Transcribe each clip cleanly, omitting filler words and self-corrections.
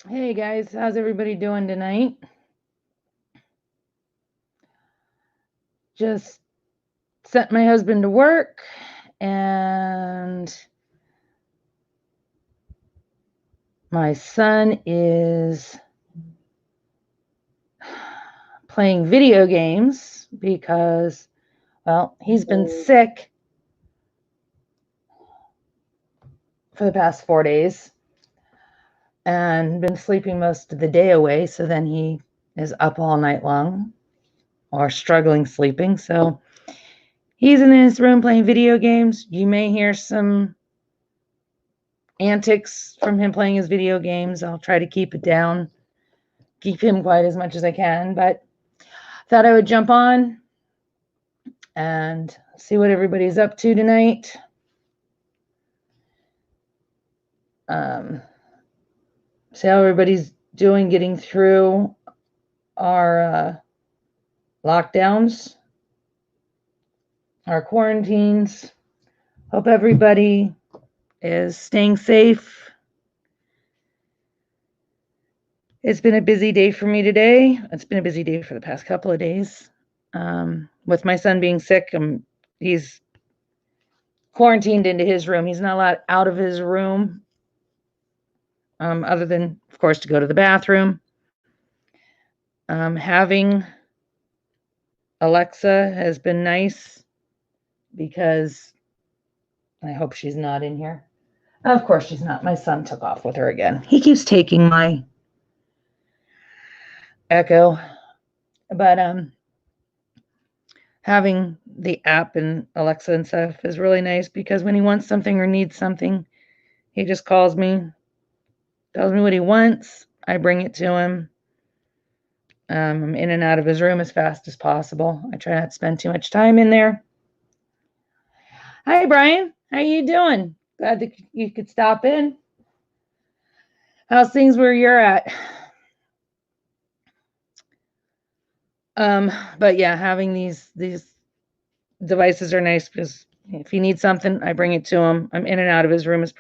Hey guys, how's everybody doing tonight? Just sent my husband to work and my son is playing video games because, well, he's been sick for the past 4 days and been sleeping most of the day away. So then he is up all night long or struggling sleeping. So he's in his room playing video games. You may hear some antics from him playing his video games. I'll try to keep it down, keep him quiet as much as I can, but thought I would jump on and see what everybody's up to tonight. See how everybody's doing getting through our lockdowns, our quarantines. Hope everybody is staying safe. It's been a busy day for me today. It's been a busy day for the past couple of days. With my son being sick, he's quarantined into his room. He's not allowed out of his room, other than, of course, to go to the bathroom. Having Alexa has been nice because I hope she's not in here. Of course she's not. My son took off with her again. He keeps taking my Echo. But having the app and Alexa and stuff is really nice because when he wants something or needs something, he just calls me, tells me what he wants. I bring it to him. I'm in and out of his room as fast as possible. I try not to spend too much time in there. Hi, Brian. How you doing? Glad that you could stop in. How's things where you're at? But yeah, having these devices are nice because if he needs something, I bring it to him. I'm in and out of his room as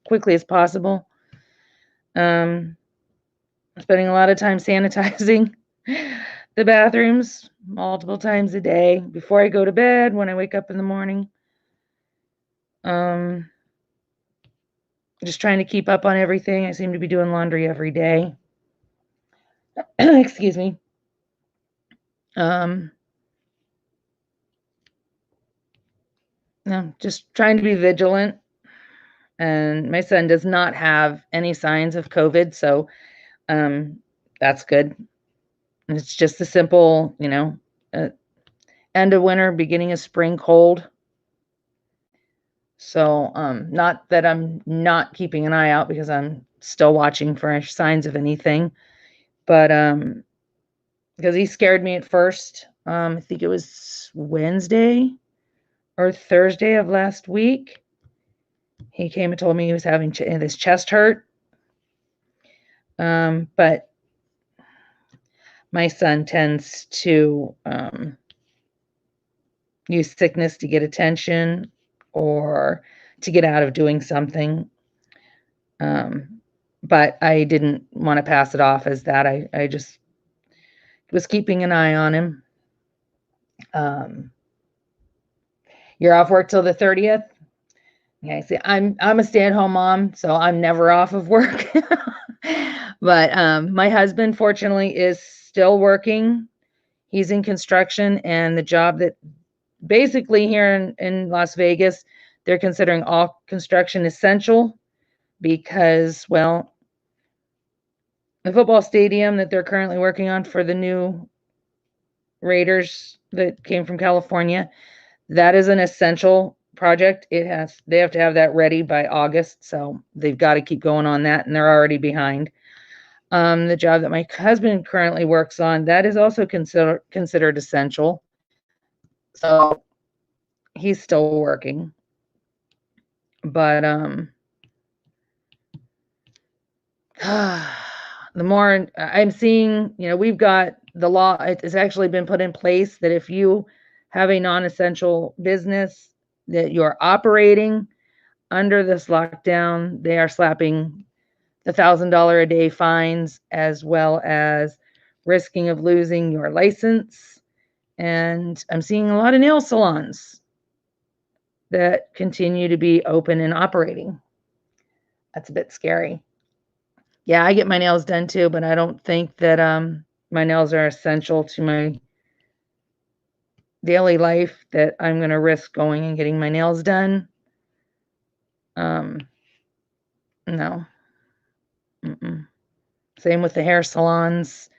quickly as possible. Spending a lot of time sanitizing the bathrooms multiple times a day before I go to bed, when I wake up in the morning. Just trying to keep up on everything. I seem to be doing laundry every day. Excuse me. No, just trying to be vigilant. And my son does not have any signs of COVID, so that's good. And it's just a simple, end of winter, beginning of spring cold. So not that I'm not keeping an eye out because I'm still watching for signs of anything, but because he scared me at first. I think it was Wednesday or Thursday of last week. He came and told me he was having this chest hurt. But my son tends to use sickness to get attention or to get out of doing something. But I didn't want to pass it off as that. I just was keeping an eye on him. You're off work till the 30th? Okay, see, I'm a stay-at-home mom, so I'm never off of work. But my husband, fortunately, is still working. He's in construction, and the job that basically here in Las Vegas, they're considering all construction essential because, well, the football stadium that they're currently working on for the new Raiders that came from California, that is an essential project. They have to have that ready by August, so they've got to keep going on that, and they're already behind. The job that my husband currently works on, that is also considered essential. So he's still working. But the more I'm seeing, we've got the law. It's actually been put in place that if you have a non-essential business that you're operating under this lockdown, they are slapping the $1,000 a day fines, as well as risking of losing your license. And I'm seeing a lot of nail salons that continue to be open and operating. That's a bit scary. Yeah, I get my nails done too, but I don't think that my nails are essential to my daily life that I'm going to risk going and getting my nails done. No. Mm-mm. Same with the hair salons.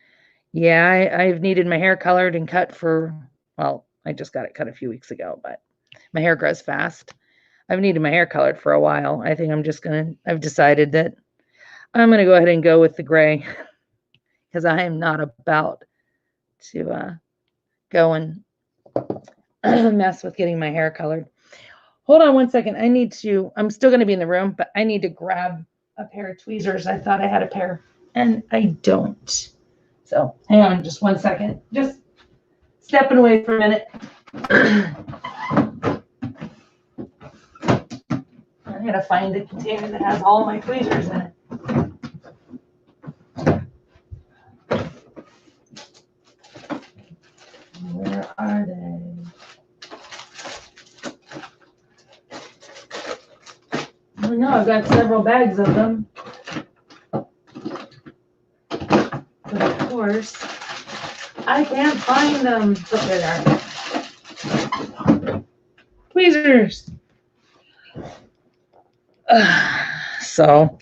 Yeah, I've needed my hair colored and cut for, well, I just got it cut a few weeks ago, but my hair grows fast. I've needed my hair colored for a while. I think I've decided that I'm going to go ahead and go with the gray because I am not about to go and mess with getting my hair colored. Hold on one second. I'm still going to be in the room, but I need to grab a pair of tweezers. I thought I had a pair and I don't. So hang on just one second. Just stepping away for a minute. I gotta find a container that has all my tweezers in it. Where are they? I know I've got several bags of them. But of course, I can't find them. Oh, there they are. Tweezers. So,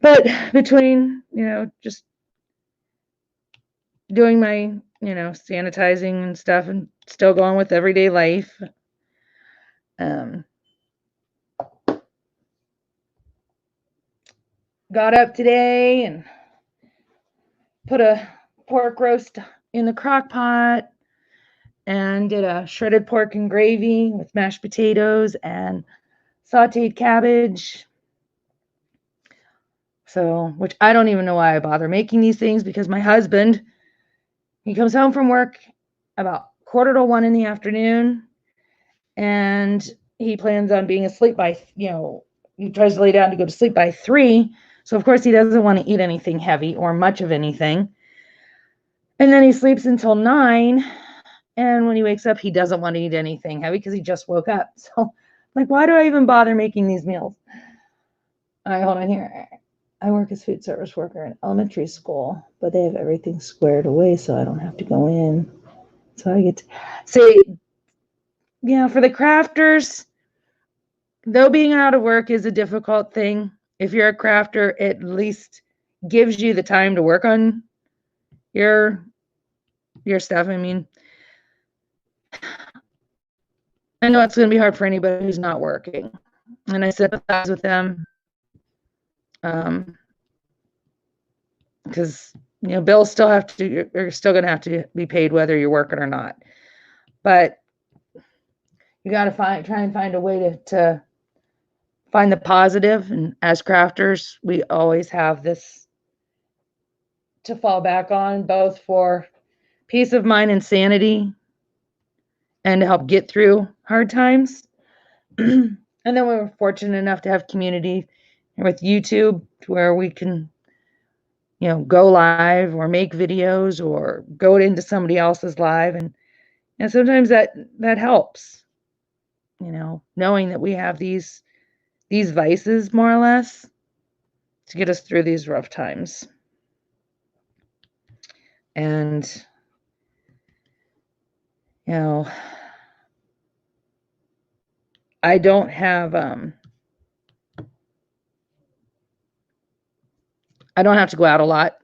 but between, just doing my, sanitizing and stuff and still going with everyday life, got up today and put a pork roast in the crock pot and did a shredded pork and gravy with mashed potatoes and sauteed cabbage. So, which I don't even know why I bother making these things, because my husband, he comes home from work about 1:45 in the afternoon, and he plans on being asleep by, he tries to lay down to go to sleep by 3. So of course he doesn't want to eat anything heavy or much of anything. And then he sleeps until 9. And when he wakes up, he doesn't want to eat anything heavy because he just woke up. So like, why do I even bother making these meals? All right, hold on here. I work as food service worker in elementary school, but they have everything squared away so I don't have to go in. So I get to say, for the crafters, though being out of work is a difficult thing, if you're a crafter, it at least gives you the time to work on your stuff. I mean, I know it's going to be hard for anybody who's not working, and I sympathize with them. Because bills still you're still going to have to be paid whether you're working or not. But you got to try and find a way to find the positive. And as crafters, we always have this to fall back on, both for peace of mind and sanity, and to help get through hard times. And then we were fortunate enough to have community with YouTube, where we can go live or make videos or go into somebody else's live. And sometimes that helps, knowing that we have these vices, more or less, to get us through these rough times. And, I don't have, I don't have to go out a lot,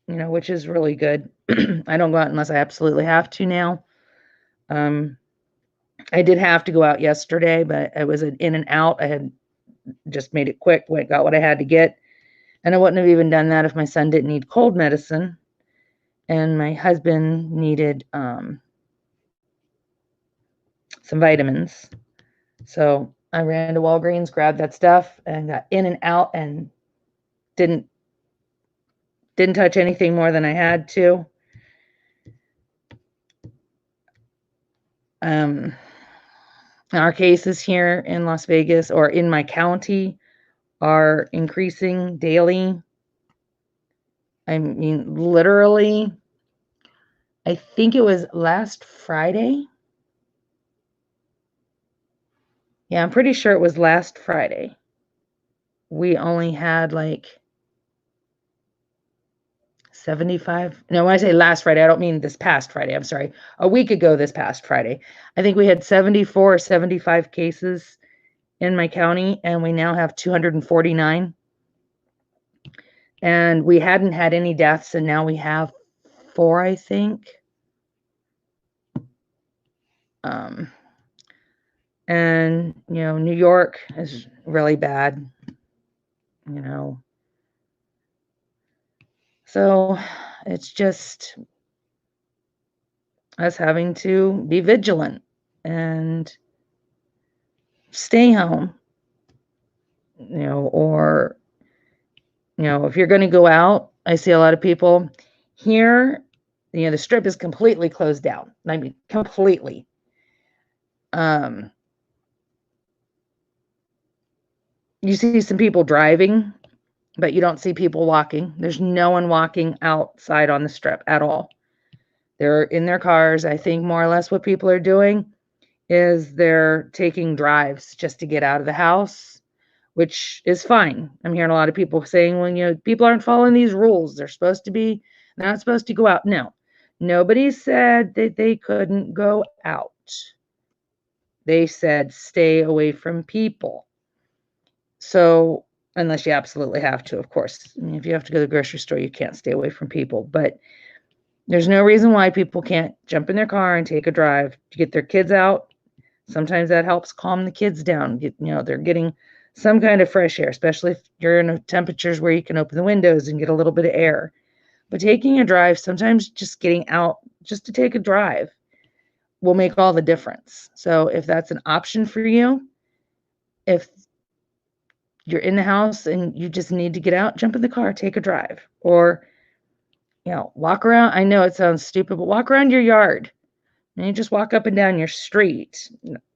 which is really good. I don't go out unless I absolutely have to now. I did have to go out yesterday, but it was an in and out. I had just made it quick, got what I had to get. And I wouldn't have even done that if my son didn't need cold medicine and my husband needed some vitamins. So I ran to Walgreens, grabbed that stuff, and got in and out, and didn't touch anything more than I had to. Our cases here in Las Vegas, or in my county, are increasing daily. I mean, literally, I think it was last Friday. Yeah, I'm pretty sure it was last Friday. We only had like 75. No, when I say last Friday, I don't mean this past Friday. I'm sorry. A week ago, this past Friday. I think we had 74 or 75 cases in my county, and we now have 249. And we hadn't had any deaths, and now we have 4, I think. And, New York is really bad, you know. So it's just us having to be vigilant and stay home, or, if you're going to go out, I see a lot of people here, the strip is completely closed down. I mean, completely. You see some people driving, but you don't see people walking. There's no one walking outside on the strip at all. They're in their cars. I think more or less what people are doing is they're taking drives just to get out of the house, which is fine. I'm hearing a lot of people saying, well, people aren't following these rules. They're not supposed to go out. No, nobody said that they couldn't go out. They said stay away from people. So, unless you absolutely have to, of course. I mean, if you have to go to the grocery store, you can't stay away from people. But there's no reason why people can't jump in their car and take a drive to get their kids out. Sometimes that helps calm the kids down. They're getting some kind of fresh air, especially if you're in temperatures where you can open the windows and get a little bit of air. But taking a drive, sometimes just getting out just to take a drive will make all the difference. So if that's an option for you, if you're in the house and you just need to get out, jump in the car, take a drive, or, walk around. I know it sounds stupid, but walk around your yard and you just walk up and down your street.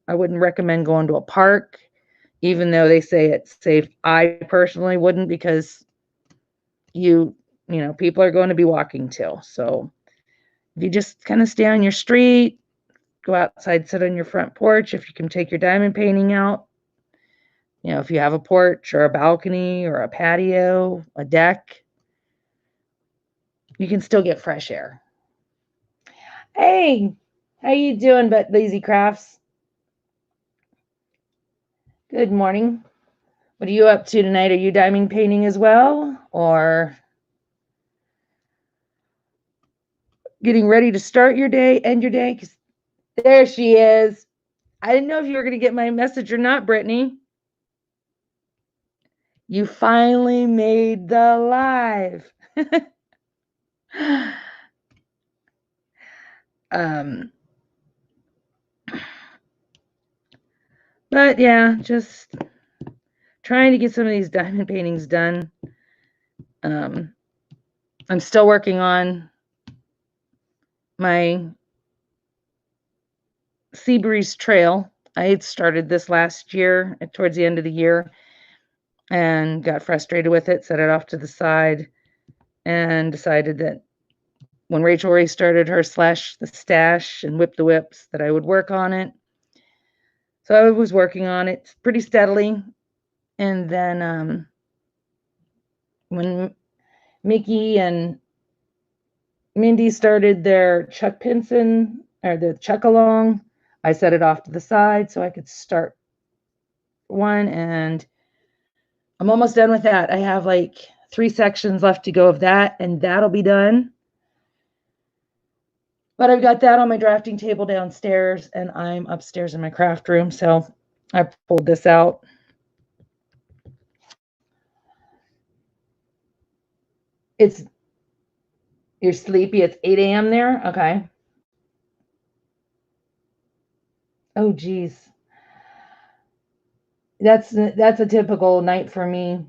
I wouldn't recommend going to a park, even though they say it's safe. I personally wouldn't, because people are going to be walking too. So if you just kind of stay on your street, go outside, sit on your front porch. If you can take your diamond painting out, if you have a porch or a balcony or a patio, a deck, you can still get fresh air. Hey, how you doing, but Lazy Crafts? Good morning. What are you up to tonight? Are you diamond painting as well, or getting ready to start your day, end your day? 'Cause there she is. I didn't know if you were going to get my message or not, Brittany. You finally made the live. But yeah, just trying to get some of these diamond paintings done. I'm still working on my Seabreeze Trail. I had started this last year, towards the end of the year, and got frustrated with it, set it off to the side, and decided that when Rachel Ray started her Slash the Stash and Whip the Whips, that I would work on it. So I was working on it pretty steadily. And then when Mickey and Mindy started their Chuck Pinson, or the Chuck Along, I set it off to the side so I could start one, and I'm almost done with that. I have like 3 sections left to go of that, and that'll be done. But I've got that on my drafting table downstairs, and I'm upstairs in my craft room. So I pulled this out. You're sleepy. It's 8 a.m. there? Okay. Oh, geez. That's a typical night for me,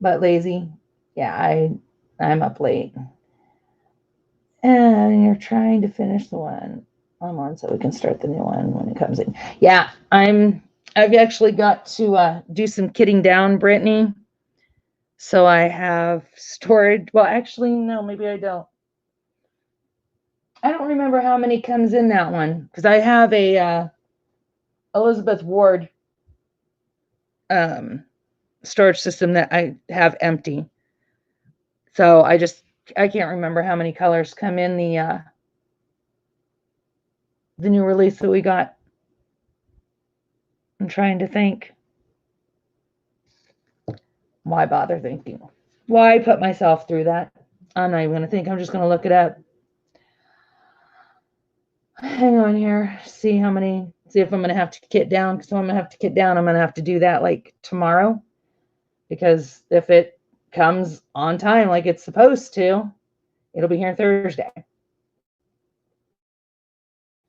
but lazy. Yeah, I'm up late. And you're trying to finish the one I'm on so we can start the new one when it comes in. Yeah, I'm I've actually got to do some kitting down, Brittany. So I have storage. Well, actually, no, maybe I don't. I don't remember how many comes in that one because I have a Elizabeth Ward storage system that I have empty. So I can't remember how many colors come in the new release that we got. I'm trying to think. Why bother thinking? Why put myself through that? I'm not even going to think. I'm just going to look it up. Hang on here. See if I'm going to have to kit down. Because if I'm going to have to kit down, I'm going to have to do that like tomorrow. Because if it comes on time like it's supposed to, it'll be here Thursday.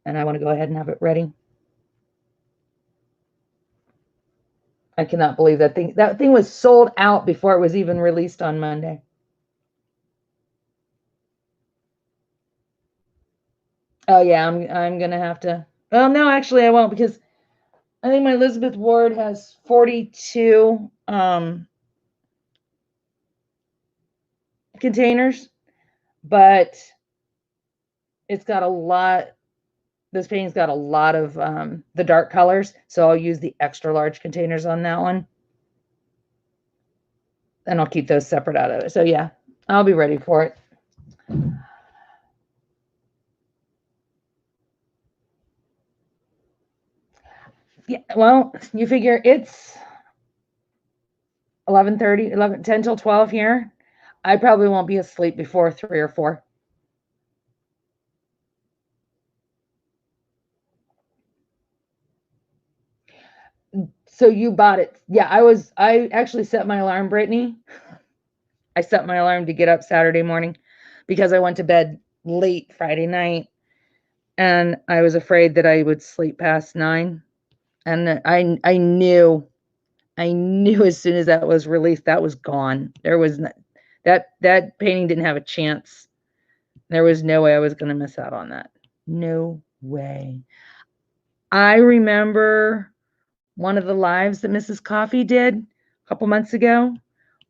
And I want to go ahead and have it ready. I cannot believe that thing. That thing was sold out before it was even released on Monday. Oh yeah, I'm gonna have to. Well, no, actually I won't because I think my Elizabeth Ward has 42 containers, but it's got a lot. This paint's got a lot of the dark colors, so I'll use the extra large containers on that one, and I'll keep those separate out of it. So yeah, I'll be ready for it. Yeah, well, you figure it's 11:30, 10 till 12 here. I probably won't be asleep before 3 or 4. So you bought it. Yeah, I actually set my alarm, Brittany. I set my alarm to get up Saturday morning because I went to bed late Friday night and I was afraid that I would sleep past 9. And I knew as soon as that was released, that was gone. There was that painting didn't have a chance. There was no way I was going to miss out on that. No way. I remember one of the lives that Mrs. Coffee did a couple months ago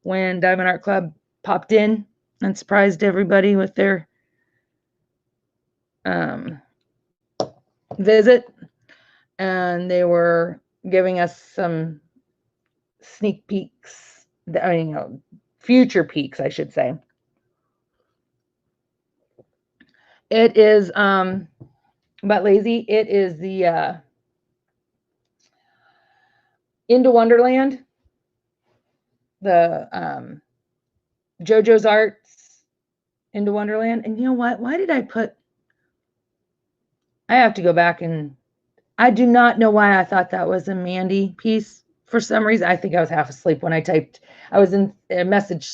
when Diamond Art Club popped in and surprised everybody with their visit. And they were giving us some sneak peeks, future peeks, I should say. It is, but lazy. It is the Into Wonderland, the JoJo's Arts Into Wonderland. And you know what? Why did I have to go back and I do not know why I thought that was a Mandy piece. For some reason, I think I was half asleep when I typed. I was in a message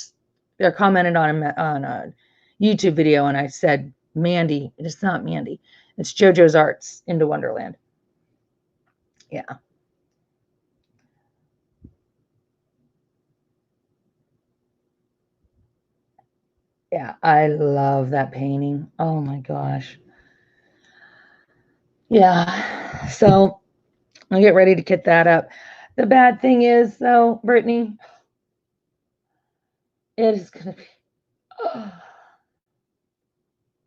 or commented on a YouTube video, and I said Mandy. It's not Mandy. It's JoJo's Arts Into Wonderland. Yeah. Yeah, I love that painting. Oh my gosh. Yeah. So I'll get ready to kit that up. The bad thing is, though, Brittany, it is going to be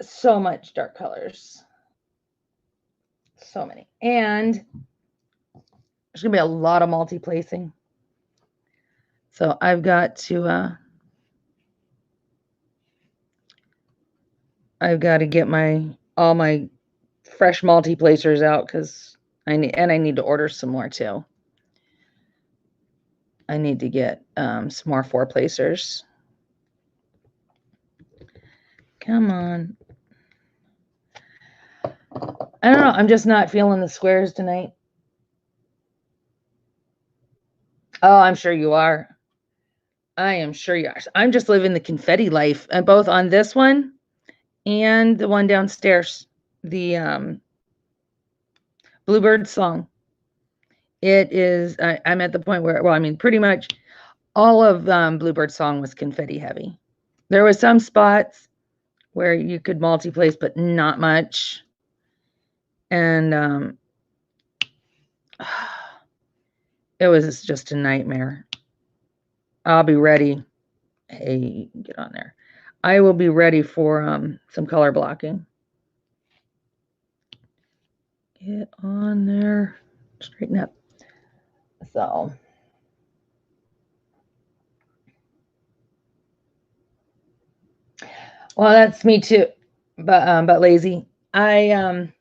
so much dark colors. So many. And there's going to be a lot of multi-placing. So I've got to get all my fresh multi-placers out because I need to order some more too. I need to get some more 4-placers. Come on. I don't know. I'm just not feeling the squares tonight. Oh, I'm sure you are. I am sure you are. I'm just living the confetti life, and both on this one and the one downstairs, the Bluebird song. It is. I'm at the point where, well, I mean, pretty much all of Bluebird song was confetti heavy. There was some spots where you could multi-place, but not much. And it was just a nightmare. I'll be ready. Hey, get on there. I will be ready for some color blocking. Get on there. Straighten up. So well, that's me too. But lazy. If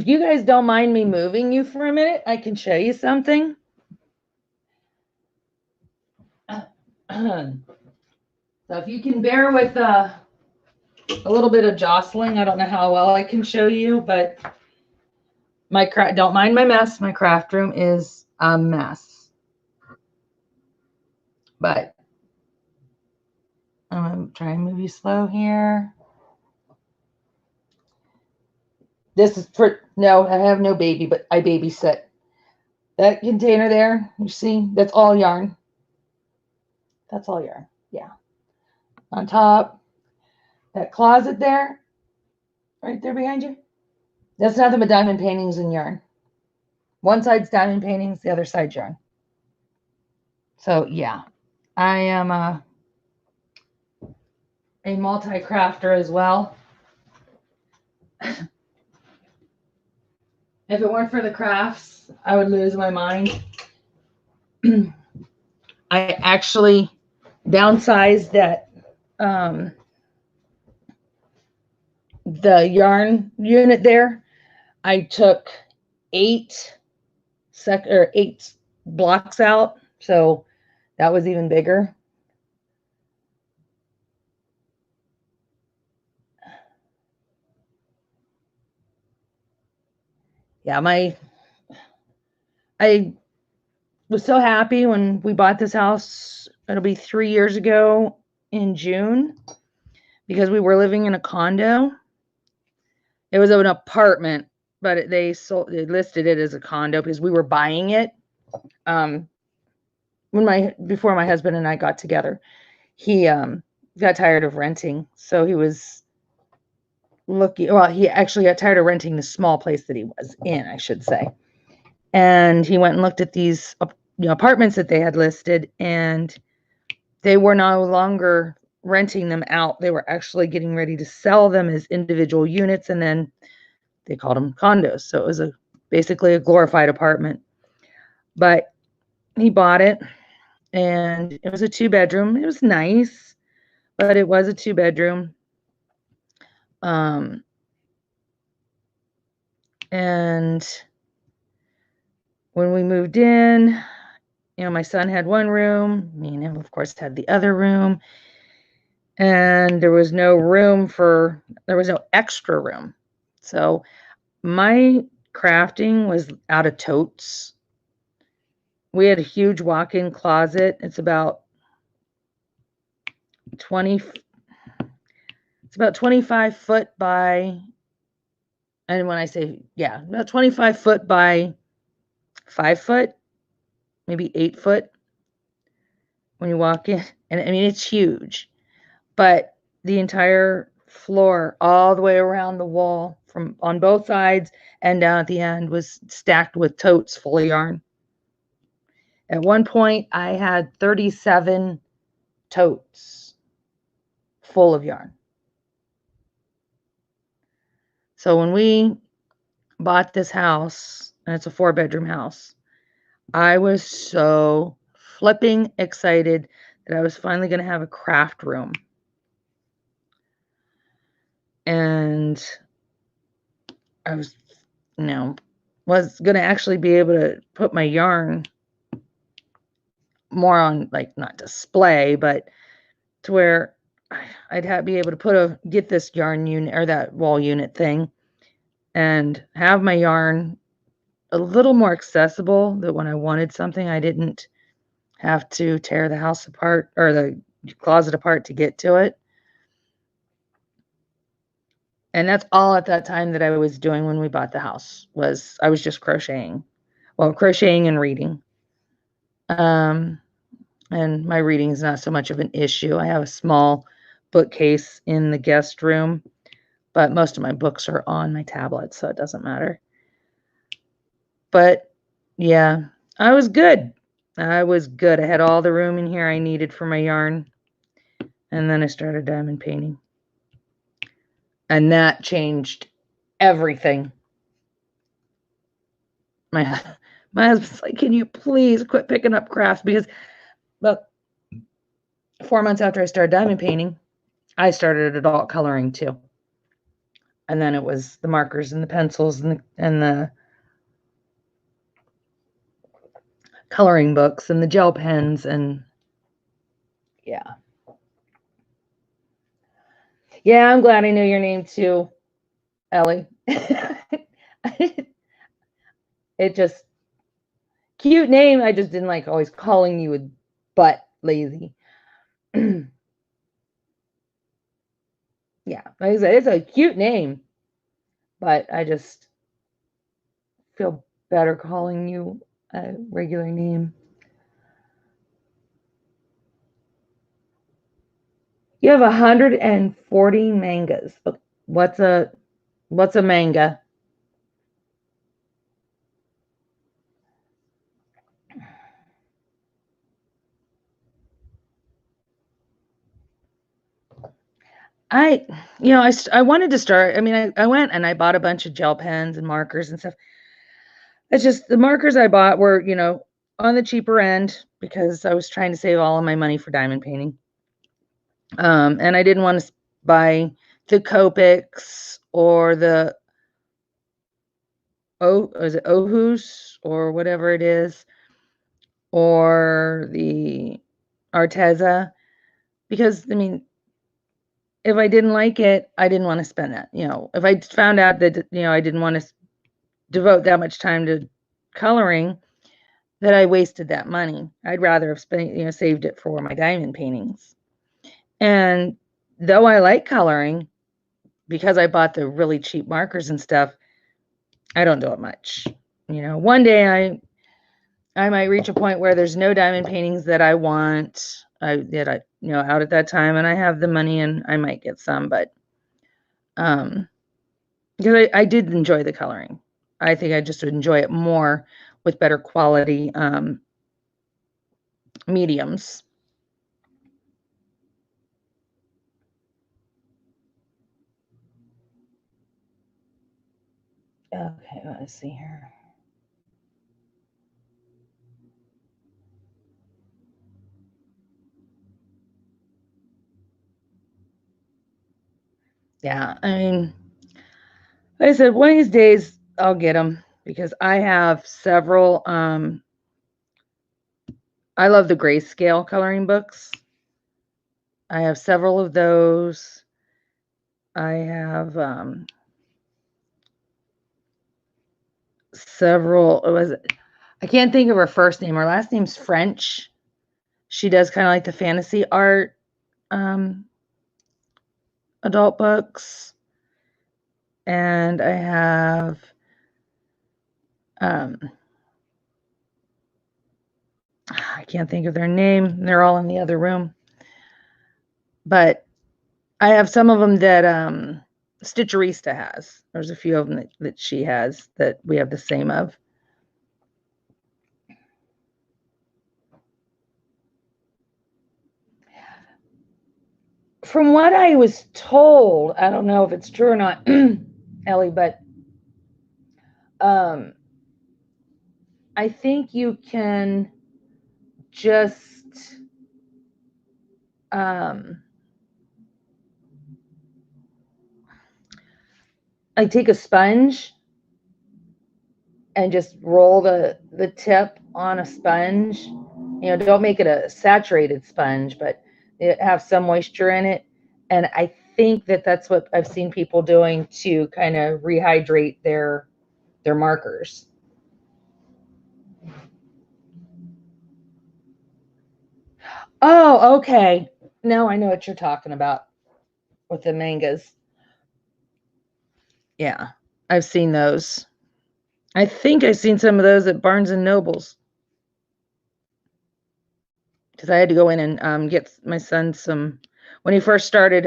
you guys don't mind me moving you for a minute, I can show you something. So if you can bear with a little bit of jostling, I don't know how well I can show you, but don't mind my mess. My craft room is a mess. But I'm gonna try and move you slow here. This is no, I have no baby, but I babysit. That container there, you see, that's all yarn. That's all yarn. Yeah. On top, that closet there, right there behind you, that's nothing but diamond paintings and yarn. One side's diamond paintings, the other side's yarn. So yeah, I am a multi-crafter as well. If it weren't for the crafts, I would lose my mind. I actually downsized that the yarn unit there. I took 8 blocks out, so that was even bigger. Yeah, I was so happy when we bought this house. It'll be 3 years ago in June, because we were living in a condo. It was an apartment, but they listed it as a condo because we were buying it. Before my husband and I got together, he got tired of renting, so he was looking. Well, he actually got tired of renting the small place that he was in, I should say, and he went and looked at these apartments that they had listed, and they were no longer renting them out. They were actually getting ready to sell them as individual units, and then they called them condos. So it was basically a glorified apartment. But he bought it, and it was a 2-bedroom. It was nice, but it was a 2-bedroom. And when we moved in, my son had one room. Me and him, of course, had the other room. And there was no extra room. So my crafting was out of totes. We had a huge walk-in closet. It's about 25 foot by, and when I say, about 25 foot by 5 foot, maybe 8 foot when you walk in. And I mean, it's huge, but the entire floor all the way around the wall from on both sides and down at the end was stacked with totes full of yarn. At one point, I had 37 totes full of yarn. So when we bought this house, and it's a 4-bedroom house, I was so flipping excited that I was finally going to have a craft room. And I was going to actually be able to put my yarn more on, like, not display, but to where I'd be able to get this yarn unit or that wall unit thing and have my yarn a little more accessible, that when I wanted something, I didn't have to tear the house apart or the closet apart to get to it. And that's all at that time that I was doing when we bought the house, was I was just crocheting. Well, crocheting and reading. And my reading is not so much of an issue. I have a small bookcase in the guest room, but most of my books are on my tablet, so it doesn't matter. But Yeah, I was good. I was good. I had all the room in here I needed for my yarn. And then I started diamond painting. And that changed everything. My husband's like, can you please quit picking up crafts? Because about 4 months after I started diamond painting, I started adult coloring too. And then it was the markers and the pencils and the coloring books and the gel pens and yeah. Yeah, I'm glad I knew your name too, Ellie. It just cute name. I just didn't like always calling you a butt lazy. Yeah, like I said, it's a cute name, but I just feel better calling you a regular name. You have 140 mangas. What's a manga? I, I wanted to start. I mean, I went and I bought a bunch of gel pens and markers and stuff. It's just the markers I bought were, on the cheaper end because I was trying to save all of my money for diamond painting. And I didn't want to buy the Copics or the is it Ohus or whatever it is, or the Arteza, because I mean, if I didn't like it, I didn't want to spend that. If I found out that I didn't want to devote that much time to coloring, that I wasted that money. I'd rather have spent saved it for my diamond paintings. And though I like coloring, because I bought the really cheap markers and stuff, I don't do it much. One day I might reach a point where there's no diamond paintings that I want out at that time, and I have the money and I might get some, but because I did enjoy the coloring. I think I just would enjoy it more with better quality mediums. Okay, let's see here. Yeah, I mean, like I said, one of these days I'll get them because I have several. I love the grayscale coloring books. I have several of those. I have several. I can't think of her first name. Her last name's French. She does kind of like the fantasy art adult books. And I have I can't think of their name. They're all in the other room. But I have some of them that Stitcherista has. There's a few of them that she has that we have the same of. From what I was told, I don't know if it's true or not, Ellie, but I think you can just like take a sponge and just roll the tip on a sponge. Don't make it a saturated sponge, but it have some moisture in it. And I think that's what I've seen people doing to kind of rehydrate their markers. Oh, okay. Now I know what you're talking about with the mangas. Yeah, I've seen those. I think I've seen some of those at Barnes and Nobles because I had to go in and get my son some when he first started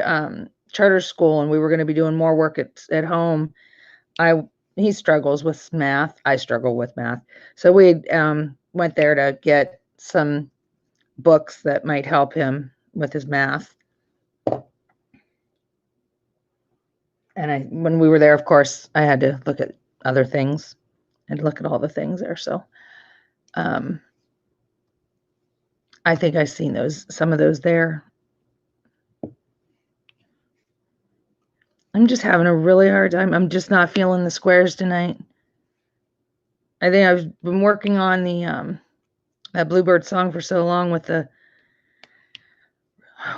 charter school, and we were going to be doing more work at home. I he struggles with math. I struggle with math. So we went there to get some books that might help him with his math. And when we were there, of course, I had to look at other things and look at all the things there. So I think I've seen some of those there. I'm just having a really hard time. I'm just not feeling the squares tonight. I think I've been working on the that Bluebird song for so long with the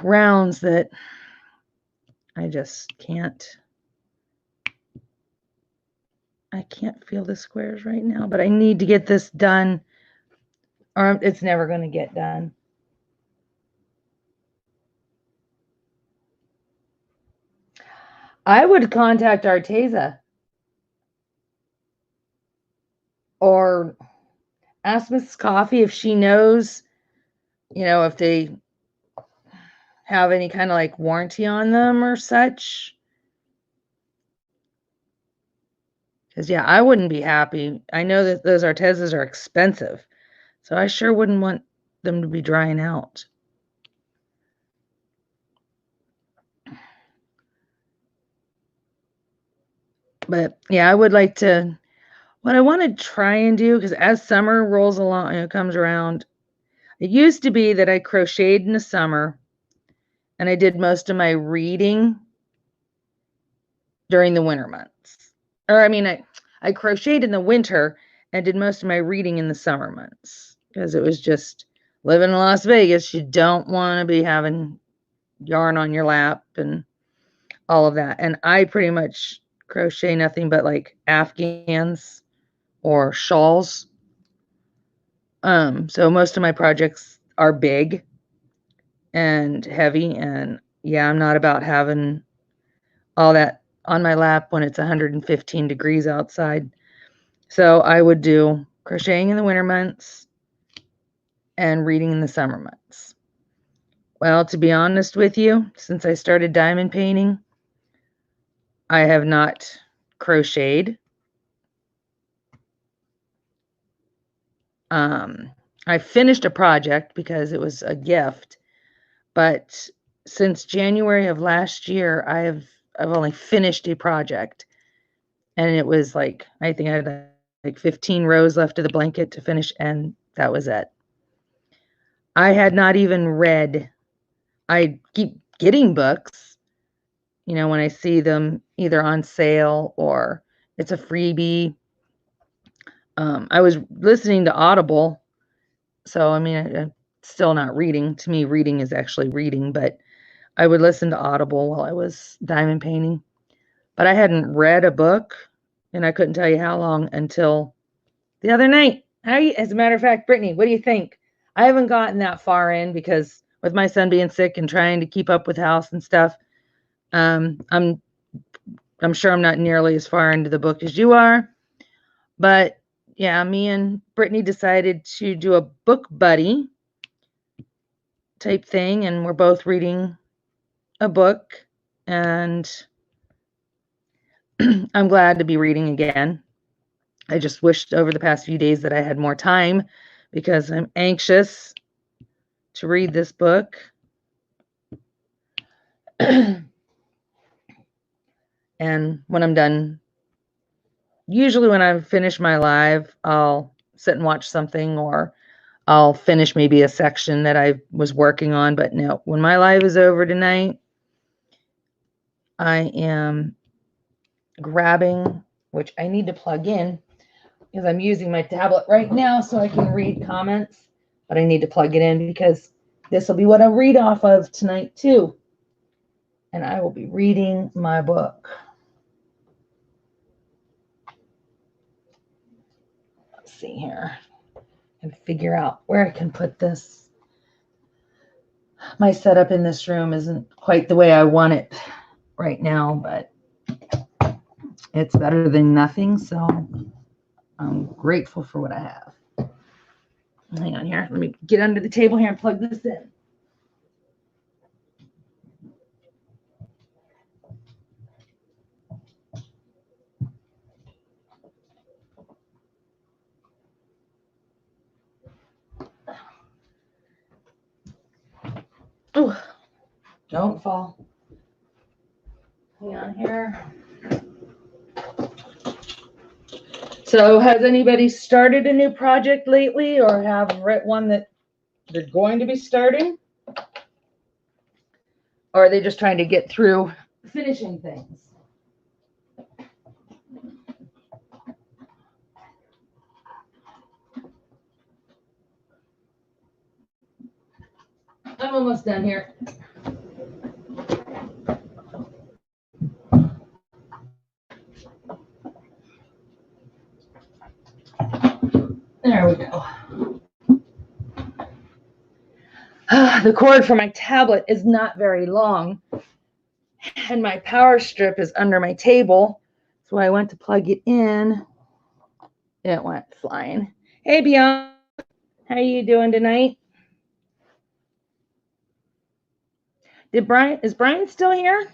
rounds that I just can't. I can't feel the squares right now, but I need to get this done or it's never going to get done. I would contact Arteza or ask Mrs. Coffee if she knows, if they have any kind of like warranty on them or such. Because, yeah, I wouldn't be happy. I know that those Artezas are expensive, so I sure wouldn't want them to be drying out. But, yeah, I would like to, what I want to try and do, because as summer rolls along, comes around, it used to be that I crocheted in the summer and I did most of my reading during the winter months. Or, I mean, I crocheted in the winter and did most of my reading in the summer months because it was just living in Las Vegas. You don't want to be having yarn on your lap and all of that. And I pretty much crochet nothing but like Afghans or shawls. So most of my projects are big and heavy, and yeah, I'm not about having all that on my lap when it's 115 degrees outside. So I would do crocheting in the winter months and reading in the summer months. Well, to be honest with you, since I started diamond painting, I have not crocheted. I finished a project because it was a gift, but since January of last year, I've only finished a project, and it was like I think I had like 15 rows left of the blanket to finish, and that was it. I had not even read. I keep getting books, when I see them either on sale or it's a freebie. I was listening to Audible, so I mean, I'm still not reading. To me, reading is actually reading, but I would listen to Audible while I was diamond painting. But I hadn't read a book, and I couldn't tell you how long until the other night. As a matter of fact, Brittany, what do you think? I haven't gotten that far in because with my son being sick and trying to keep up with house and stuff, I'm sure I'm not nearly as far into the book as you are. But yeah, me and Brittany decided to do a book buddy type thing, and we're both reading a book, and I'm glad to be reading again. I just wished over the past few days that I had more time because I'm anxious to read this book. And when I'm done, usually when I finish my live, I'll sit and watch something, or I'll finish maybe a section that I was working on. But no, when my live is over tonight, I am grabbing, which I need to plug in because I'm using my tablet right now so I can read comments, but I need to plug it in because this will be what I read off of tonight too. And I will be reading my book. Let's see here and figure out where I can put this. My setup in this room isn't quite the way I want it right now, but it's better than nothing, so I'm grateful for what I have. Hang on here. Let me get under the table here and plug this in. Ooh, don't fall. Hang on here. So has anybody started a new project lately, or have one that they're going to be starting? Or are they just trying to get through finishing things? I'm almost done here. There we go. The cord for my tablet is not very long, and my power strip is under my table. So I went to plug it in. It went flying. Hey, Bianca, how are you doing tonight? Is Brian still here?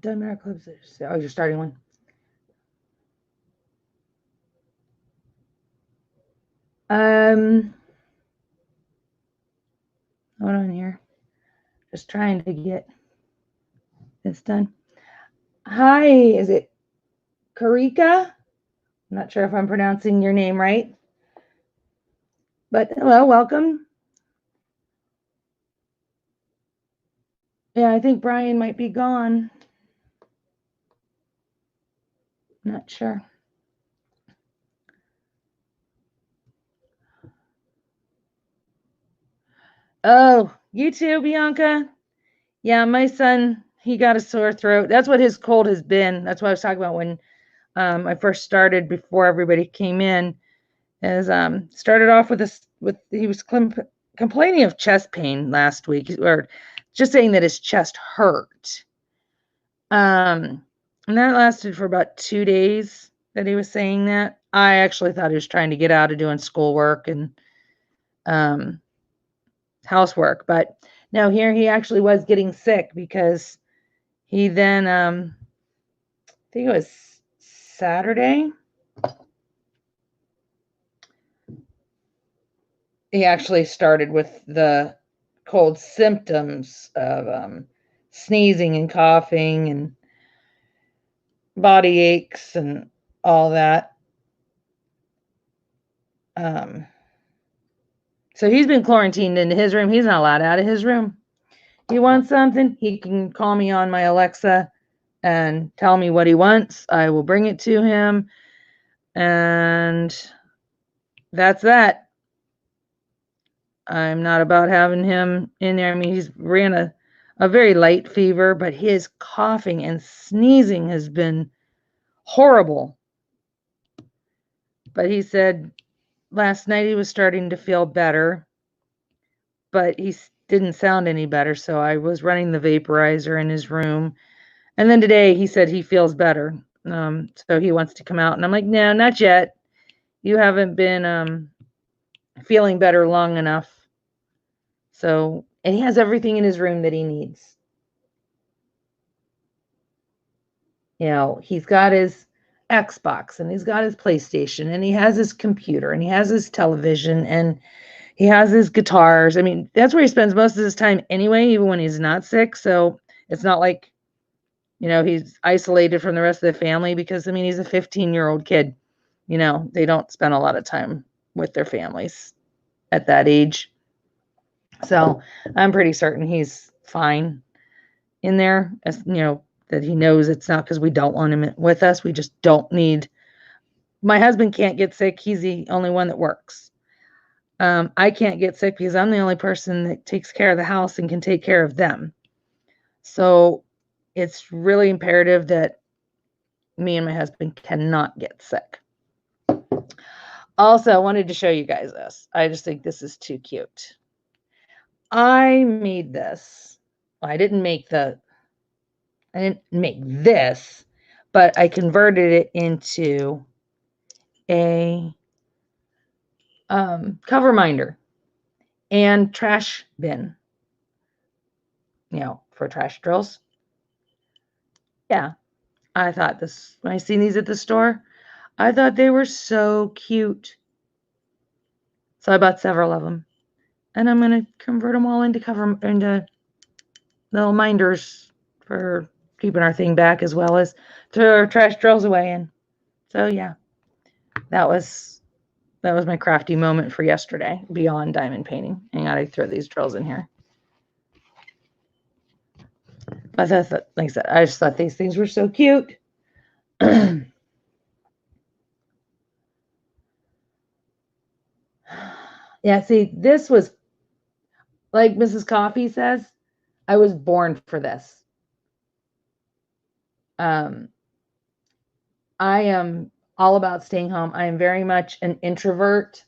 Doesn't matter, clips. Oh, you're starting one. Hold on here. Just trying to get this done. Hi, is it Karika? I'm not sure if I'm pronouncing your name right, but hello, welcome. Yeah, I think Brian might be gone. Not sure. Oh, you too, Bianca? Yeah, my son, he got a sore throat. That's what his cold has been. That's what I was talking about when I first started before everybody came in. Is started off he was complaining of chest pain last week, or just saying that his chest hurt. And that lasted for about 2 days that he was saying that. I actually thought he was trying to get out of doing schoolwork and housework, but no, here he actually was getting sick because he then, I think it was Saturday, he actually started with the cold symptoms of sneezing and coughing and body aches and all that. So he's been quarantined into his room. He's not allowed out of his room. He wants something, he can call me on my Alexa and tell me what he wants. I will bring it to him. And that's that. I'm not about having him in there. I mean, he's ran a very light fever, but his coughing and sneezing has been horrible. But he said last night he was starting to feel better, but he didn't sound any better. So I was running the vaporizer in his room. And then today he said he feels better. So he wants to come out. And I'm like, no, not yet. You haven't been feeling better long enough. So, and he has everything in his room that he needs. You know, he's got his Xbox and he's got his PlayStation and he has his computer and he has his television and he has his guitars. I mean, that's where he spends most of his time anyway, even when he's not sick. So it's not like, you know, he's isolated from the rest of the family because, I mean, he's a 15-year-old kid. You know, they don't spend a lot of time with their families at that age. So I'm pretty certain he's fine in there, as you know, that he knows it's not because we don't want him with us. We just don't need. My husband can't get sick. He's the only one that works. I can't get sick because I'm the only person that takes care of the house and can take care of them. So it's really imperative that me and my husband cannot get sick. Also, I wanted to show you guys this. I just think this is too cute. I made this. Well, I didn't make this, but I converted it into a cover minder and trash bin. for trash drills. Yeah, I thought when I seen these at the store, I thought they were so cute. So I bought several of them, and I'm going to convert them all into little minders for keeping our thing back, as well as throw our trash drills away. And so, yeah, that was my crafty moment for yesterday beyond diamond painting. Hang on, I throw these drills in here. But like I said, I just thought these things were so cute. Yeah, see, this was, like Mrs. Coffee says, I was born for this. I am all about staying home. I am very much an introvert.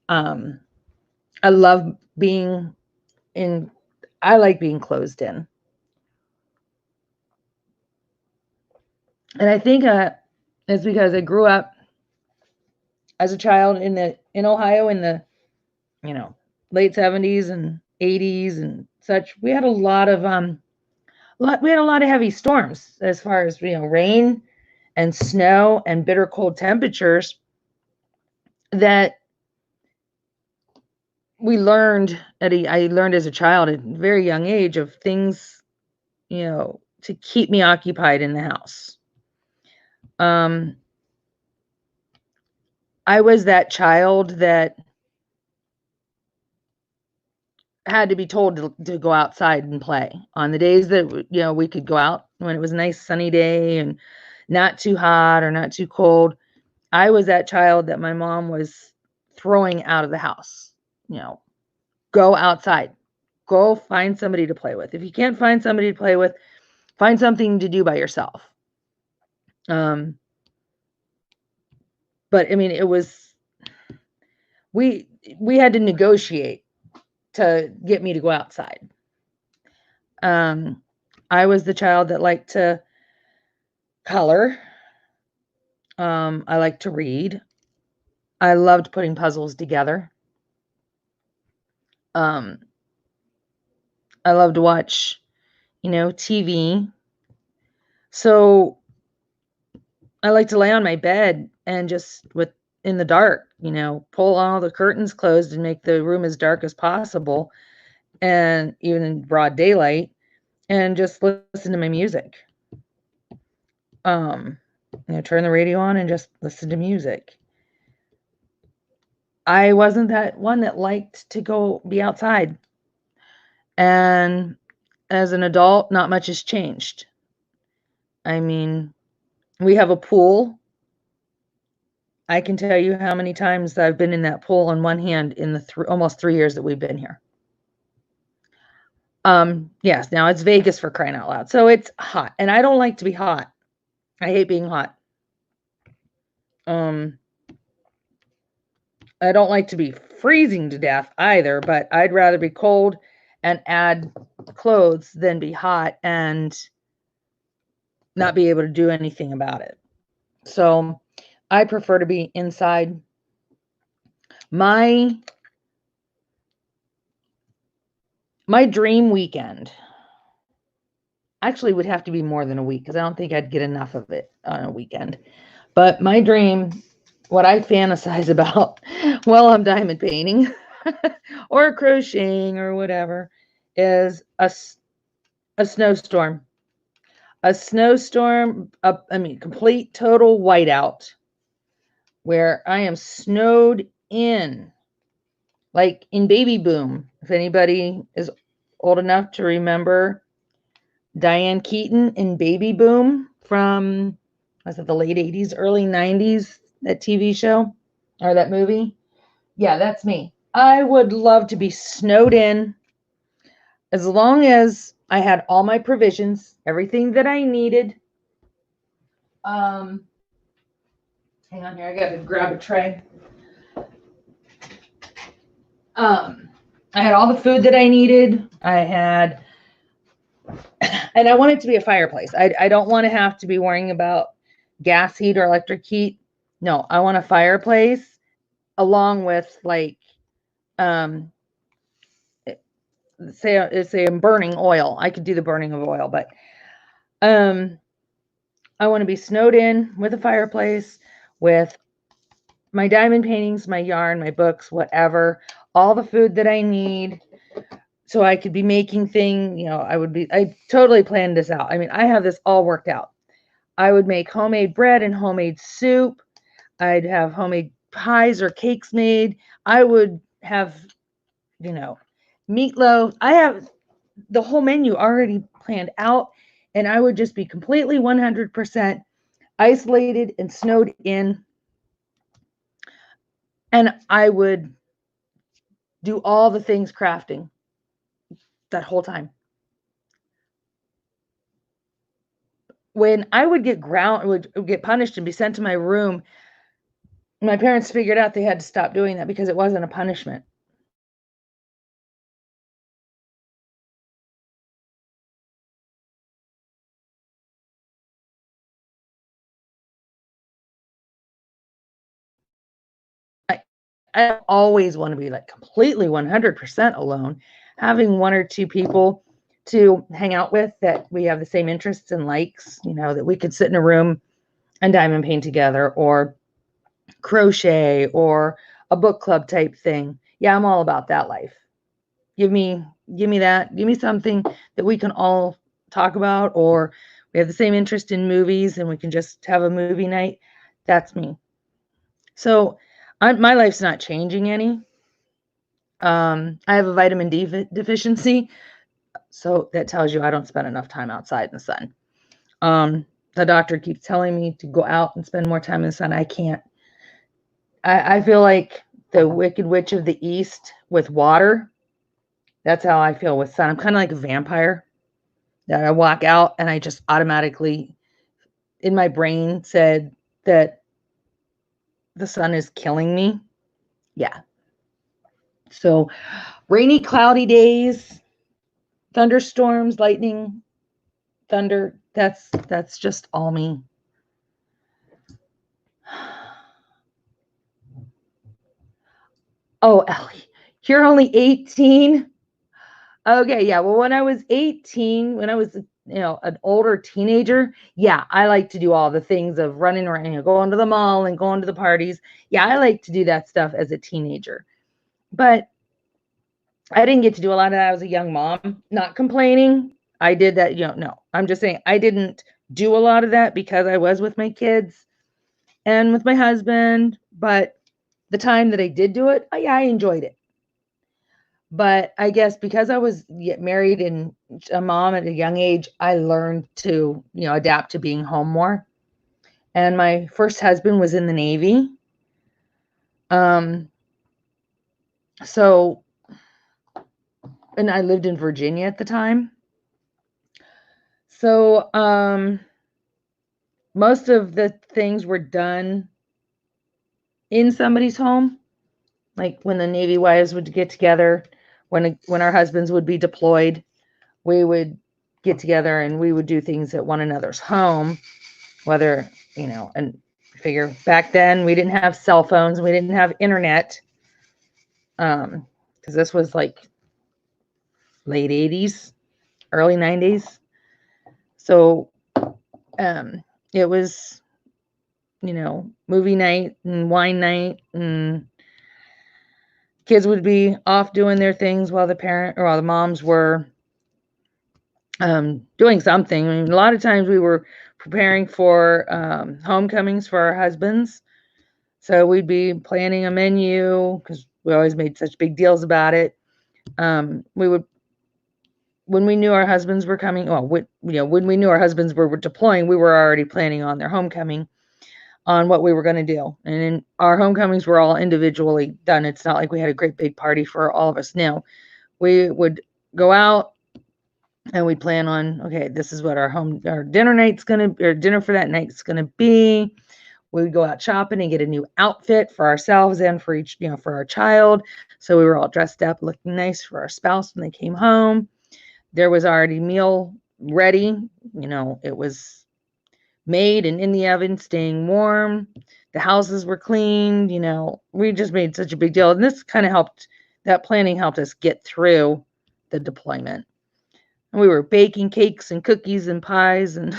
I love being I like being closed in. And I think it's because I grew up as a child in Ohio in the, late 70s and 80s and such. We had a lot of heavy storms as far as, rain and snow and bitter cold temperatures that I learned as a child at a very young age of things, to keep me occupied in the house. I was that child that had to be told to go outside and play on the days that, we could go out when it was a nice sunny day and not too hot or not too cold. I was that child that my mom was throwing out of the house. Go outside, go find somebody to play with. If you can't find somebody to play with, find something to do by yourself. But I mean, it was, we had to negotiate to get me to go outside. I was the child that liked to color. I liked to read. I loved putting puzzles together. I loved to watch, TV. So I like to lay on my bed and just in the dark, pull all the curtains closed and make the room as dark as possible, and even in broad daylight, and just listen to my music. Turn the radio on and just listen to music. I wasn't that one that liked to go be outside. And as an adult, not much has changed. I mean, we have a pool. I can tell you how many times I've been in that pool on one hand in the almost 3 years that we've been here. Yes, now it's Vegas, for crying out loud. So it's hot, and I don't like to be hot. I hate being hot. I don't like to be freezing to death either, but I'd rather be cold and add clothes than be hot and not be able to do anything about it. So I prefer to be inside. My dream weekend actually would have to be more than a week, because I don't think I'd get enough of it on a weekend. But my dream, what I fantasize about while I'm diamond painting or crocheting or whatever, is a snowstorm. A snowstorm, complete total whiteout, where I am snowed in, like in Baby Boom. If anybody is old enough to remember Diane Keaton in Baby Boom from, was it the late 80s, early 90s, that TV show or that movie? Yeah, that's me. I would love to be snowed in, as long as I had all my provisions, everything that I needed. Hang on here, I gotta grab a tray. I had all the food that I needed. And I want it to be a fireplace. I don't want to have to be worrying about gas heat or electric heat. No, I want a fireplace along with like say I'm burning oil. I could do the burning of oil, but I want to be snowed in with a fireplace, with my diamond paintings, my yarn, my books, whatever, all the food that I need. So I could be making things, I totally planned this out. I mean, I have this all worked out. I would make homemade bread and homemade soup. I'd have homemade pies or cakes made. I would have, meatloaf. I have the whole menu already planned out, and I would just be completely 100% isolated and snowed in. And I would do all the things crafting that whole time. When I would get punished and be sent to my room, my parents figured out they had to stop doing that because it wasn't a punishment. I always want to be like completely 100% alone. Having one or two people to hang out with that we have the same interests and likes, that we could sit in a room and diamond paint together, or crochet, or a book club type thing. Yeah, I'm all about that life. Give me that. Give me something that we can all talk about, or we have the same interest in movies and we can just have a movie night. That's me. So my life's not changing any. I have a vitamin D deficiency, so that tells you I don't spend enough time outside in the sun. The doctor keeps telling me to go out and spend more time in the sun. I can't. I feel like the Wicked Witch of the East with water. That's how I feel with sun. I'm kind of like a vampire. That I walk out and I just automatically, in my brain, said that the sun is killing me. Yeah. So rainy, cloudy days, thunderstorms, lightning, thunder. That's just all me. Oh, Ellie, you're only 18. Okay, yeah. Well, when I was 18, when I was, an older teenager, yeah, I like to do all the things of running around, going to the mall and going to the parties. Yeah, I like to do that stuff as a teenager. But I didn't get to do a lot of that. I was a young mom, not complaining. I did that, no. I'm just saying I didn't do a lot of that because I was with my kids and with my husband. But the time that I did do it, I enjoyed it. But I guess because I was married and a mom at a young age, I learned to, adapt to being home more. And my first husband was in the Navy. So, and I lived in Virginia at the time. So, most of the things were done in somebody's home. Like when the Navy wives would get together, when our husbands would be deployed, we would get together and we would do things at one another's home, whether, and figure back then we didn't have cell phones, we didn't have internet, because this was like late 80s, early 90s. So it was, movie night and wine night, and kids would be off doing their things while the moms were doing something. I mean, a lot of times we were preparing for homecomings for our husbands. So we'd be planning a menu because we always made such big deals about it. We would, when we knew our husbands were coming, when we knew our husbands were deploying, we were already planning on their homecoming, on what we were going to do. And our homecomings were all individually done. It's not like we had a great big party for all of us. No, we would go out and we'd plan on, okay, this is what our dinner night's going to, or dinner for that night's going to be. We would go out shopping and get a new outfit for ourselves and for each, for our child. So we were all dressed up, looking nice for our spouse when they came home. There was already meal ready. It was made and in the oven, staying warm. The houses were cleaned. We just made such a big deal. And this kind of helped, that planning helped us get through the deployment. And we were baking cakes and cookies and pies and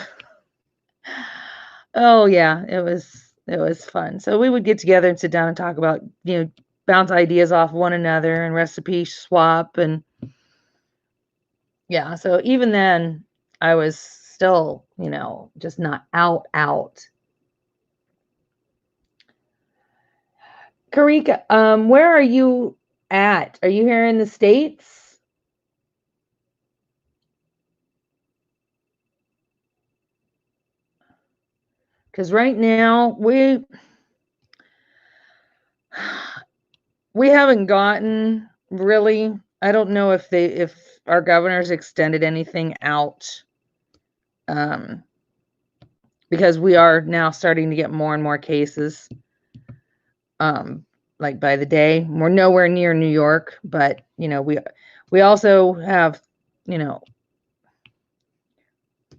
oh yeah, it was fun. So we would get together and sit down and talk about, bounce ideas off one another and recipe swap. And yeah, so even then I was still, just not out. Karika, where are you at? Are you here in the States? Because right now we haven't gotten really. I don't know if our governor's extended anything out, because we are now starting to get more and more cases, like by the day. We're nowhere near New York, but we also have,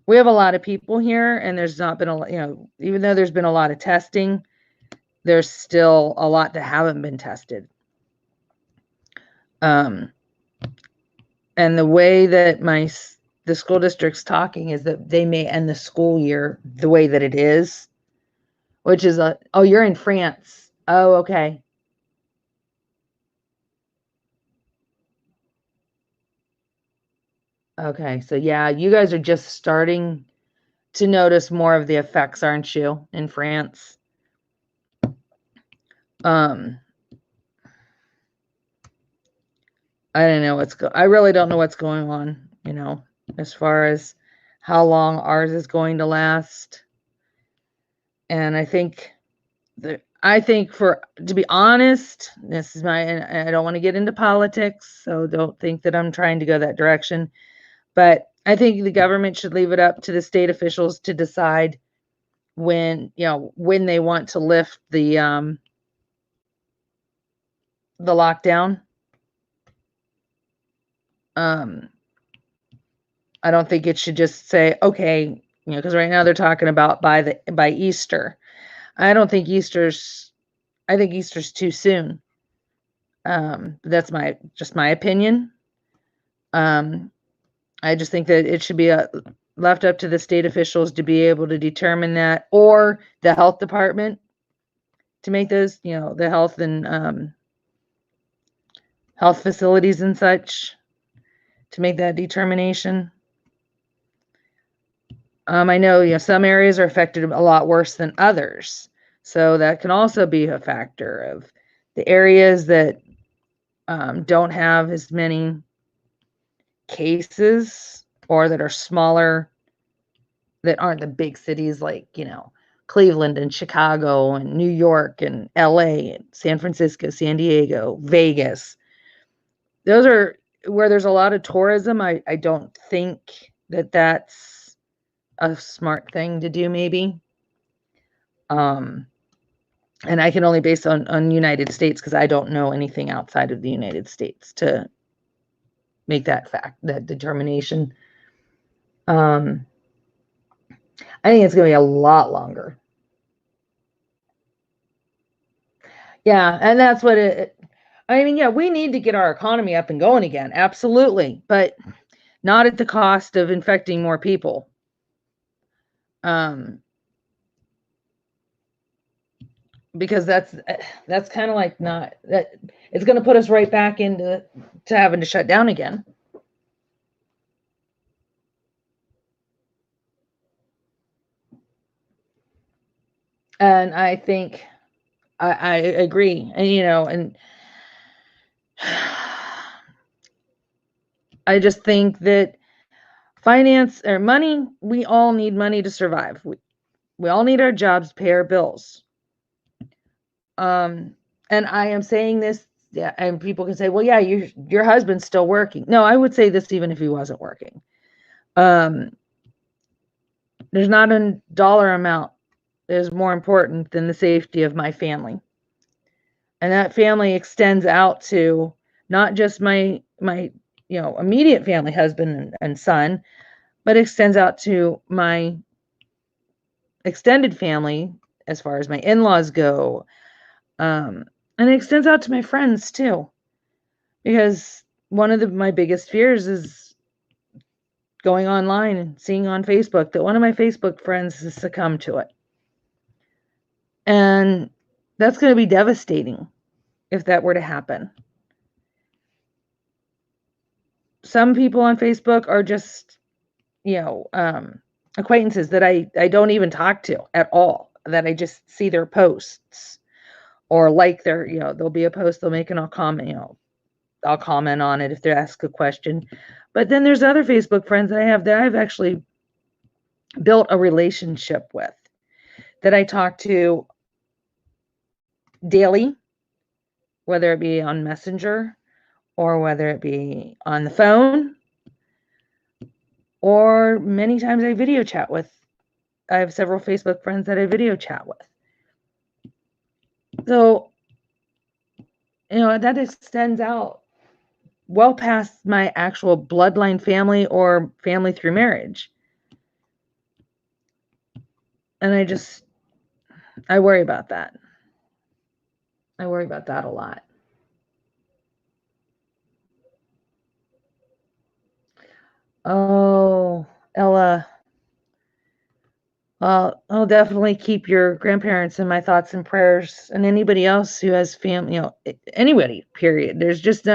we have a lot of people here, and there's not been even though there's been a lot of testing, there's still a lot that haven't been tested. And the way that the school district's talking is that they may end the school year the way that it is, which is oh, you're in France. Oh, okay. Okay. So yeah, you guys are just starting to notice more of the effects, aren't you, in France? I don't know I really don't know what's going on, as far as how long ours is going to last. And I think to be honest, and I don't want to get into politics, so don't think that I'm trying to go that direction, but I think the government should leave it up to the state officials to decide when they want to lift the lockdown. I don't think it should just say, okay, because right now they're talking about by Easter. I think Easter's too soon. That's my opinion. I just think that it should be left up to the state officials to be able to determine that, or the health department to make those, the health and health facilities and such, to make that determination. I know, some areas are affected a lot worse than others. So that can also be a factor of the areas that don't have as many cases, or that are smaller, that aren't the big cities like, Cleveland and Chicago and New York and LA and San Francisco, San Diego, Vegas. Those are where there's a lot of tourism. I don't think that that's a smart thing to do, maybe. And I can only base on United States, because I don't know anything outside of the United States to make that determination. I think it's going to be a lot longer. Yeah, and that's what we need to get our economy up and going again. Absolutely. But not at the cost of infecting more people. Because that's kind of like not that it's going to put us right back into having to shut down again. And I think I agree. And and I just think that finance or money, we all need money to survive. We all need our jobs to pay our bills. And I am saying this, yeah, and people can say, well, yeah, your husband's still working. No, I would say this even if he wasn't working. There's not a dollar amount that is more important than the safety of my family. And that family extends out to not just my immediate family, husband and son, but extends out to my extended family as far as my in-laws go. And it extends out to my friends too, because one of my biggest fears is going online and seeing on Facebook that one of my Facebook friends has succumbed to it. And that's going to be devastating if that were to happen. Some people on Facebook are just, acquaintances that I don't even talk to at all, that I just see their posts or like their, there'll be a post, they'll make and I'll comment, I'll comment on it if they ask a question. But then there's other Facebook friends that I have that I've actually built a relationship with, that I talk to daily, whether it be on Messenger or whether it be on the phone, or many times I video chat with. I have several Facebook friends that I video chat with. So, that extends out well past my actual bloodline family or family through marriage. And I worry about that. I worry about that a lot. Oh, Ella. Well, I'll definitely keep your grandparents in my thoughts and prayers, and anybody else who has family, anybody, period. There's just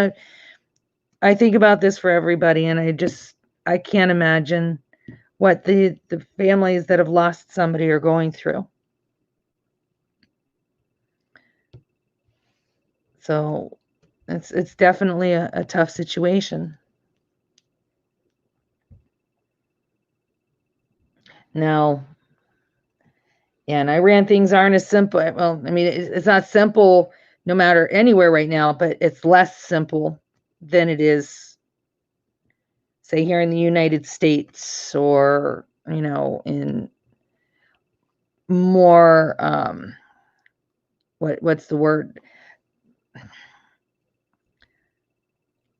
I think about this for everybody, and I can't imagine what the families that have lost somebody are going through. So it's definitely a tough situation. Now, and Iran things aren't as simple. Well, I mean, it's not simple no matter anywhere right now, but it's less simple than it is, say, here in the United States, or, in more, what's the word?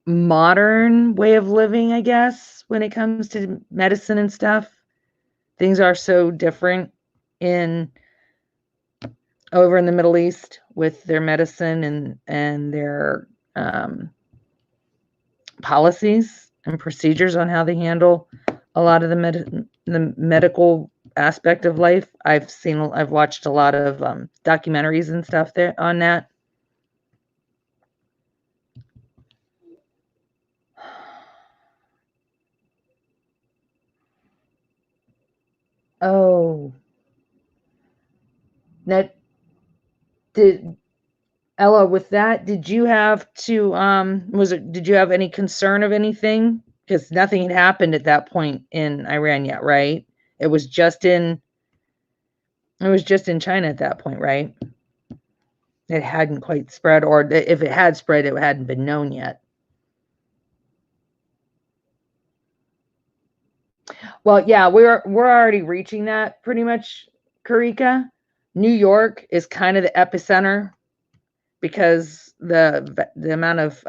Modern way of living, I guess, when it comes to medicine and stuff. Things are so different over in the Middle East with their medicine and their policies and procedures on how they handle a lot of the medical aspect of life. I've watched a lot of documentaries and stuff there on that. Oh, that did Ella, with that, did you have to did you have any concern of anything? Because nothing had happened at that point in Iran yet, right? It was just in China at that point, right? It hadn't quite spread, or if it had spread, it hadn't been known yet. Well, yeah, we're already reaching that pretty much, Karika. New York is kind of the epicenter because the amount of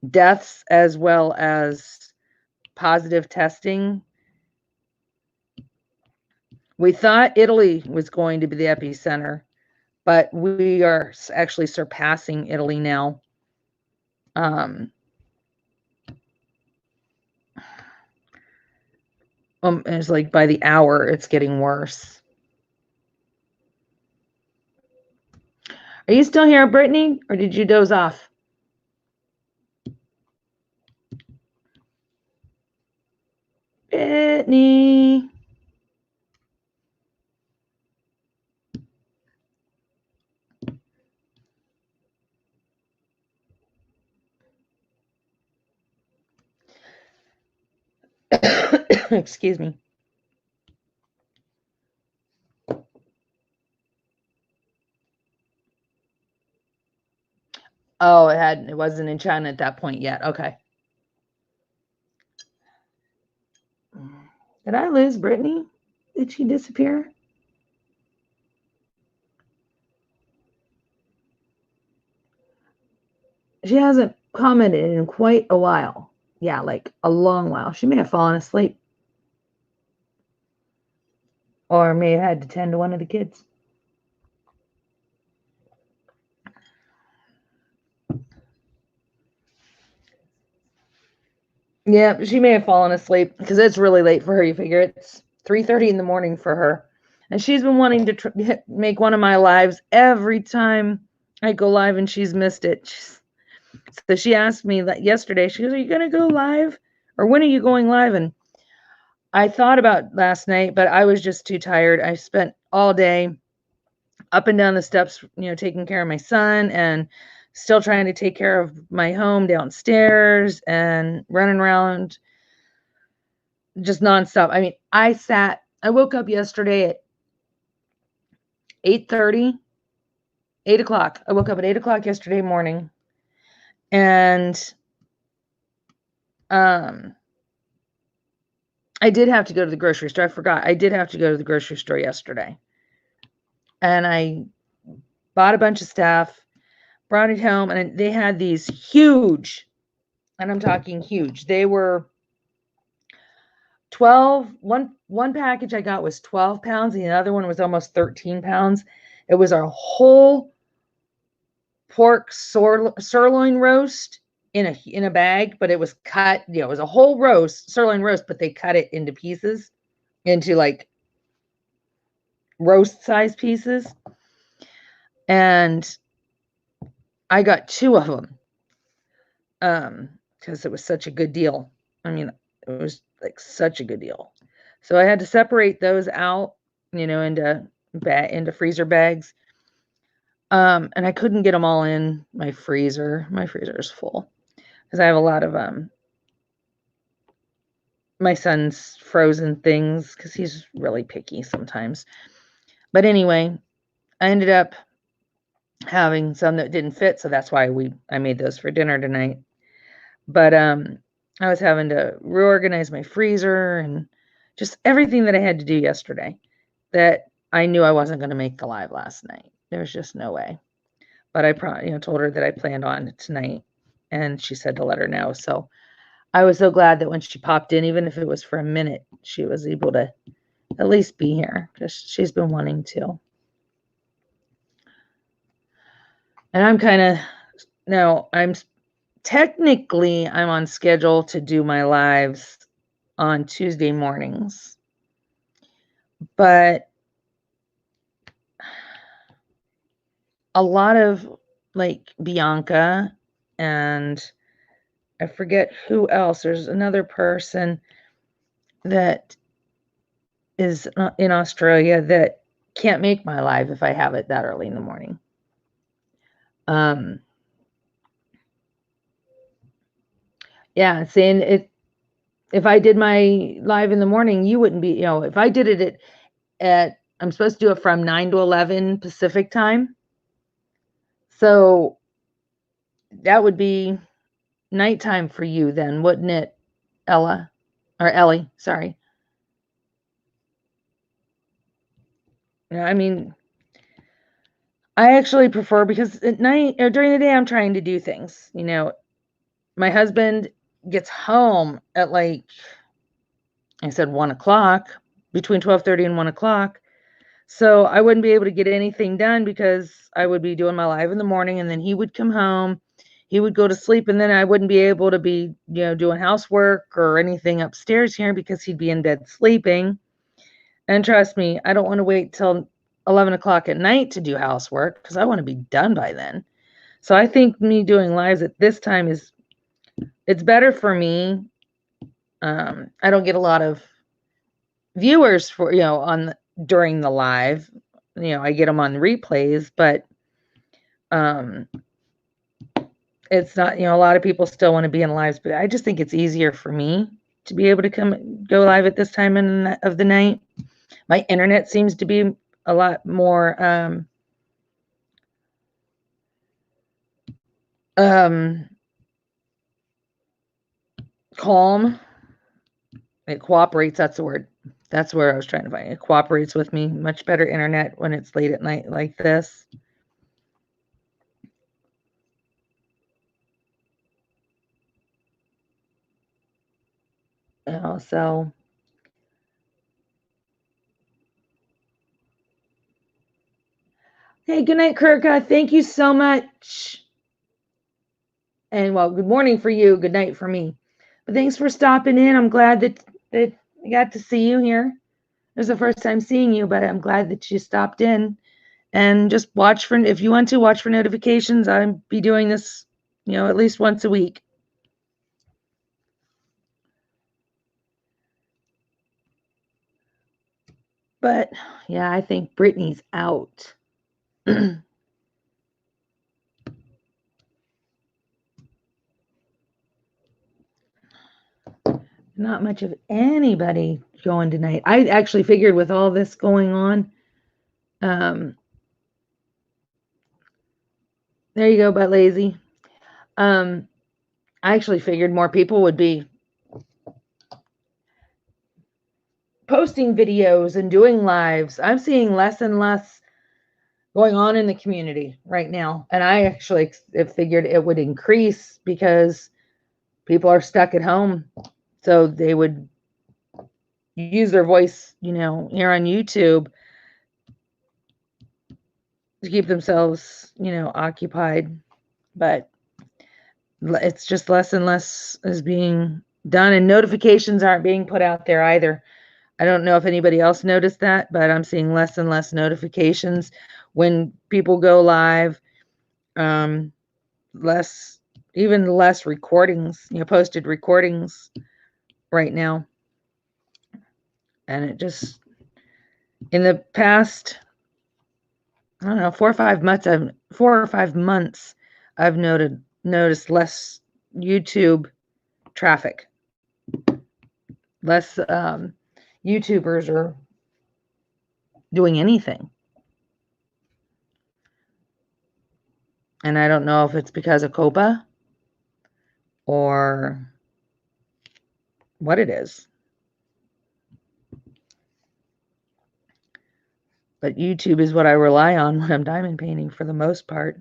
deaths as well as positive testing. We thought Italy was going to be the epicenter, but we are actually surpassing Italy now. It's like by the hour, it's getting worse. Are you still here, Brittany, or did you doze off? Brittany. Excuse me. Oh, it wasn't in China at that point yet. Okay. Did I lose Brittany? Did she disappear? She hasn't commented in quite a while. Yeah, like a long while. She may have fallen asleep. Or may have had to tend to one of the kids. Yeah, she may have fallen asleep because it's really late for her. You figure it's 3:30 in the morning for her. And she's been wanting to make one of my lives every time I go live, and she's missed it. So she asked me yesterday, she goes, "Are you going to go live? Or when are you going live?" And I thought about last night, but I was just too tired. I spent all day up and down the steps, taking care of my son and still trying to take care of my home downstairs and running around just nonstop. I mean, I woke up yesterday at 8:30, 8 o'clock. I woke up at 8 o'clock yesterday morning, and I did have to go to the grocery store. I forgot. I did have to go to the grocery store yesterday. And I bought a bunch of stuff, brought it home, and they had these huge, and I'm talking huge. They were 12, one package I got was 12 pounds, and the other one was almost 13 pounds. It was a whole pork sirloin roast in a bag, but it was cut, it was a whole sirloin roast, but they cut it into pieces, into like roast size pieces. And I got 2 of them because it was such a good deal. I mean, it was like such a good deal. So I had to separate those out, into freezer bags. And I couldn't get them all in my freezer. My freezer is full because I have a lot of my son's frozen things because he's really picky sometimes. But anyway, I ended up having some that didn't fit, so that's why I made those for dinner tonight. But I was having to reorganize my freezer and just everything that I had to do yesterday that I knew I wasn't going to make the live last night. There's just no way. But I told her that I planned on it tonight, and she said to let her know. So I was so glad that when she popped in, even if it was for a minute, she was able to at least be here because she's been wanting to. And I'm technically on schedule to do my lives on Tuesday mornings, but a lot of like Bianca and I forget who else. There's another person that is in Australia that can't make my live if I have it that early in the morning. Yeah, saying it. If I did my live in the morning, you wouldn't be. If I did it at I'm supposed to do it from 9 to 11 Pacific time, so that would be nighttime for you then, wouldn't it, Ella? Or Ellie, sorry. I mean, I actually prefer because at night or during the day I'm trying to do things. My husband gets home at like I said 1 o'clock, between 12:30 and 1 o'clock. So I wouldn't be able to get anything done because I would be doing my live in the morning, and then he would come home, he would go to sleep, and then I wouldn't be able to be, doing housework or anything upstairs here because he'd be in bed sleeping. And trust me, I don't want to wait till 11 o'clock at night to do housework because I want to be done by then. So I think me doing lives at this time it's better for me. I don't get a lot of viewers for, during the live, I get them on replays, but it's not, a lot of people still want to be in lives, but I just think it's easier for me to be able to go live at this time of the night. My internet seems to be a lot more calm. It cooperates. That's the word. That's where I was trying to find. It cooperates with me. Much better internet when it's late at night like this. So hey, good night, Kirka. Thank you so much. And well, good morning for you. Good night for me. But thanks for stopping in. I'm glad that I got to see you here. It was the first time seeing you, but I'm glad that you stopped in. And just watch for, if you want to, watch for notifications. I'll be doing this, at least once a week. But yeah, I think Brittany's out. Not much of anybody going tonight. I actually figured with all this going on, there you go, but lazy. I actually figured more people would be posting videos and doing lives. I'm seeing less and less going on in the community right now. And I actually figured it would increase because people are stuck at home. So they would use their voice, here on YouTube to keep themselves, occupied. But it's just less and less is being done, and notifications aren't being put out there either. I don't know if anybody else noticed that, but I'm seeing less and less notifications when people go live. Even less recordings, posted recordings right now. And it just, in the past, I don't know, 4 or 5 months, I've noticed less YouTube traffic. Less YouTubers are doing anything. And I don't know if it's because of COPA or what it is. But YouTube is what I rely on when I'm diamond painting for the most part.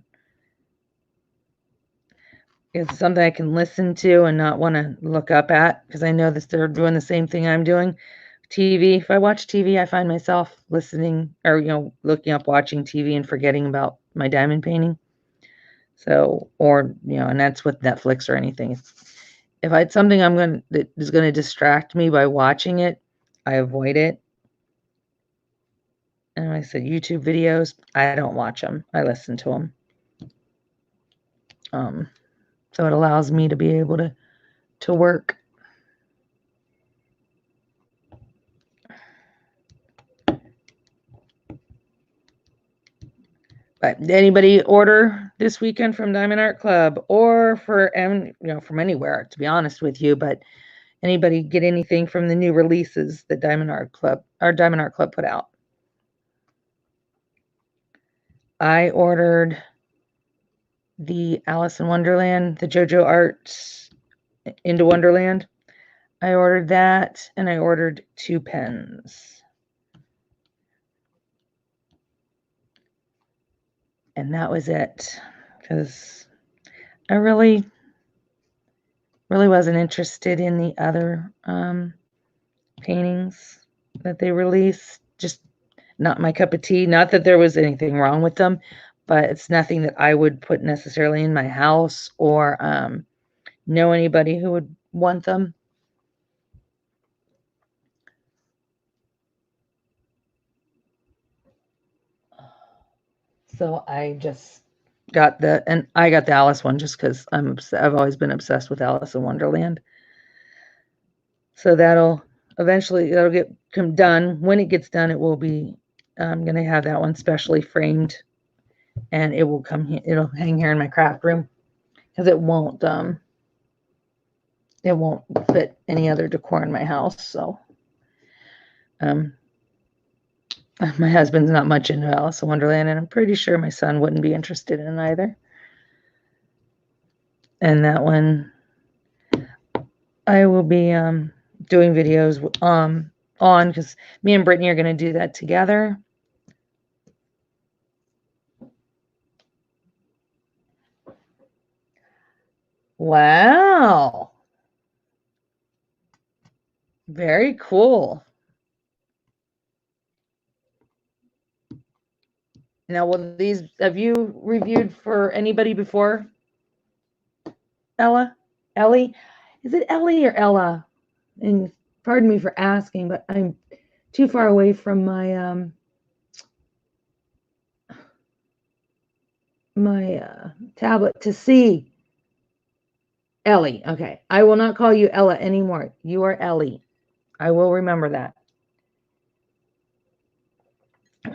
It's something I can listen to and not want to look up at because I know that they're doing the same thing I'm doing. TV, if I watch TV, I find myself listening or, looking up, watching TV and forgetting about my diamond painting. So, or, and that's with Netflix or anything. If I had something that is going to distract me by watching it, I avoid it. And like I said, YouTube videos, I don't watch them. I listen to them. So it allows me to be able to work. But anybody order this weekend from Diamond Art Club or from anywhere, to be honest with you, but anybody get anything from the new releases that Diamond Art Club put out? I ordered the Alice in Wonderland, the JoJo Arts Into Wonderland. I ordered that, and I ordered 2 pens. And that was it, because I really wasn't interested in the other paintings that they released. Just not my cup of tea. Not that there was anything wrong with them, but it's nothing that I would put necessarily in my house or know anybody who would want them. So I just got the Alice one just because I've always been obsessed with Alice in Wonderland. So that'll get done. When it gets done, it will be. I'm gonna have that one specially framed, and it will come. It'll hang here in my craft room because it won't fit any other decor in my house. So, my husband's not much into Alice in Wonderland, and I'm pretty sure my son wouldn't be interested in it either. And that one, I will be doing videos on because me and Brittany are going to do that together. Wow. Very cool. Now, have you reviewed for anybody before, Ellie? Is it Ellie or Ella? And pardon me for asking, but I'm too far away from my tablet to see. Ellie. Okay. I will not call you Ella anymore. You are Ellie. I will remember that.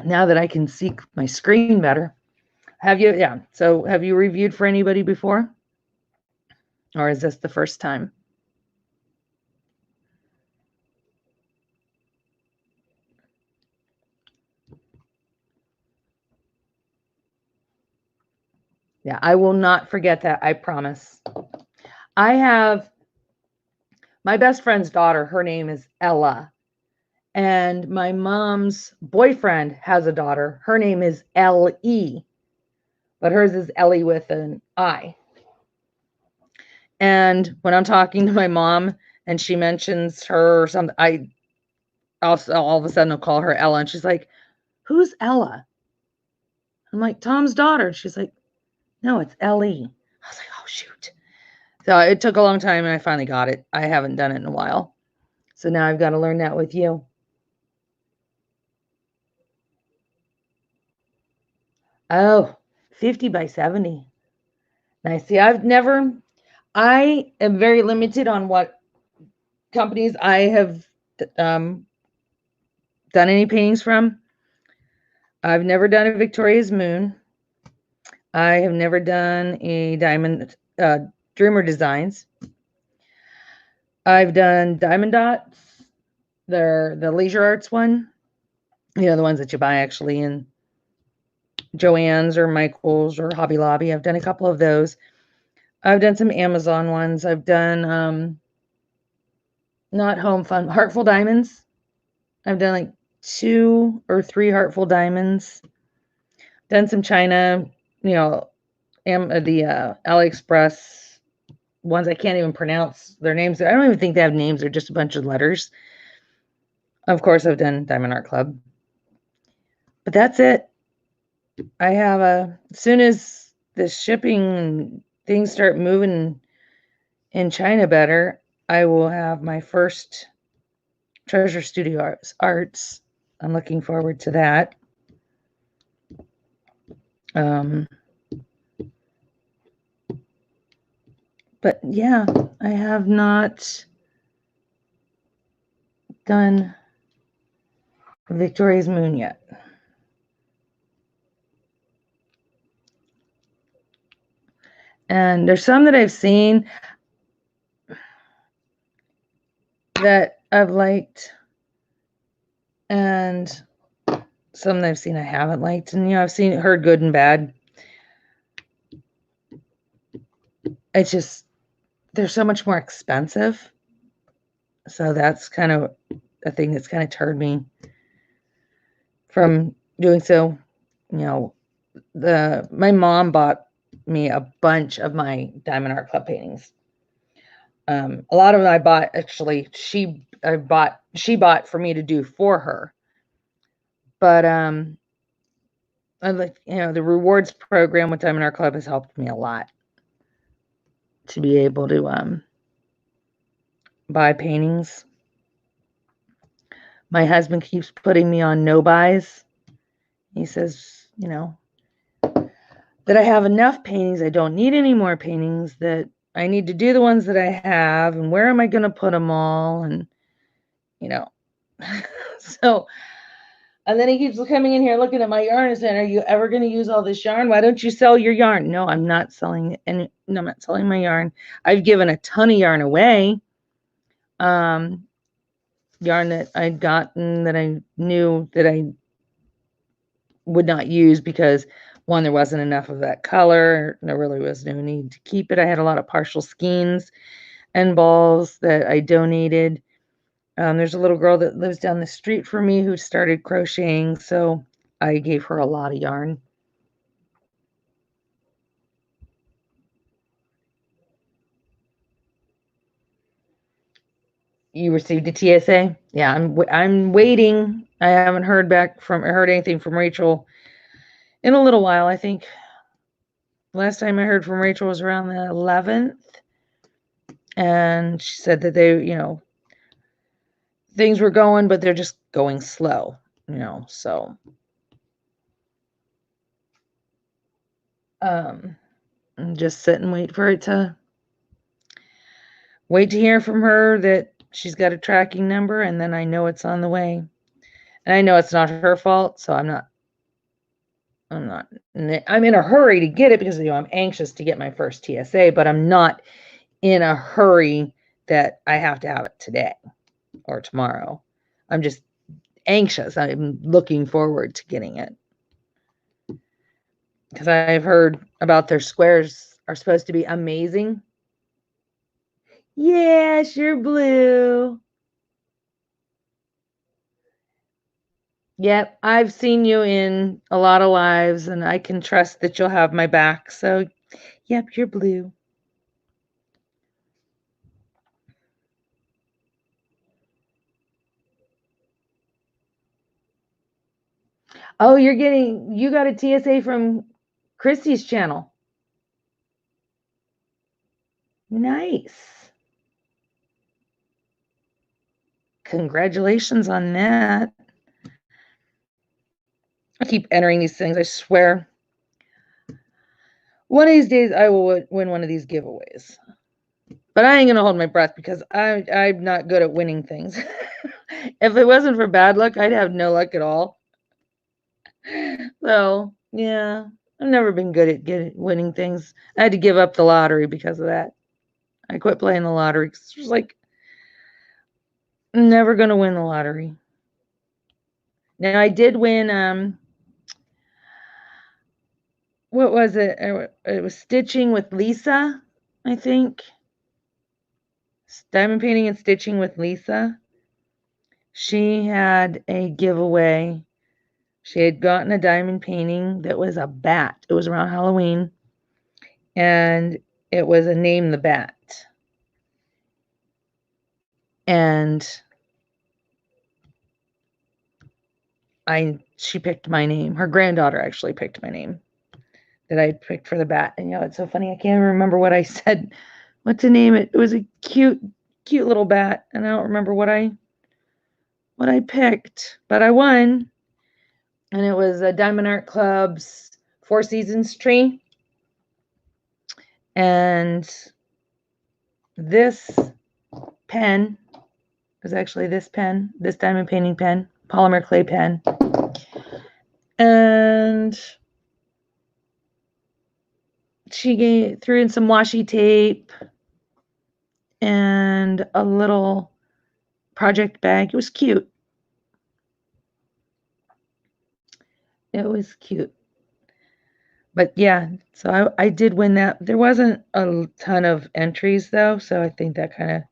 Now that I can see my screen better. Have you? Yeah. So have you reviewed for anybody before? Or is this the first time? Yeah, I will not forget that. I promise. I have my best friend's daughter. Her name is Ella. And my mom's boyfriend has a daughter. Her name is L.E., but hers is Ellie with an I. And when I'm talking to my mom and she mentions her or something, I also all of a sudden will call her Ella. And she's like, who's Ella? I'm like, Tom's daughter. She's like, no, it's L.E. I was like, oh, shoot. So it took a long time and I finally got it. I haven't done it in a while. So now I've got to learn that with you. Oh, 50 by 70. Nice. See, I am very limited on what companies I have done any paintings from. I've never done a Victoria's Moon. I have never done a Diamond Dreamer Designs. I've done Diamond Dots. They're the Leisure Arts one. You know, the ones that you buy actually in Joann's or Michael's or Hobby Lobby. I've done a couple of those. I've done some Amazon ones. I've done not Home Fun, Heartful Diamonds. I've done like 2 or 3 Heartful Diamonds. Done some China, you know, the AliExpress ones I can't even pronounce their names. I don't even think they have names. They're just a bunch of letters. Of course, I've done Diamond Art Club. But that's it. I have as soon as the shipping and things start moving in China better, I will have my first Treasure Studio Arts. I'm looking forward to that. But yeah, I have not done Victoria's Moon yet. And there's some that I've seen that I've liked, and some that I've seen I haven't liked. And, you know, heard good and bad. It's just, they're so much more expensive. So that's kind of a thing that's kind of turned me from doing so. You know, my mom bought me a bunch of my Diamond Art Club paintings. A lot of them I bought, actually, she bought for me to do for her. But I like, you know, the rewards program with Diamond Art Club has helped me a lot to be able to buy paintings. My husband keeps putting me on no buys. He says, you know, that I have enough paintings. I don't need any more paintings, that I need to do the ones that I have, and where am I going to put them all? And, you know, so, and then he keeps coming in here looking at my yarn and saying, are you ever going to use all this yarn? Why don't you sell your yarn? No, I'm not selling any. No, I'm not selling my yarn. I've given a ton of yarn away. Yarn that I'd gotten that I knew that I would not use because, one, there wasn't enough of that color. There really was no need to keep it. I had a lot of partial skeins and balls that I donated. There's a little girl that lives down the street from me who started crocheting, so I gave her a lot of yarn. You received a TSA? Yeah, I'm waiting. I haven't heard anything from Rachel in a little while. I think last time I heard from Rachel was around the 11th, And she said that they, things were going, but they're just going slow, so just sit and wait to hear from her that she's got a tracking number, and then I know it's on the way. And I know it's not her fault, so I'm in a hurry to get it because I'm anxious to get my first TSA, but I'm not in a hurry that I have to have it today or tomorrow. I'm just anxious. I'm looking forward to getting it because I've heard about their squares are supposed to be amazing. Yes, you're blue. Yep, I've seen you in a lot of lives, and I can trust that you'll have my back. So, yep, you're blue. Oh, you got a TSA from Christy's channel. Nice. Congratulations on that. I keep entering these things, I swear. One of these days I will win one of these giveaways. But I ain't gonna hold my breath because I'm not good at winning things. If it wasn't for bad luck, I'd have no luck at all. So yeah, I've never been good at winning things. I had to give up the lottery because of that. I quit playing the lottery because it was like I'm never gonna win the lottery. Now I did win. What was it? It was stitching with Lisa, I think. Diamond painting and stitching with Lisa. She had a giveaway. She had gotten a diamond painting that was a bat. It was around Halloween, and it was a Name the Bat. And she picked my name. Her granddaughter actually picked my name that I picked for the bat. And it's so funny. I can't remember what I said, what to name it. It was a cute little bat, and I don't remember what I picked, but I won. And it was a Diamond Art Club's Four Seasons tree. And this pen was actually this diamond painting pen, polymer clay pen. And she threw in some washi tape and a little project bag. It was cute. It was cute. But yeah, so I did win that. There wasn't a ton of entries though, so I think that kind of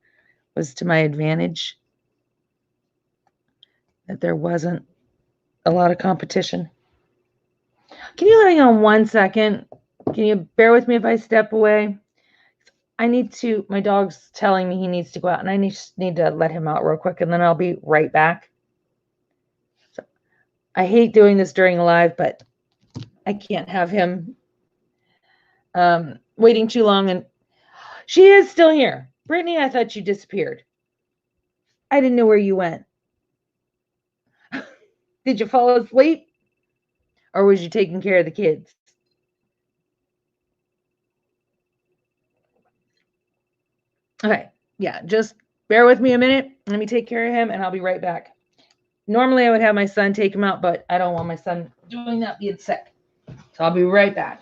was to my advantage that there wasn't a lot of competition. Can you hang on 1 second? Can you bear with me if I step away? My dog's telling me he needs to go out, and I need to let him out real quick, and then I'll be right back. So I hate doing this during a live, but I can't have him waiting too long. And she is still here. Brittany, I thought you disappeared. I didn't know where you went. Did you fall asleep? Or was you taking care of the kids? Okay. Yeah, just bear with me a minute. Let me take care of him, and I'll be right back. Normally, I would have my son take him out, but I don't want my son doing that being sick. So I'll be right back.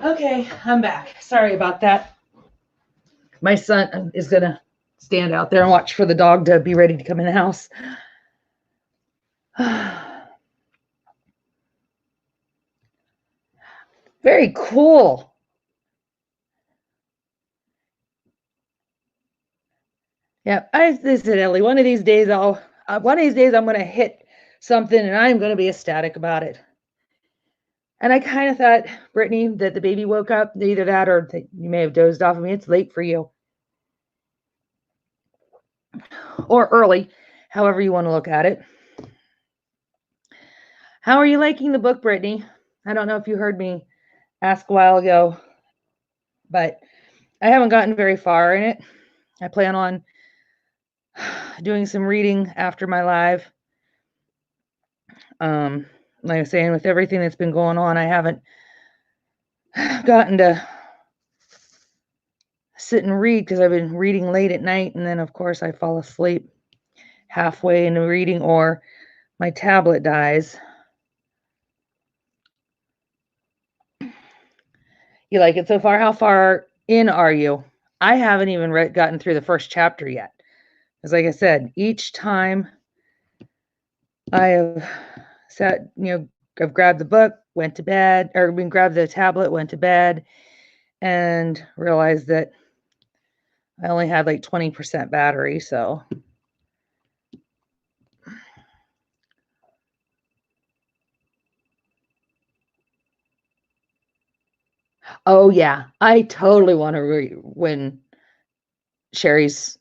Okay, I'm back. Sorry about that. My son is going to stand out there and watch for the dog to be ready to come in the house. Very cool. Yeah, I said, Ellie, one of these days I'm going to hit something and I'm going to be ecstatic about it. And I kind of thought, Brittany, that the baby woke up, either that or that you may have dozed off. I mean, it's late for you. Or early, however you want to look at it. How are you liking the book, Brittany? I don't know if you heard me ask a while ago, but I haven't gotten very far in it. I plan on doing some reading after my live. Like I was saying, with everything that's been going on, I haven't gotten to sit and read because I've been reading late at night, and then of course I fall asleep halfway into reading or my tablet dies. You like it so far? How far in are you? I haven't even gotten through the first chapter yet. Because like I said, each time I have sat, I've grabbed the book, went to bed, or grabbed the tablet, went to bed, and realized that I only had like 20% battery, so. Oh yeah, I totally want to win Sherry's.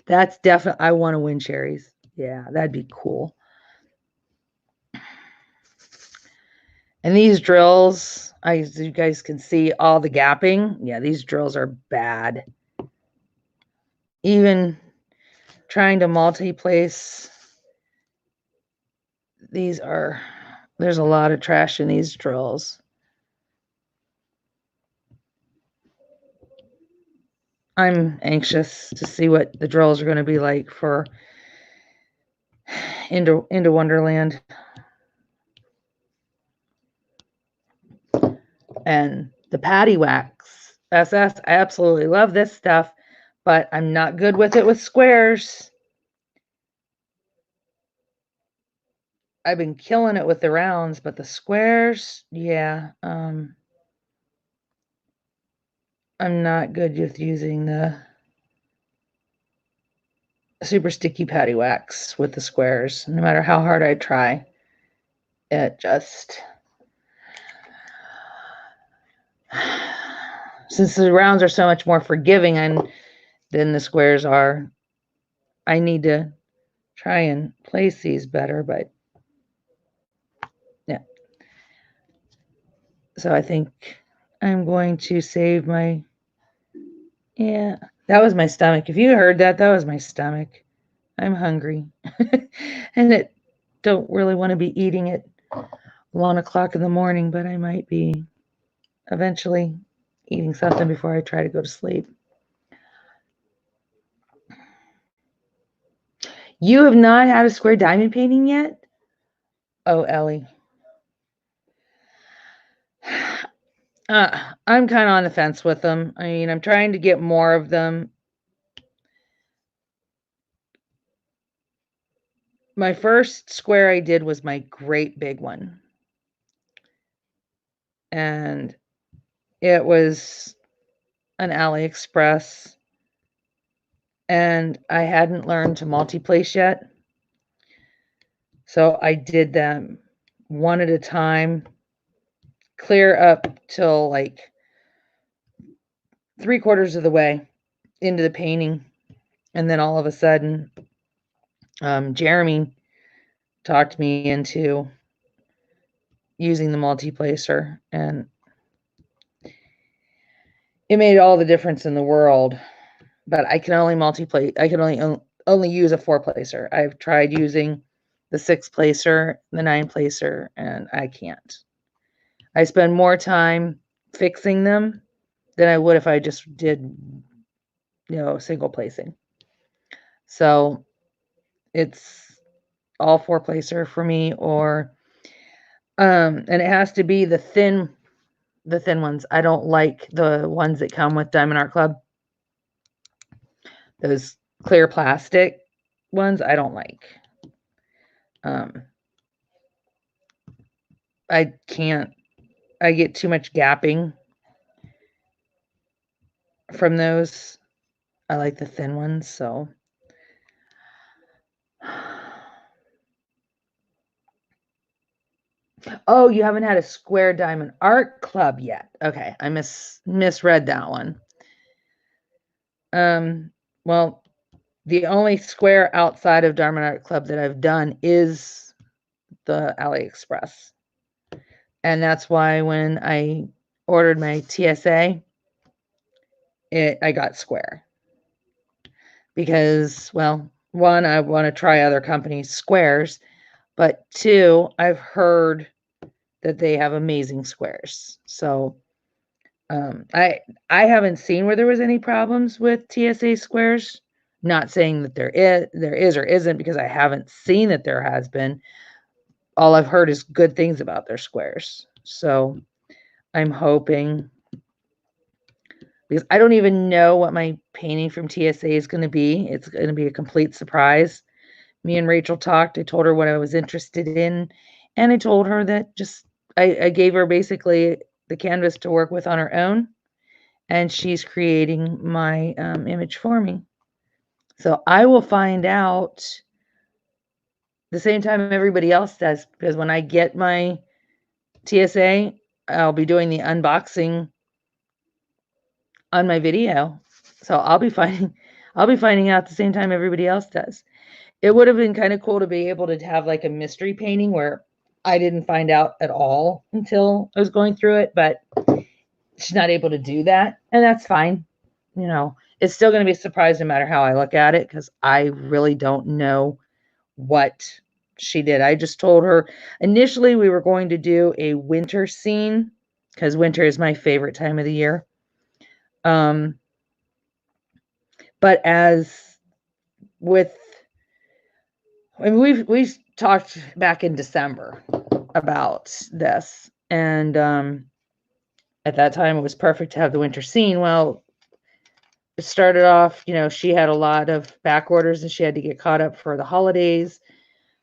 That's definitely, I want to win Sherry's. Yeah, that'd be cool. And these drills, as you guys can see, all the gapping. Yeah, these drills are bad. Even trying to multi-place, there's a lot of trash in these drills. I'm anxious to see what the drills are going to be like for into Wonderland. And the Patty Wax SS, I absolutely love this stuff, but I'm not good with it with squares. I've been killing it with the rounds, but the squares, yeah, I'm not good with using the super sticky Patty Wax with the squares. No matter how hard I try, it just, since the rounds are so much more forgiving than the squares are, I need to try and place these better, but yeah. So I think I'm going to save my, yeah, that was my stomach. If you heard that, that was my stomach. I'm hungry. And it don't really want to be eating at 1 o'clock in the morning, but I might be eventually eating something before I try to go to sleep. You have not had a square diamond painting yet? Oh, Ellie. I'm kind of on the fence with them. I mean, I'm trying to get more of them. My first square I did was my great big one. And it was an AliExpress. And I hadn't learned to multi-place yet. So I did them one at a time, clear up till like 3/4 of the way into the painting. And then all of a sudden, Jeremy talked me into using the multi-placer, and it made all the difference in the world. But I can only I can only use a 4-placer. I've tried using the 6-placer, the 9-placer, and I can't. I spend more time fixing them than I would if I just did, single placing. So it's all 4-placer for me, or and it has to be the thin the thin ones. I don't like the ones that come with Diamond Art Club. Those clear plastic ones I don't like. I can't. I get too much gapping from those. I like the thin ones, so. Oh, you haven't had a square Diamond Art Club yet. Okay, I misread that one. Well, the only square outside of Diamond Art Club that I've done is the AliExpress. And that's why when I ordered my TSA, I got square. Because, well, one, I want to try other companies' squares, but two, I've heard that they have amazing squares. So I haven't seen where there was any problems with TSA squares. Not saying that there is or isn't, because I haven't seen that there has been. All I've heard is good things about their squares. So I'm hoping, because I don't even know what my painting from TSA is going to be. It's going to be a complete surprise. Me and Rachel talked. I told her what I was interested in, and I told her that I gave her basically the canvas to work with on her own, and she's creating my image for me. So I will find out the same time everybody else does, because when I get my TSA, I'll be doing the unboxing on my video. So I'll be finding out the same time everybody else does. It would have been kind of cool to be able to have like a mystery painting where I didn't find out at all until I was going through it, but she's not able to do that, and that's fine. You know, it's still going to be a surprise no matter how I look at it, because I really don't know what she did. I just told her initially we were going to do a winter scene, because winter is my favorite time of the year. But as with, I mean, we've talked back in December about this, and at that time it was perfect to have the winter scene. Well, it started off, she had a lot of back orders and she had to get caught up for the holidays.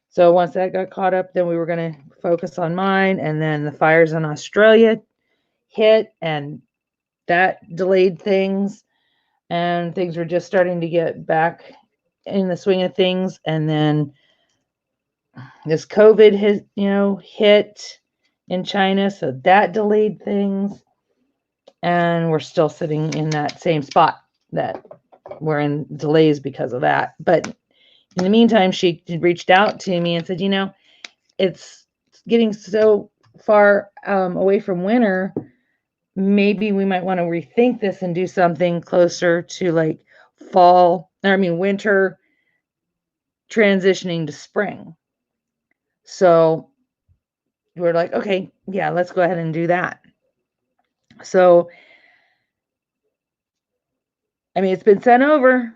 So once that got caught up, then we were going to focus on mine, and then the fires in Australia hit, and that delayed things, and things were just starting to get back in the swing of things. And then this COVID hit in China, so that delayed things, and we're still sitting in that same spot that we're in delays because of that. But in the meantime, she reached out to me and said, it's getting so far away from winter, maybe we might want to rethink this and do something closer to like winter transitioning to spring. So we're like, okay, yeah, let's go ahead and do that. So, I mean, it's been sent over.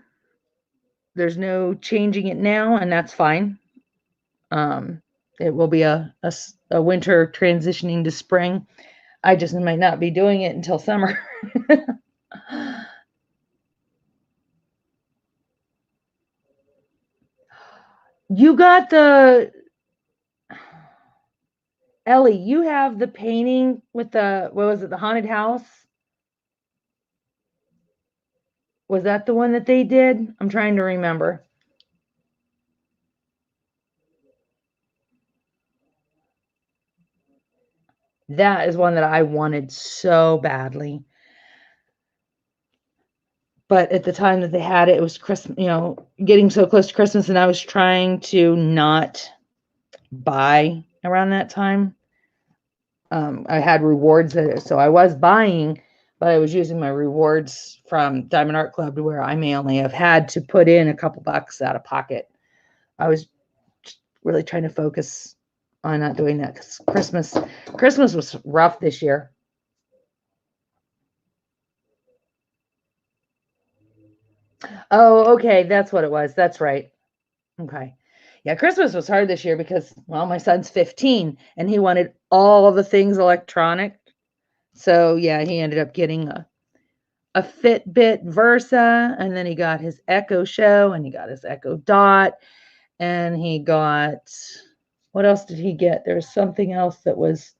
There's no changing it now, and that's fine. It will be a winter transitioning to spring. I just might not be doing it until summer. You got Ellie, you have the painting with what was it, the haunted house? Was that the one that they did? I'm trying to remember. That is one that I wanted so badly. But at the time that they had it, it was Christmas, getting so close to Christmas, and I was trying to not buy around that time. I had rewards, so I was buying, but I was using my rewards from Diamond Art Club to where I may only have had to put in a couple bucks out of pocket. I was really trying to focus on not doing that, because Christmas was rough this year. Oh, okay, that's what it was. That's right. Okay. Yeah, Christmas was hard this year because, well, my son's 15 and he wanted all of the things electronic. So yeah, he ended up getting a Fitbit Versa, and then he got his Echo Show, and he got his Echo Dot, and he got, what else did he get? There was something else that was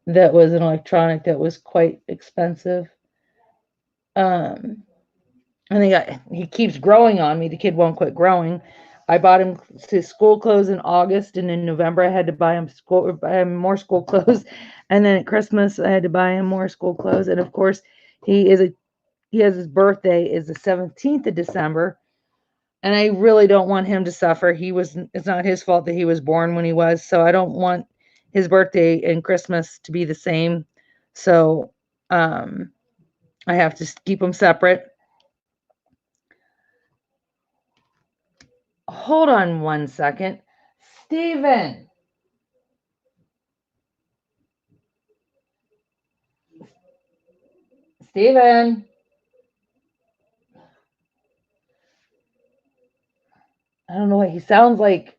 an electronic that was quite expensive. And he keeps growing on me. The kid won't quit growing. I bought him his school clothes in August, and in November I had to buy him more school clothes, and then at Christmas I had to buy him more school clothes. And of course, he has his birthday is the 17th of December, and I really don't want him to suffer. It's not his fault that he was born when he was, so I don't want his birthday and Christmas to be the same. So I have to keep them separate. Hold on one second. Steven. Steven. I don't know what he sounds like.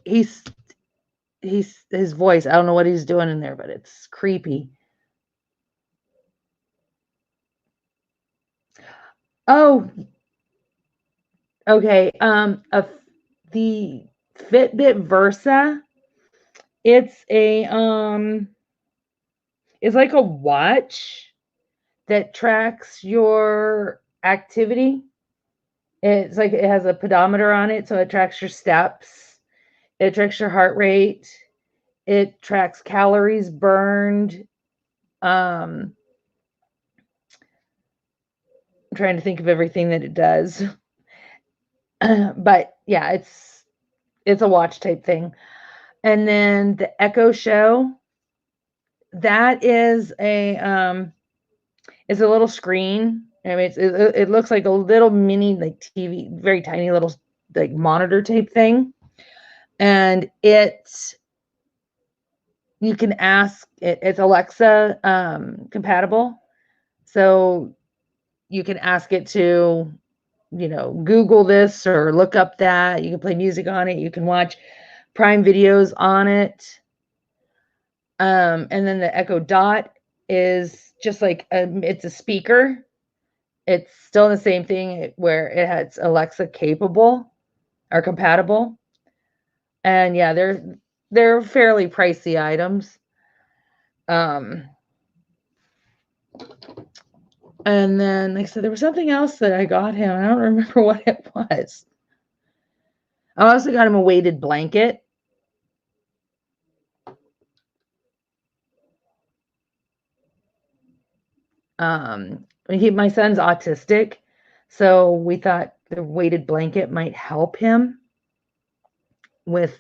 He's his voice. I don't know what he's doing in there, but it's creepy. Oh, okay. The Fitbit Versa. It's it's like a watch that tracks your activity. It's like it has a pedometer on it, so it tracks your steps. It tracks your heart rate. It tracks calories burned. I'm trying to think of everything that it does. But yeah, it's a watch type thing. And then the Echo Show, that is it's a little screen. I mean, it looks like a little mini like TV, very tiny little like monitor type thing, and you can ask it's Alexa compatible, so you can ask it to Google this or look up that. You can play music on it. You can watch Prime videos on it. And then the Echo Dot is just like it's a speaker. It's still the same thing where it has Alexa capable or compatible. And yeah, they're fairly pricey items. And then like I said, there was something else that I got him. I don't remember what it was. I also got him a weighted blanket. My son's autistic, so we thought the weighted blanket might help him with,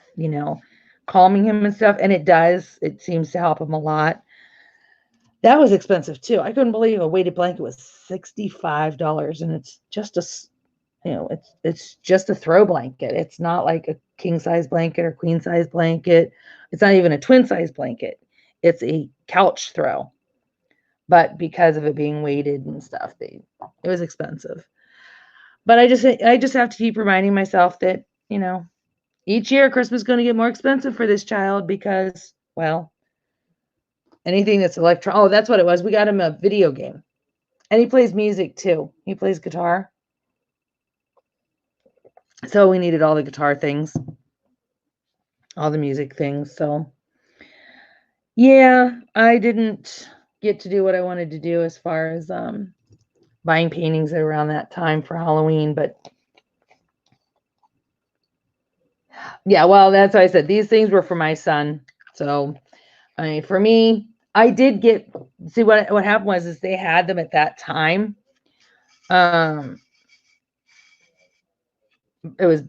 calming him and stuff, and it does. It seems to help him a lot. That was expensive too. I couldn't believe a weighted blanket was $65, and it's just it's just a throw blanket. It's not like a king size blanket or queen size blanket. It's not even a twin size blanket. It's a couch throw. But because of it being weighted and stuff, it was expensive. But I just have to keep reminding myself that, each year Christmas is going to get more expensive for this child because, well, anything that's oh, that's what it was. We got him a video game. And he plays music too. He plays guitar. So we needed all the guitar things, all the music things. So yeah, I didn't get to do what I wanted to do as far as buying paintings around that time for Halloween, but yeah, well, that's why I said these things were for my son. So, I mean, for me, I did see what happened is they had them at that time. It was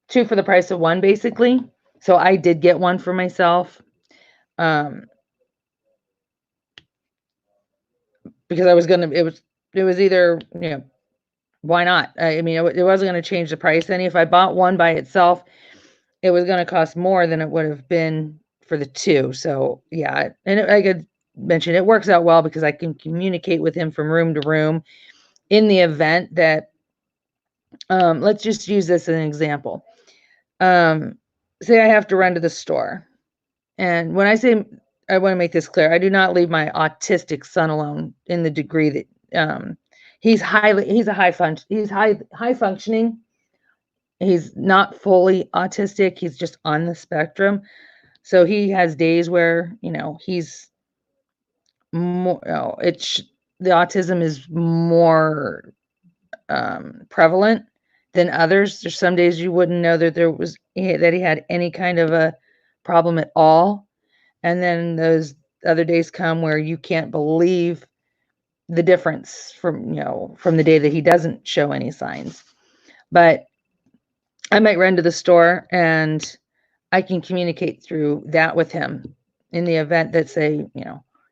2 for the price of 1, basically. So I did get one for myself. Because I was gonna, it was either, why not? I mean, it wasn't going to change the price any. If I bought one by itself, it was going to cost more than it would have been for the 2. So yeah, and I could mention it works out well because I can communicate with him from room to room in the event that, let's just use this as an example. say I have to run to the store. And when I say, I want to make this clear, I do not leave my autistic son alone in the degree that he's high functioning. He's not fully autistic. He's just on the spectrum. So he has days where, he's more, the autism is more prevalent than others. There's some days you wouldn't know that that he had any kind of a problem at all. And then those other days come where you can't believe the difference from the day that he doesn't show any signs. But I might run to the store and I can communicate through that with him in the event that, say,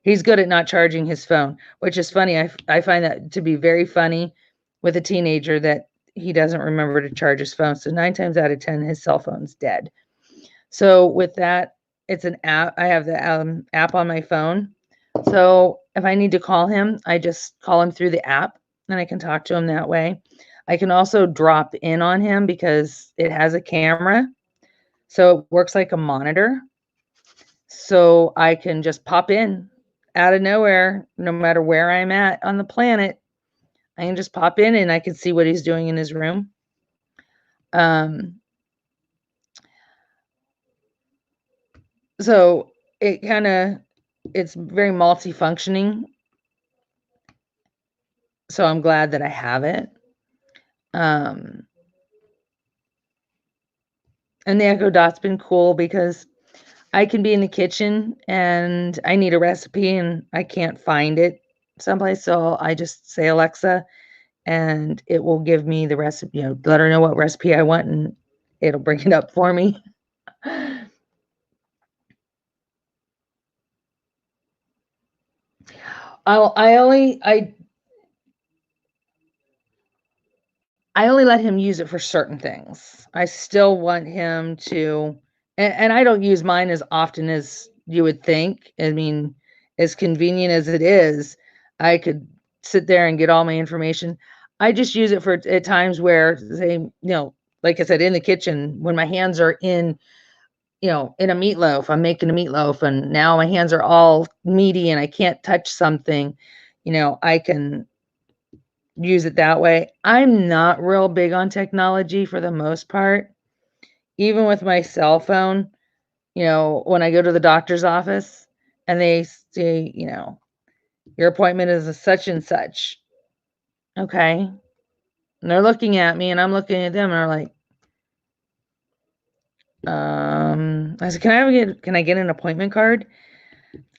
he's good at not charging his phone, which is funny. I find that to be very funny with a teenager, that he doesn't remember to charge his phone. So 9 times out of 10, his cell phone's dead. So with that, it's an app. I have the app on my phone. So if I need to call him, I just call him through the app and I can talk to him that way. I can also drop in on him because it has a camera. So it works like a monitor. So I can just pop in out of nowhere, no matter where I'm at on the planet. I can just pop in and I can see what he's doing in his room. So it's very multifunctioning. So I'm glad that I have it. And the Echo Dot's been cool because I can be in the kitchen and I need a recipe and I can't find it someplace. So I just say, Alexa, and it will give me the recipe, let her know what recipe I want and it'll bring it up for me. I only let him use it for certain things. I still want him to, and I don't use mine as often as you would think. I mean, as convenient as it is, I could sit there and get all my information. I just use it for at times where, say, like I said, in the kitchen, when my hands are in a meatloaf, I'm making a meatloaf and now my hands are all meaty and I can't touch something, I can use it that way. I'm not real big on technology for the most part. Even with my cell phone, when I go to the doctor's office and they say, your appointment is a such and such. Okay. And they're looking at me and I'm looking at them and they're like, I said, can I get an appointment card?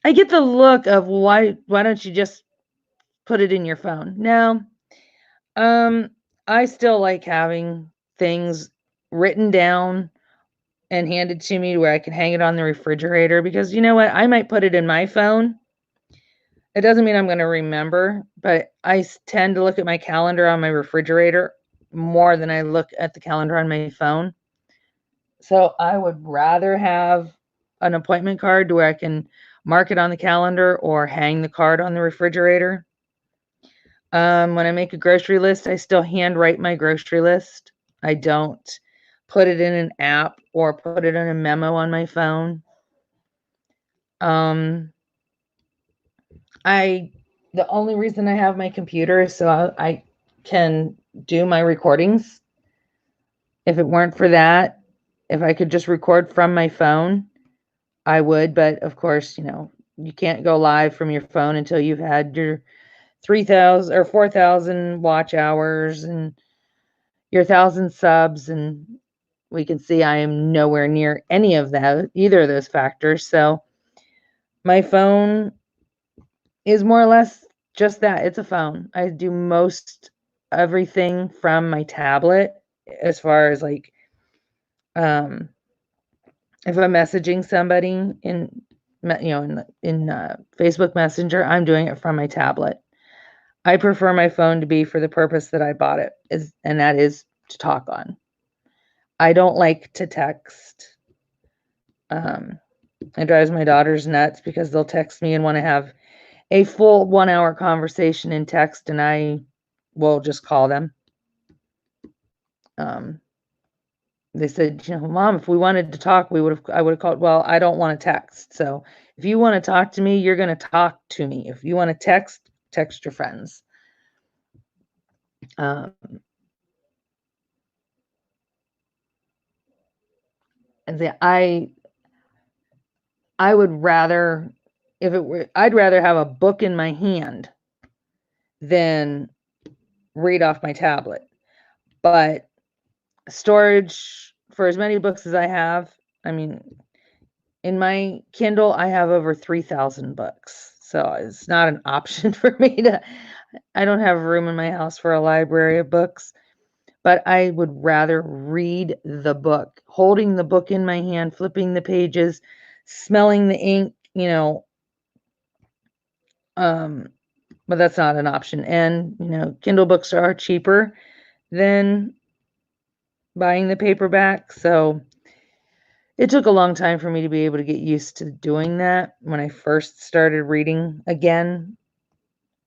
I get the look of, why don't you just put it in your phone? No. I still like having things written down and handed to me where I can hang it on the refrigerator, because you know what? I might put it in my phone. It doesn't mean I'm going to remember, but I tend to look at my calendar on my refrigerator more than I look at the calendar on my phone. So I would rather have an appointment card where I can mark it on the calendar or hang the card on the refrigerator. When I make a grocery list, I still handwrite my grocery list. I don't put it in an app or put it in a memo on my phone. The only reason I have my computer is so I can do my recordings. If it weren't for that, if I could just record from my phone, I would. But of course, you can't go live from your phone until you've had your 3,000 or 4,000 watch hours and your 1,000 subs, and we can see I am nowhere near any of that, either of those factors. So my phone is more or less just that. It's a phone. I do most everything from my tablet, as far as like, if I'm messaging somebody in Facebook Messenger, I'm doing it from my tablet. I prefer my phone to be for the purpose that I bought it, and that is to talk on. I don't like to text. It drives my daughters nuts because they'll text me and want to have a full 1 hour conversation in text, and I will just call them. they said, Mom, if we wanted to talk, I would have called. Well, I don't want to text. So if you want to talk to me, you're going to talk to me. If you want to text your friends. And I would rather, I'd rather have a book in my hand than read off my tablet. But storage for as many books as I have, I mean, in my Kindle, I have over 3,000 books. So it's not an option for me I don't have room in my house for a library of books, but I would rather read the book, holding the book in my hand, flipping the pages, smelling the ink, but that's not an option. And, Kindle books are cheaper than buying the paperback. So it took a long time for me to be able to get used to doing that when I first started reading again.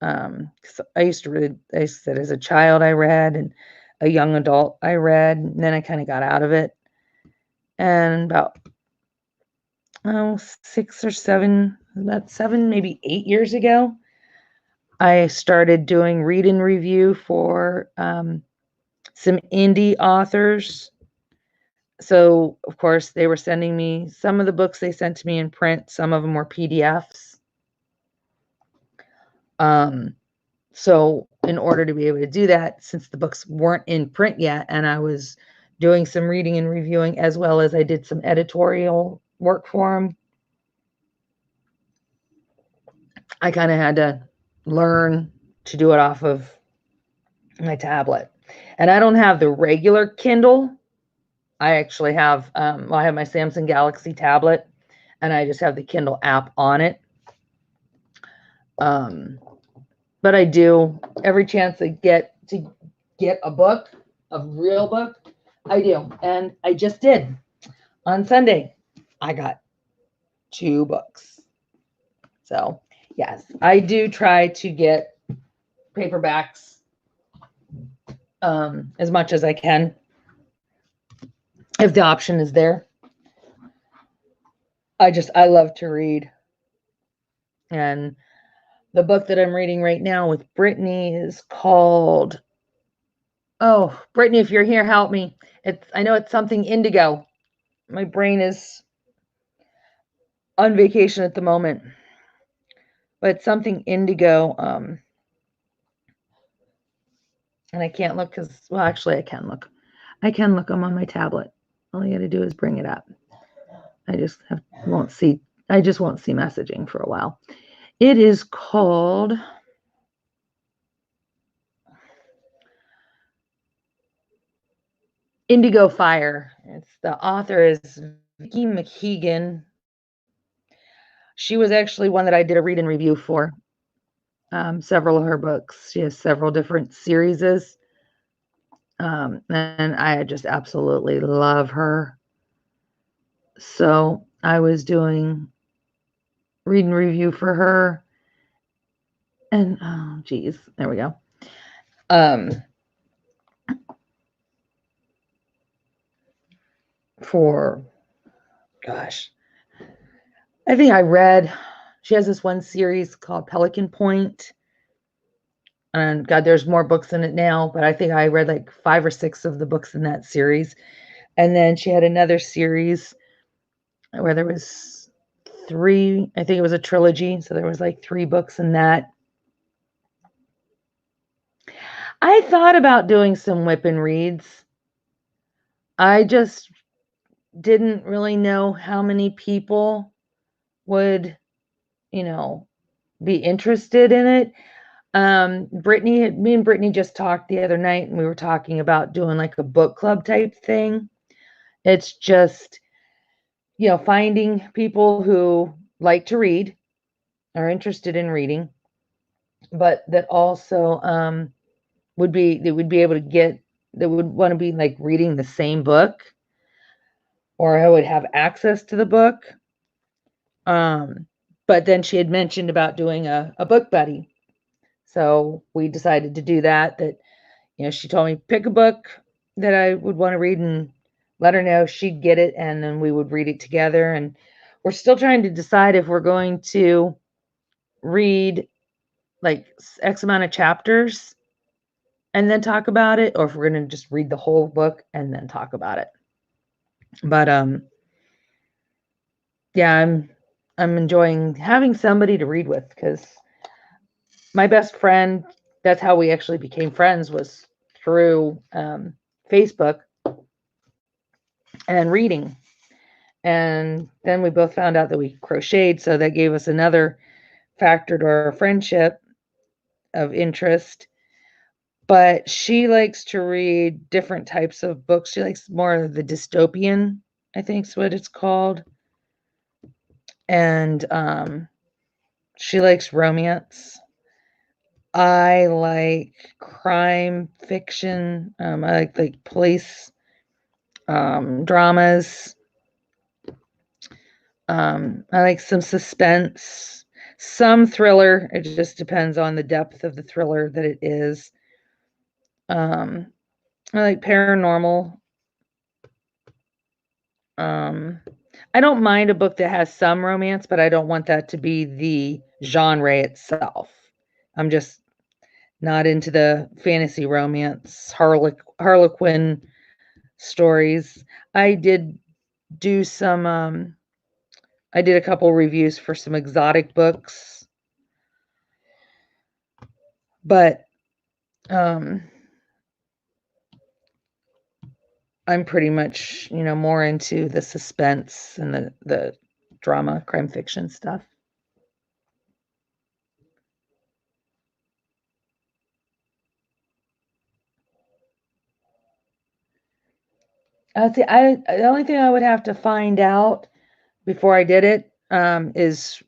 I used to read, I said as a child I read, and a young adult I read, and then I kind of got out of it. And about 6 or 7, about 7, maybe 8 years ago, I started doing read and review for some indie authors. So, of course, they were sending me some of the books they sent to me in print. Some of them were PDFs. So in order to be able to do that, since the books weren't in print yet, and I was doing some reading and reviewing, as well as I did some editorial work for them, I kind of had to learn to do it off of my tablet. And I don't have the regular Kindle. I actually have, I have my Samsung Galaxy tablet, and I just have the Kindle app on it. But I do, every chance I get to get a book, a real book, I do. And I just did. On Sunday, I got 2 books. So, yes, I do try to get paperbacks as much as I can, if the option is there. I love to read. And the book that I'm reading right now with Brittany is called, oh, Brittany, if you're here, help me. I know it's something indigo. My brain is on vacation at the moment, but it's something indigo. And I can't look because, well, actually I can look. I can look. I'm on my tablet. All you got to do is bring it up. I just won't see messaging for a while. It is called Indigo Fire. The author is Vicki McKeegan. She was actually one that I did a read and review for. Several of her books. She has several different series. And I just absolutely love her. So I was doing read and review for her. And oh geez, there we go. For gosh, I think she has this one series called Pelican Point. And God, there's more books in it now, but I think I read like 5 or 6 of the books in that series. And then she had another series where there was 3, I think it was a trilogy. So there was like 3 books in that. I thought about doing some whip and reads. I just didn't really know how many people would, be interested in it. Me and Brittany just talked the other night, and we were talking about doing like a book club type thing. It's just, finding people who like to read, are interested in reading, but that also would want to be like reading the same book, or I would have access to the book. But then she had mentioned about doing a book buddy. So we decided to do that. She told me pick a book that I would want to read, and let her know, she'd get it, and then we would read it together. And we're still trying to decide if we're going to read like X amount of chapters and then talk about it, or if we're going to just read the whole book and then talk about it. But yeah, I'm enjoying having somebody to read with, because my best friend, that's how we actually became friends, was through Facebook and reading. And then we both found out that we crocheted, so that gave us another factor to our friendship of interest. But she likes to read different types of books. She likes more of the dystopian, I think is what it's called. And she likes romance. I like crime fiction. I like police dramas. I like some suspense, some thriller. It just depends on the depth of the thriller that it is. I like paranormal. I don't mind a book that has some romance, but I don't want that to be the genre itself. I'm just not into the fantasy romance, Harlequin stories. I did do some, I did a couple reviews for some exotic books, but I'm pretty much, more into the suspense and the drama, crime fiction stuff. The only thing I would have to find out before I did it is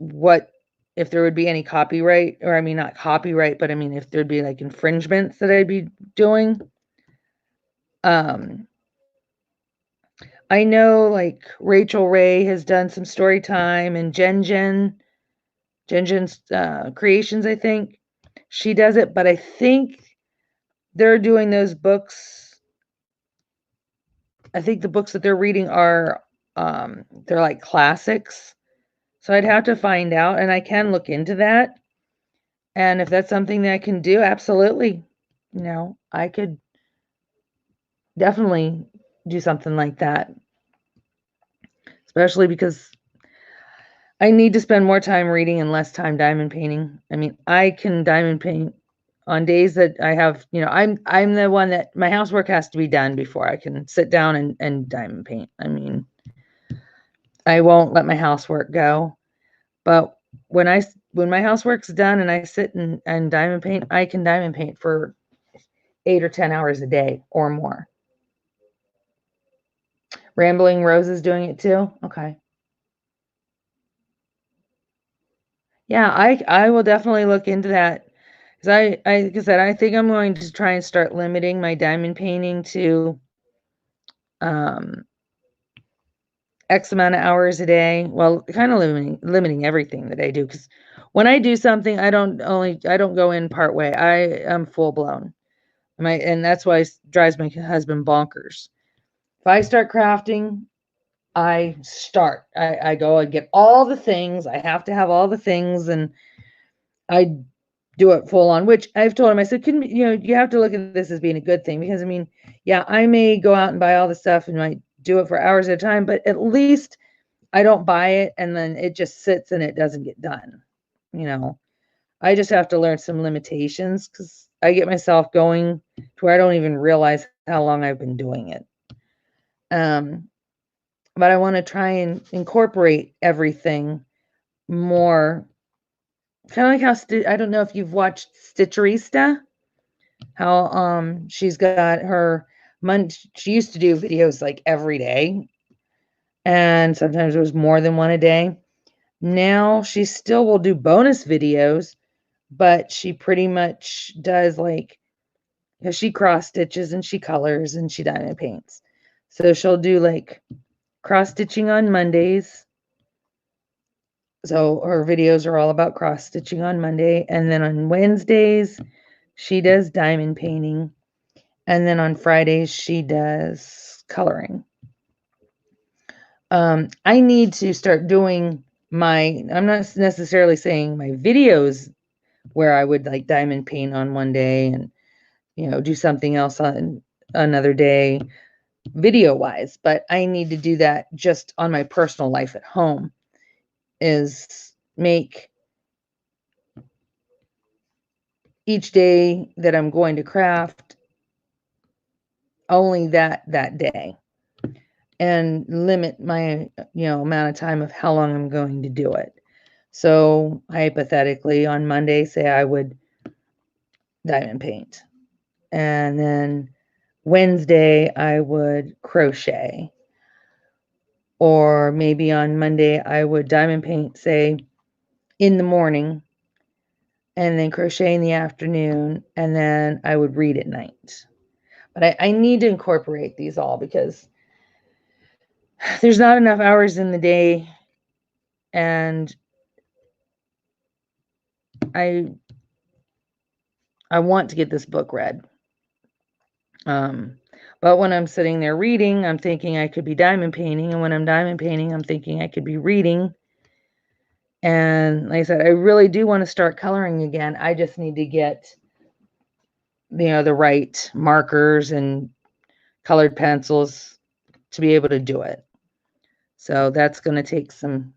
if there would be any copyright, or I mean, not copyright, but I mean, if there'd be like infringements that I'd be doing. I know like Rachel Ray has done some story time, and Jen's Creations, I think she does it, but I think they're doing those books. I think the books that they're reading are they're like classics. So I'd have to find out, and I can look into that. And if that's something that I can do, absolutely. I could definitely do something like that, especially because I need to spend more time reading and less time diamond painting. I mean, I can diamond paint on days that I have, I'm the one that my housework has to be done before I can sit down and diamond paint. I mean, I won't let my housework go. But when my housework's done and I sit and diamond paint, I can diamond paint for 8 or 10 hours a day or more. Rambling Rose is doing it too? Okay. Yeah, I will definitely look into that. Because like I said, I think I'm going to try and start limiting my diamond painting to X amount of hours a day. Well, kind of limiting everything that I do, because when I do something, I don't go in part way. I am full blown. And that's why it drives my husband bonkers. If I start crafting, I go and get all the things. I have to have all the things, and I do it full on, which I've told him, I said, you have to look at this as being a good thing, because I mean, yeah, I may go out and buy all the stuff and might do it for hours at a time, but at least I don't buy it and then it just sits and it doesn't get done. I just have to learn some limitations, because I get myself going to where I don't even realize how long I've been doing it. But I want to try and incorporate everything more. Kind of like how I don't know if you've watched Stitcherista, how she's got her she used to do videos like every day, and sometimes it was more than one a day. Now she still will do bonus videos, but she pretty much does like, she cross stitches and she colors and she diamond paints. So she'll do like cross stitching on Mondays. So her videos are all about cross stitching on Monday. And then on Wednesdays, she does diamond painting. And then on Fridays, she does coloring. I need to start doing I'm not necessarily saying my videos where I would like diamond paint on one day and, do something else on another day video wise, but I need to do that just on my personal life at home, is make each day that I'm going to craft only that day, and limit my, amount of time of how long I'm going to do it. So hypothetically on Monday, say I would diamond paint, and then Wednesday I would crochet, or maybe on Monday I would diamond paint, say in the morning, and then crochet in the afternoon, and then I would read at night. But I need to incorporate these all because there's not enough hours in the day, and I want to get this book read. But when I'm sitting there reading, I'm thinking I could be diamond painting, and when I'm diamond painting, I'm thinking I could be reading. And like I said, I really do want to start coloring again. I just need to get, the right markers and colored pencils to be able to do it. So that's going to take some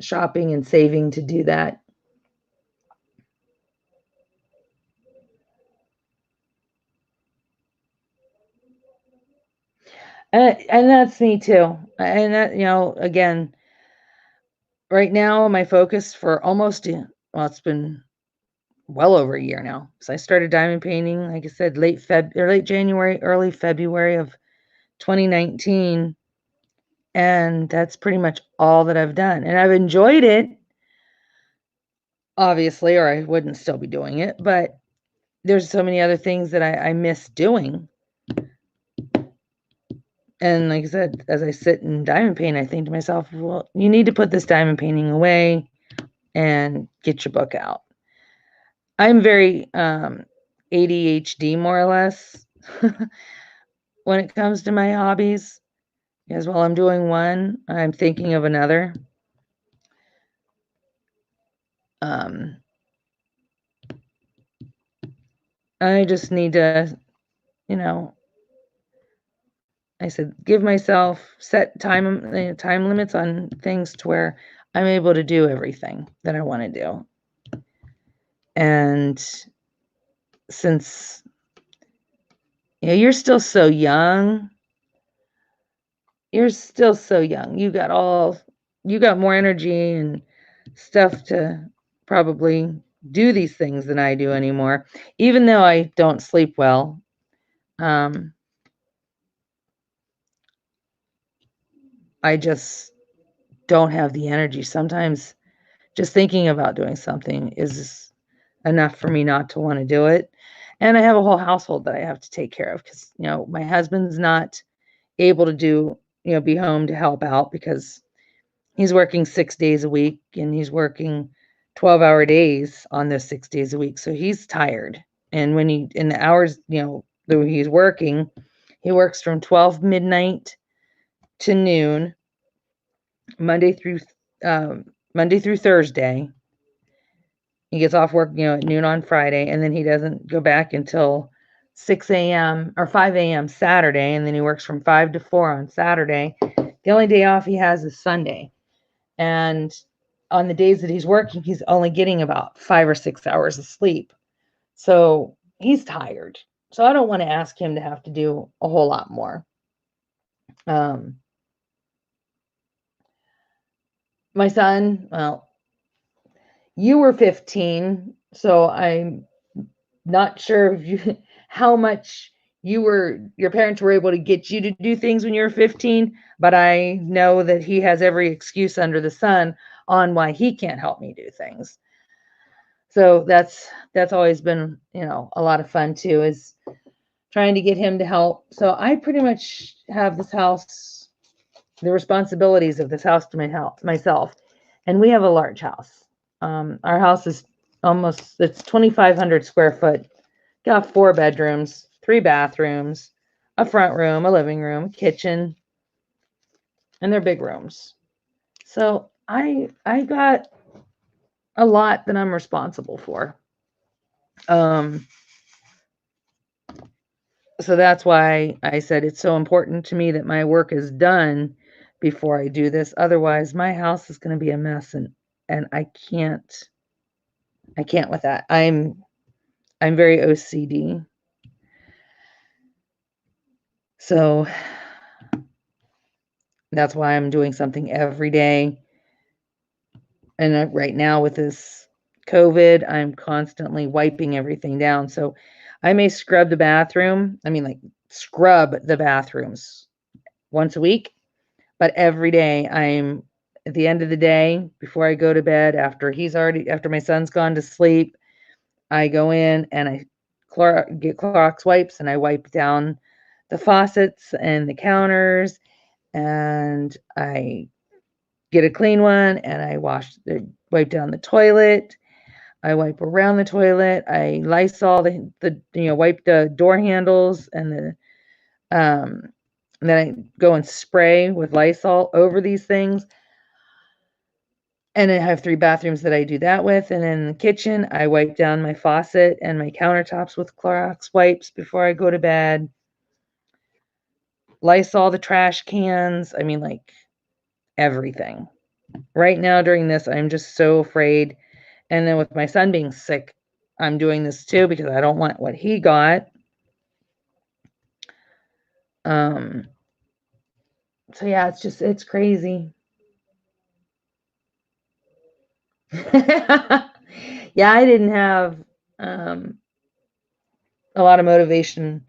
shopping and saving to do that. And that's me too. And that, again, right now my focus for it's been well over a year now. So I started diamond painting, like I said, late January, early February of 2019. And that's pretty much all that I've done. And I've enjoyed it, obviously, or I wouldn't still be doing it. But there's so many other things that I miss doing. And like I said, as I sit and diamond paint, I think to myself, well, you need to put this diamond painting away and get your book out. I'm very ADHD, more or less, when it comes to my hobbies. Because while I'm doing one, I'm thinking of another. I just need to, I said, give myself set time limits on things to where I'm able to do everything that I want to do. And since you're still so young, you got more energy and stuff to probably do these things than I do anymore, even though I don't sleep well. I just don't have the energy. Sometimes just thinking about doing something is enough for me not to want to do it. And I have a whole household that I have to take care of because, my husband's not able to be home to help out because he's working 6 days a week, and he's working 12-hour days on those 6 days a week. So he's tired. And when in the hours, that he's working, he works from 12 midnight to noon, Monday through Thursday. He gets off work, at noon on Friday, and then he doesn't go back until 6 a.m. or 5 a.m. Saturday, and then he works from 5 to 4 on Saturday. The only day off he has is Sunday. And on the days that he's working, he's only getting about 5 or 6 hours of sleep. So he's tired. So I don't want to ask him to have to do a whole lot more. My son, well, you were 15, so I'm not sure how much your parents were able to get you to do things when you were 15, but I know that he has every excuse under the sun on why he can't help me do things. So that's always been, a lot of fun too, is trying to get him to help. So I pretty much have the responsibilities of this house to myself. And we have a large house. Our house is it's 2,500 square foot. Got 4 bedrooms, 3 bathrooms, a front room, a living room, a kitchen. and they're big rooms. So I got a lot that I'm responsible for. Um, so that's why I said it's so important to me that my work is done before I do this. Otherwise, my house is going to be a mess, and I can't with that. I'm very OCD. So that's why I'm doing something every day. And right now with this COVID, I'm constantly wiping everything down. So I may scrub the bathroom. I mean, like scrub the bathrooms once a week, but every day I'm at the end of the day before I go to bed, after my son's gone to sleep, I go in and I get Clorox wipes and I wipe down the faucets and the counters, and I get a clean one and I wipe down the toilet. I wipe around the toilet. I Lysol wipe the door handles um, and then I go and spray with Lysol over these things. And I have 3 bathrooms that I do that with, and in the kitchen, I wipe down my faucet and my countertops with Clorox wipes before I go to bed. Lysol the trash cans, I mean, like, everything. Right now during this, I'm just so afraid, and then with my son being sick, I'm doing this too because I don't want what he got. Um, so yeah, it's crazy. Yeah, I didn't have, um, a lot of motivation.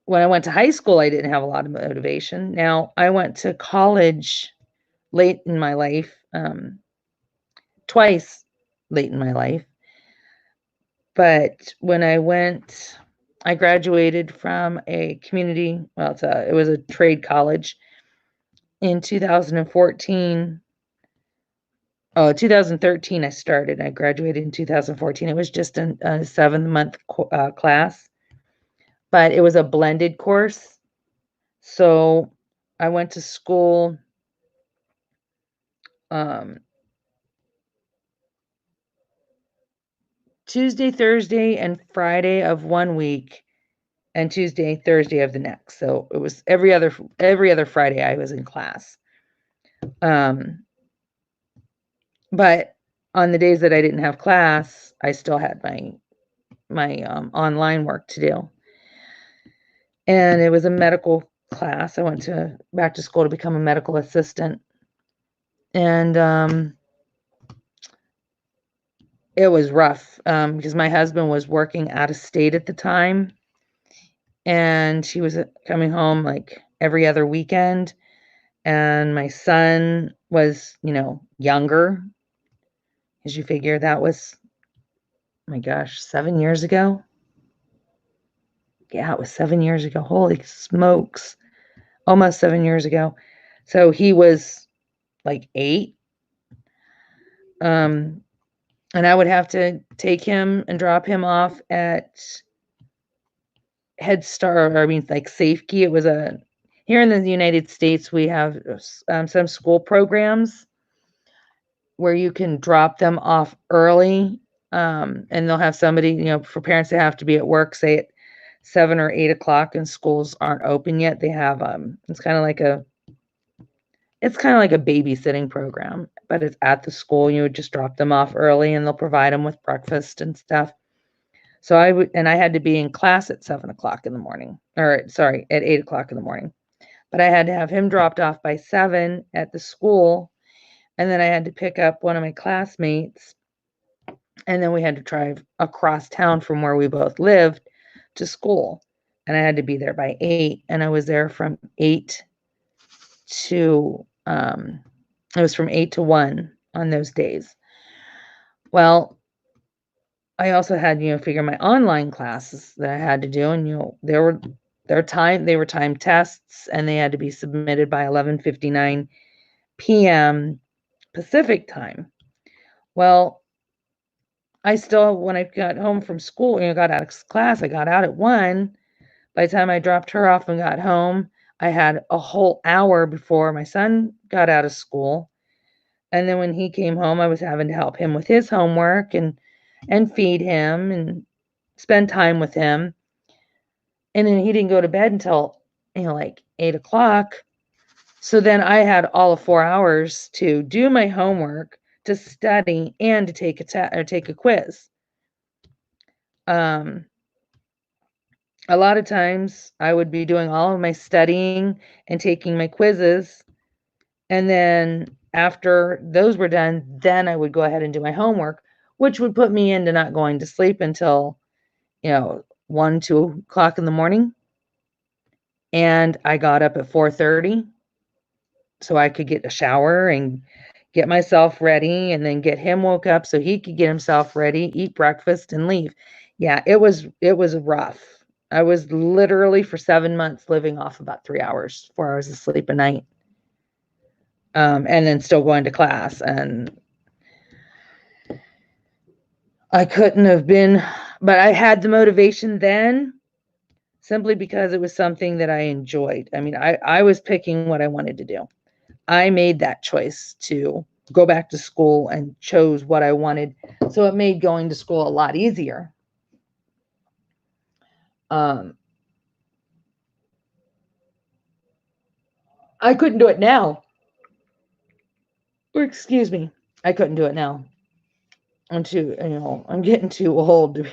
When I went to high school, I didn't have a lot of motivation. Now, I went to college late in my life, twice late in my life. But when I graduated from a community, well, it was a trade college in 2014. Oh, 2013 I started. I graduated in 2014. It was just a 7-month class, but it was a blended course. So I went to school um, Tuesday, Thursday, and Friday of one week, and Tuesday, Thursday of the next. So it was every other Friday I was in class. Um, but on the days that I didn't have class, I still had my online work to do, and it was a medical class. I went back to school to become a medical assistant, and it was rough because my husband was working out of state at the time, and she was coming home like every other weekend, and my son was, younger, as you figure that was, my gosh, 7 years ago. Yeah, it was 7 years ago. Holy smokes. Almost 7 years ago. So he was like 8. Um, and I would have to take him and drop him off at Head Start, or I mean, like Safekey. It was here in the United States, we have some school programs where you can drop them off early, and they'll have somebody, for parents that have to be at work, say at 7 or 8 o'clock, and schools aren't open yet. They have it's kind of like a babysitting program, but it's at the school. You would just drop them off early, and they'll provide them with breakfast and stuff. So I had to be in class at 7 o'clock in the morning, or sorry, at 8 o'clock in the morning. But I had to have him dropped off by 7 at the school, and then I had to pick up one of my classmates, and then we had to drive across town from where we both lived to school, and I had to be there by 8, and I was there from 8 to it was from 8 to 1 on those days. Well, I also had, figure my online classes that I had to do, and they were time tests, and they had to be submitted by 11:59 p.m. Pacific time. Well, when I got home from school, got out of class, I got out at 1. By the time I dropped her off and got home, I had a whole hour before my son got out of school. And then when he came home, I was having to help him with his homework and feed him and spend time with him. And then he didn't go to bed until, like 8 o'clock. So then I had all of 4 hours to do my homework, to study, and to take a quiz. A lot of times I would be doing all of my studying and taking my quizzes. And then after those were done, then I would go ahead and do my homework, which would put me into not going to sleep until, 1, 2 o'clock in the morning. And I got up at 4:30 so I could get a shower and get myself ready, and then get him woke up so he could get himself ready, eat breakfast, and leave. Yeah, it was rough. I was literally for 7 months living off about 3 hours, 4 hours of sleep a night. And then still going to class, and I couldn't have been, but I had the motivation then simply because it was something that I enjoyed. I mean, I was picking what I wanted to do. I made that choice to go back to school and chose what I wanted. So it made going to school a lot easier. I couldn't do it now. Or excuse me, I couldn't do it now. I'm getting too old to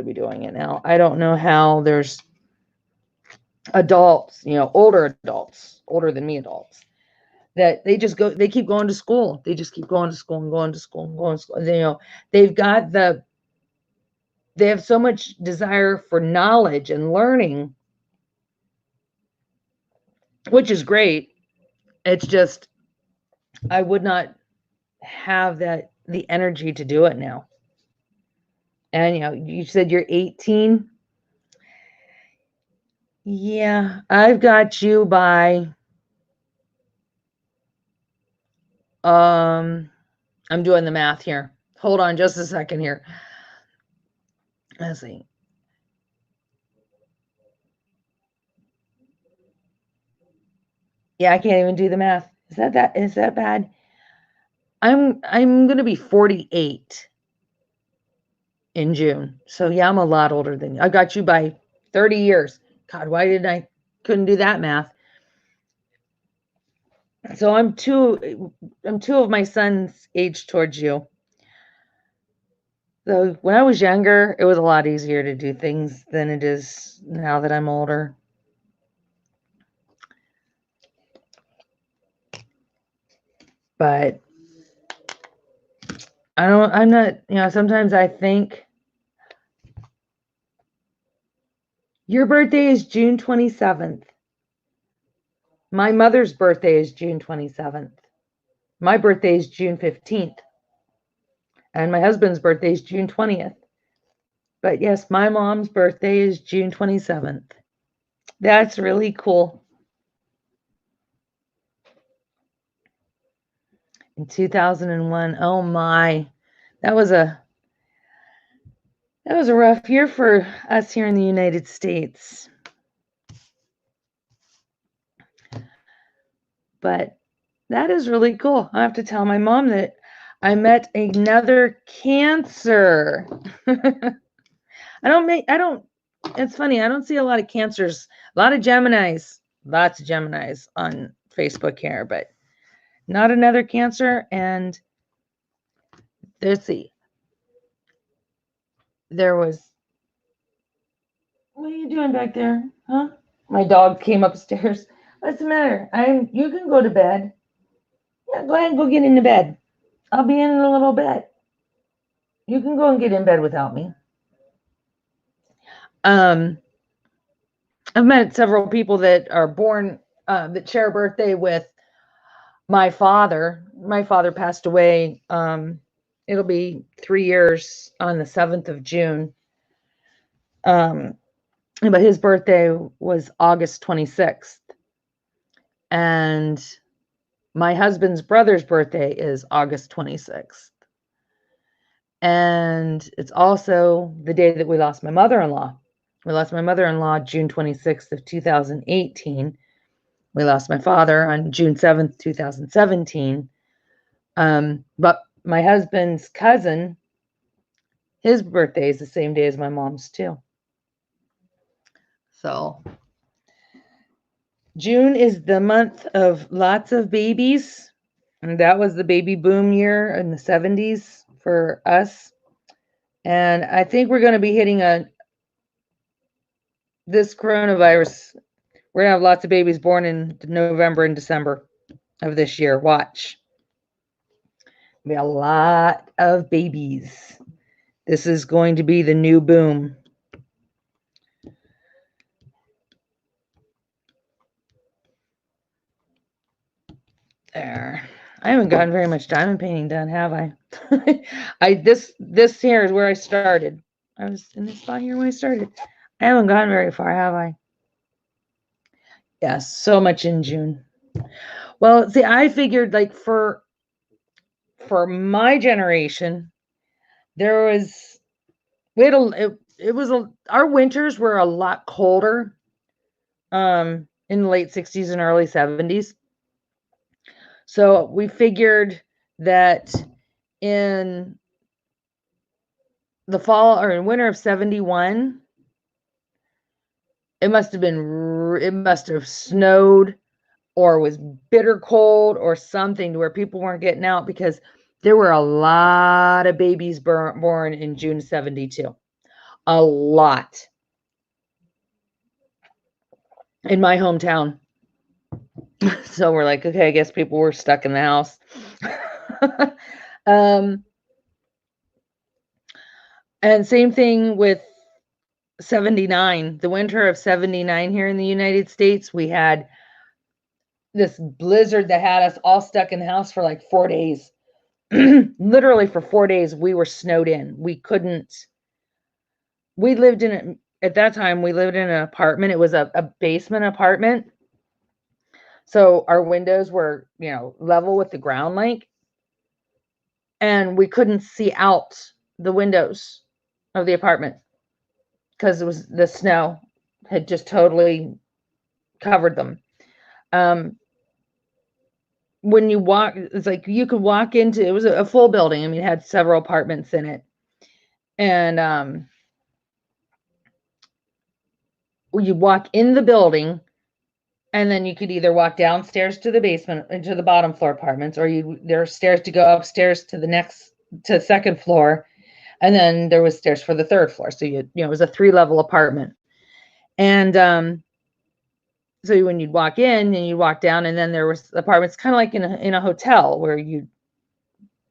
be doing it now. I don't know how there's adults, older adults, older than me adults, that they keep going to school. They just keep going to school and going to school and going to school. They have so much desire for knowledge and learning, which is great. It's just, I would not have the energy to do it now. And you said you're 18. Yeah, I've got you by, I'm doing the math here. Hold on just a second here. Let's see. Yeah, I can't even do the math. Is that bad? I'm going to be 48 in June. So yeah, I'm a lot older than you. I got you by 30 years. God, why didn't I couldn't do that math? So I'm two of my son's age towards you. So when I was younger, it was a lot easier to do things than it is now that I'm older. But I'm not, sometimes I think your birthday is June 27th. My mother's birthday is June 27th. My birthday is June 15th. And my husband's birthday is June 20th. But yes, my mom's birthday is June 27th. That's really cool. In 2001, oh my, that was a rough year for us here in the United States. But that is really cool. I have to tell my mom that I met another Cancer. It's funny, I don't see a lot of Cancers, a lot of Geminis, lots of Geminis on Facebook here, but not another Cancer. And there was, what are you doing back there? Huh? My dog came upstairs. What's the matter? You can go to bed. Yeah, go ahead and go get into bed. I'll be in a little bit. You can go and get in bed without me. I've met several people that are born, that share a birthday with my father. My father passed away. It'll be 3 years on the 7th of June. But his birthday was August 26th. And my husband's brother's birthday is August 26th. And it's also the day that we lost my mother-in-law. We lost my mother-in-law June 26th of 2018. We lost my father on June 7th, 2017. But my husband's cousin, his birthday is the same day as my mom's too. So June is the month of lots of babies. And that was the baby boom year in the 70s for us. And I think we're going to be hitting this coronavirus. We're going to have lots of babies born in November and December of this year. Watch. Be a lot of babies. This is going to be the new boom. There. I haven't gotten very much diamond painting done, have I? This here is where I started. I was in this spot here when I started. I haven't gone very far, have I? Yeah, so much in June. Well, see, I figured like for my generation, there was our winters were a lot colder in the late 60s and early 70s. So we figured that in the fall or in winter of 71, it must have snowed or was bitter cold or something to where people weren't getting out, because there were a lot of babies born in June 72. A lot. In my hometown. So we're like, okay, I guess people were stuck in the house. And same thing with 79. The winter of 79 here in the United States, we had this blizzard that had us all stuck in the house for like 4 days. Literally for 4 days, we were snowed in. We lived at that time, we lived in an apartment. It was a basement apartment. So our windows were, level with the ground like, and we couldn't see out the windows of the apartment because it was the snow had just totally covered them. When you walk, it's like you could walk into, it was a full building. I mean, it had several apartments in it. And you walk in the building, and then you could either walk downstairs to the basement into the bottom floor apartments, or there are stairs to go upstairs to the second floor, and then there was stairs for the third floor. So it was a 3-level apartment. And so when you'd walk in and you'd walk down, and then there was apartments kind of like in a hotel, where you'd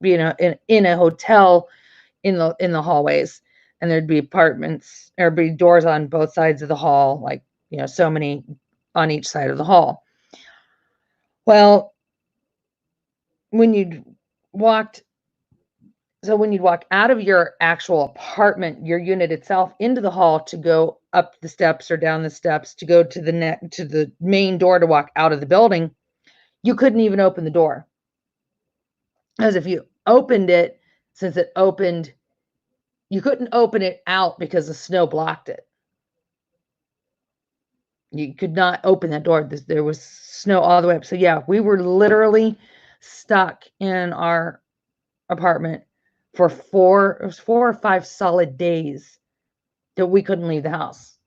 be in a hotel in the hallways, and there'd be apartments, there'd be doors on both sides of the hall, like so many on each side of the hall. Well, when you'd walk out of your actual apartment, your unit itself, into the hall to go up the steps or down the steps to go to the main door to walk out of the building, you couldn't even open the door. As if you opened it, since it opened, you couldn't open it out because the snow blocked it. You could not open that door. There was snow all the way up. So yeah, we were literally stuck in our apartment for 4 or 5 solid days that we couldn't leave the house.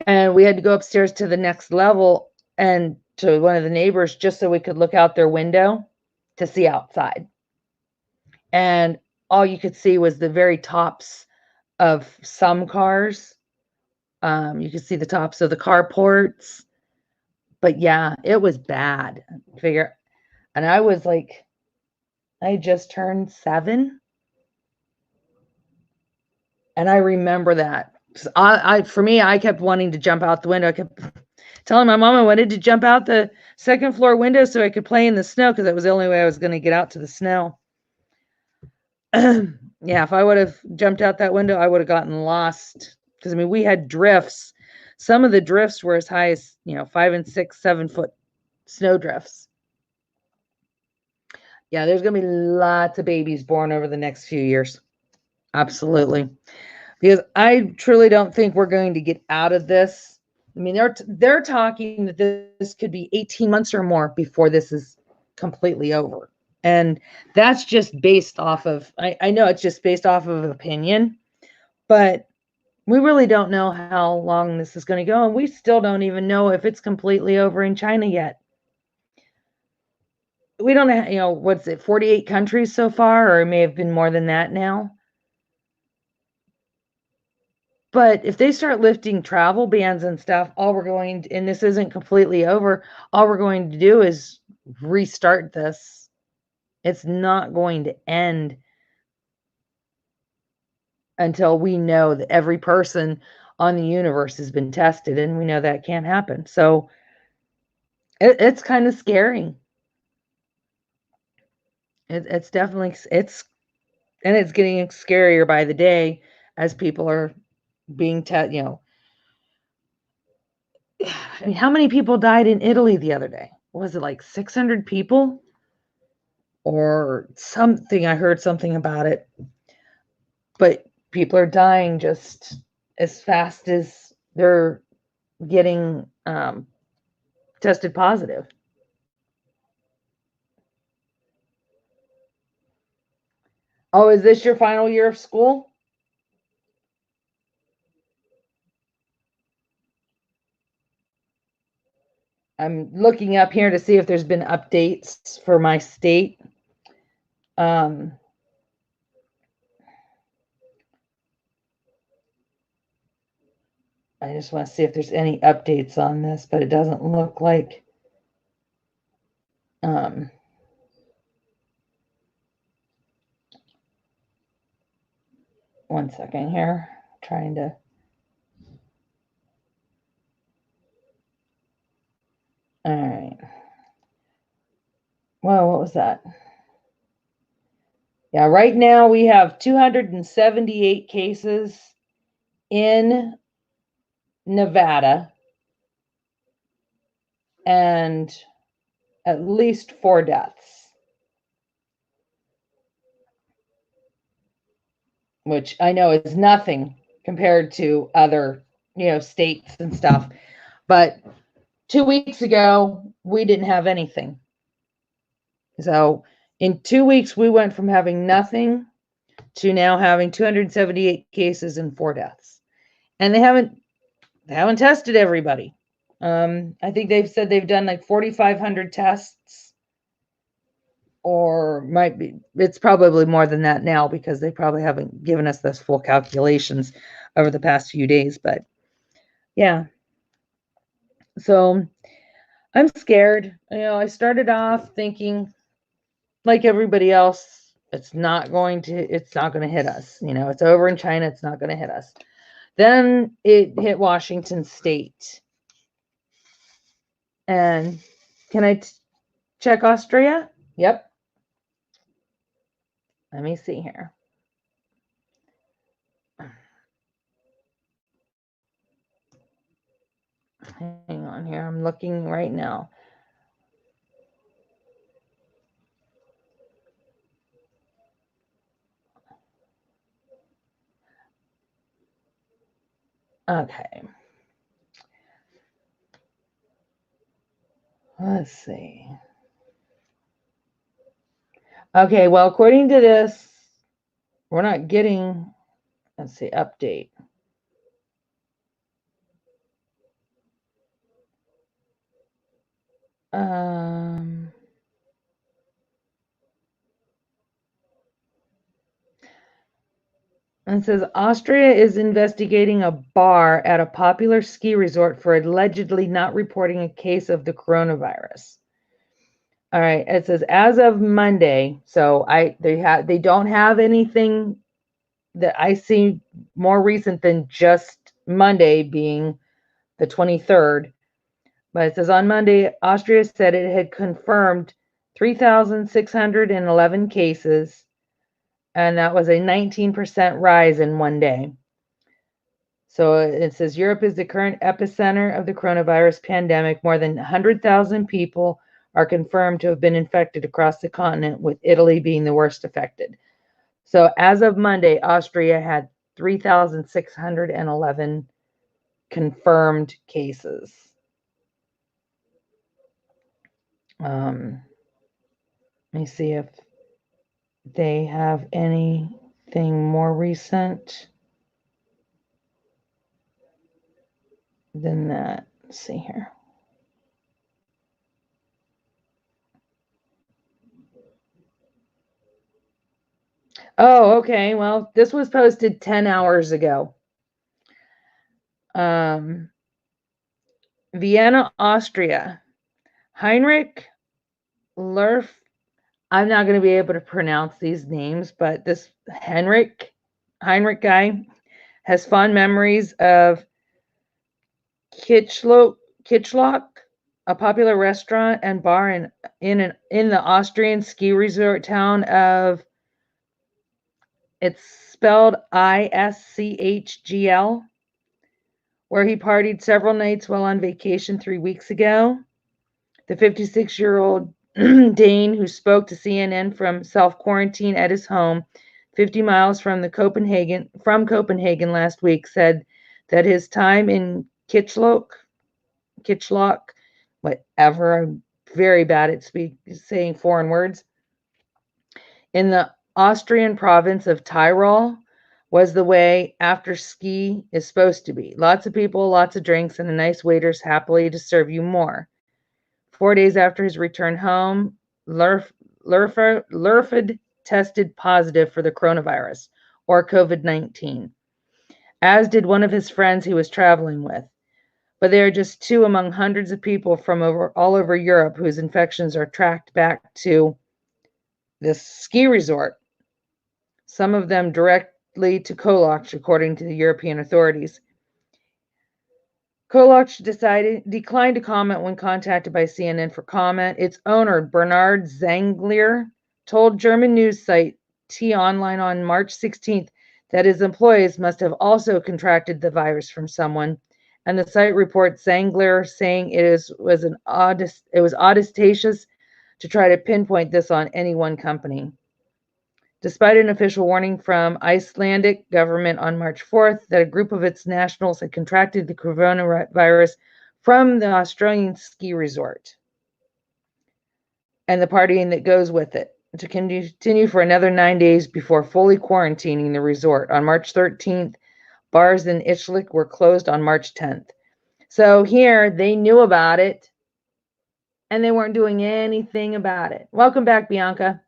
And we had to go upstairs to the next level and to one of the neighbors just so we could look out their window to see outside. And all you could see was the very tops of some cars. You could see the tops of the carports. But yeah, it was bad. And I was like, I just turned 7. And I remember that. For me, I kept wanting to jump out the window. I kept telling my mom I wanted to jump out the second floor window so I could play in the snow, because that was the only way I was going to get out to the snow. Yeah, if I would have jumped out that window, I would have gotten lost. Because, I mean, we had drifts. Some of the drifts were as high as, 5 and 6, 7 foot snow drifts. Yeah, there's going to be lots of babies born over the next few years. Absolutely. because I truly don't think we're going to get out of this. I mean, they're talking that this could be 18 months or more before this is completely over. And that's just based off of, I know it's just based off of opinion, but we really don't know how long this is going to go. And we still don't even know if it's completely over in China yet. We don't have, what's it, 48 countries so far, or it may have been more than that now. But if they start lifting travel bans and stuff, and this isn't completely over, all we're going to do is restart this. It's not going to end until we know that every person on the universe has been tested, and we know that can't happen. So it's kind of scary. It's definitely, and it's getting scarier by the day as people are being I mean, how many people died in Italy the other day? Was it like 600 people or something? I heard something about it. But people are dying just as fast as they're getting tested positive. Oh, is this your final year of school? I'm looking up here to see if there's been updates for my state. Um, I just want to see if there's any updates on this, but it doesn't look like. Um, One second here, trying to. All right. Well, what was that? Yeah, right now we have 278 cases in Nevada and at least 4 deaths, which I know is nothing compared to other, states and stuff. But 2 weeks ago, we didn't have anything. So in 2 weeks, we went from having nothing to now having 278 cases and 4 deaths. And they haven't tested everybody. I think they've said they've done like 4,500 tests, or it's probably more than that now because they probably haven't given us those full calculations over the past few days. But yeah, so I'm scared. I started off thinking, like everybody else, it's not going to hit us. It's over in China. It's not going to hit us. Then it hit Washington State. And can I check Austria? Yep. Let me see here. Hang on here. I'm looking right now. Okay. Let's see. Okay, well, according to this, we're not getting, let's see, update. And it says Austria is investigating a bar at a popular ski resort for allegedly not reporting a case of the coronavirus. All right, it says as of Monday, so they don't have anything that I see more recent than just Monday being the 23rd. But it says on Monday, Austria said it had confirmed 3,611 cases, and that was a 19% rise in one day. So it says Europe is the current epicenter of the coronavirus pandemic. More than 100,000 people are confirmed to have been infected across the continent, with Italy being the worst affected. So as of Monday, Austria had 3,611 confirmed cases. Let me see if they have anything more recent than that. Let's see here. Oh, okay. Well, this was posted 10 hours ago. Vienna, Austria. Heinrich Lerf. I'm not going to be able to pronounce these names, but this Heinrich guy has fond memories of Kitschloch, a popular restaurant and bar in the Austrian ski resort town of, it's spelled Ischgl, where he partied several nights while on vacation 3 weeks ago. The 56-year-old Dane, who spoke to CNN from self-quarantine at his home 50 miles from Copenhagen last week, said that his time in Kitschloch, whatever, I'm very bad at saying foreign words, in the Austrian province of Tyrol was the way after ski is supposed to be. Lots of people, lots of drinks, and a nice waiters happily to serve you more. 4 days after his return home, Lerfed tested positive for the coronavirus, or COVID-19, as did one of his friends he was traveling with. But they are just two among hundreds of people from all over Europe whose infections are tracked back to this ski resort, some of them directly to Koloch, according to the European authorities. Koloch declined to comment when contacted by CNN for comment. Its owner, Bernard Zanglier, told German news site T-Online on March 16th that his employees must have also contracted the virus from someone, and the site reports Zanglier saying it was audacious to try to pinpoint this on any one company. Despite an official warning from Icelandic government on March 4th that a group of its nationals had contracted the coronavirus from the Australian ski resort and the partying that goes with it, to continue for another 9 days before fully quarantining the resort. On March 13th, bars in Ischgl were closed on March 10th. So here, they knew about it, and they weren't doing anything about it. Welcome back, Bianca.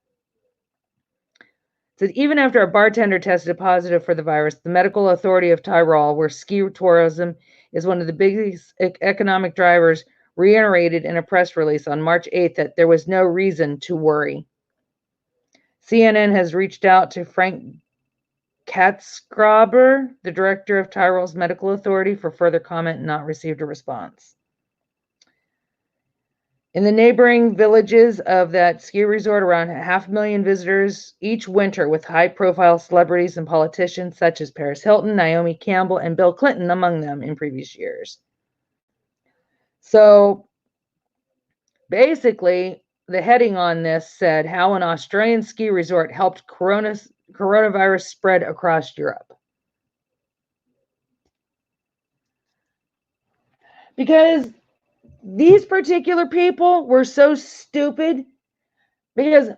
Said even after a bartender tested positive for the virus, the medical authority of Tyrol, where ski tourism is one of the biggest economic drivers, reiterated in a press release on March 8th that there was no reason to worry. CNN has reached out to Frank Katzgraber, the director of Tyrol's medical authority, for further comment and not received a response. In the neighboring villages of that ski resort, around 500,000 visitors each winter, with high-profile celebrities and politicians such as Paris Hilton, Naomi Campbell, and Bill Clinton among them in previous years. So basically, the heading on this said how an Australian ski resort helped coronavirus spread across Europe. Because these particular people were so stupid, because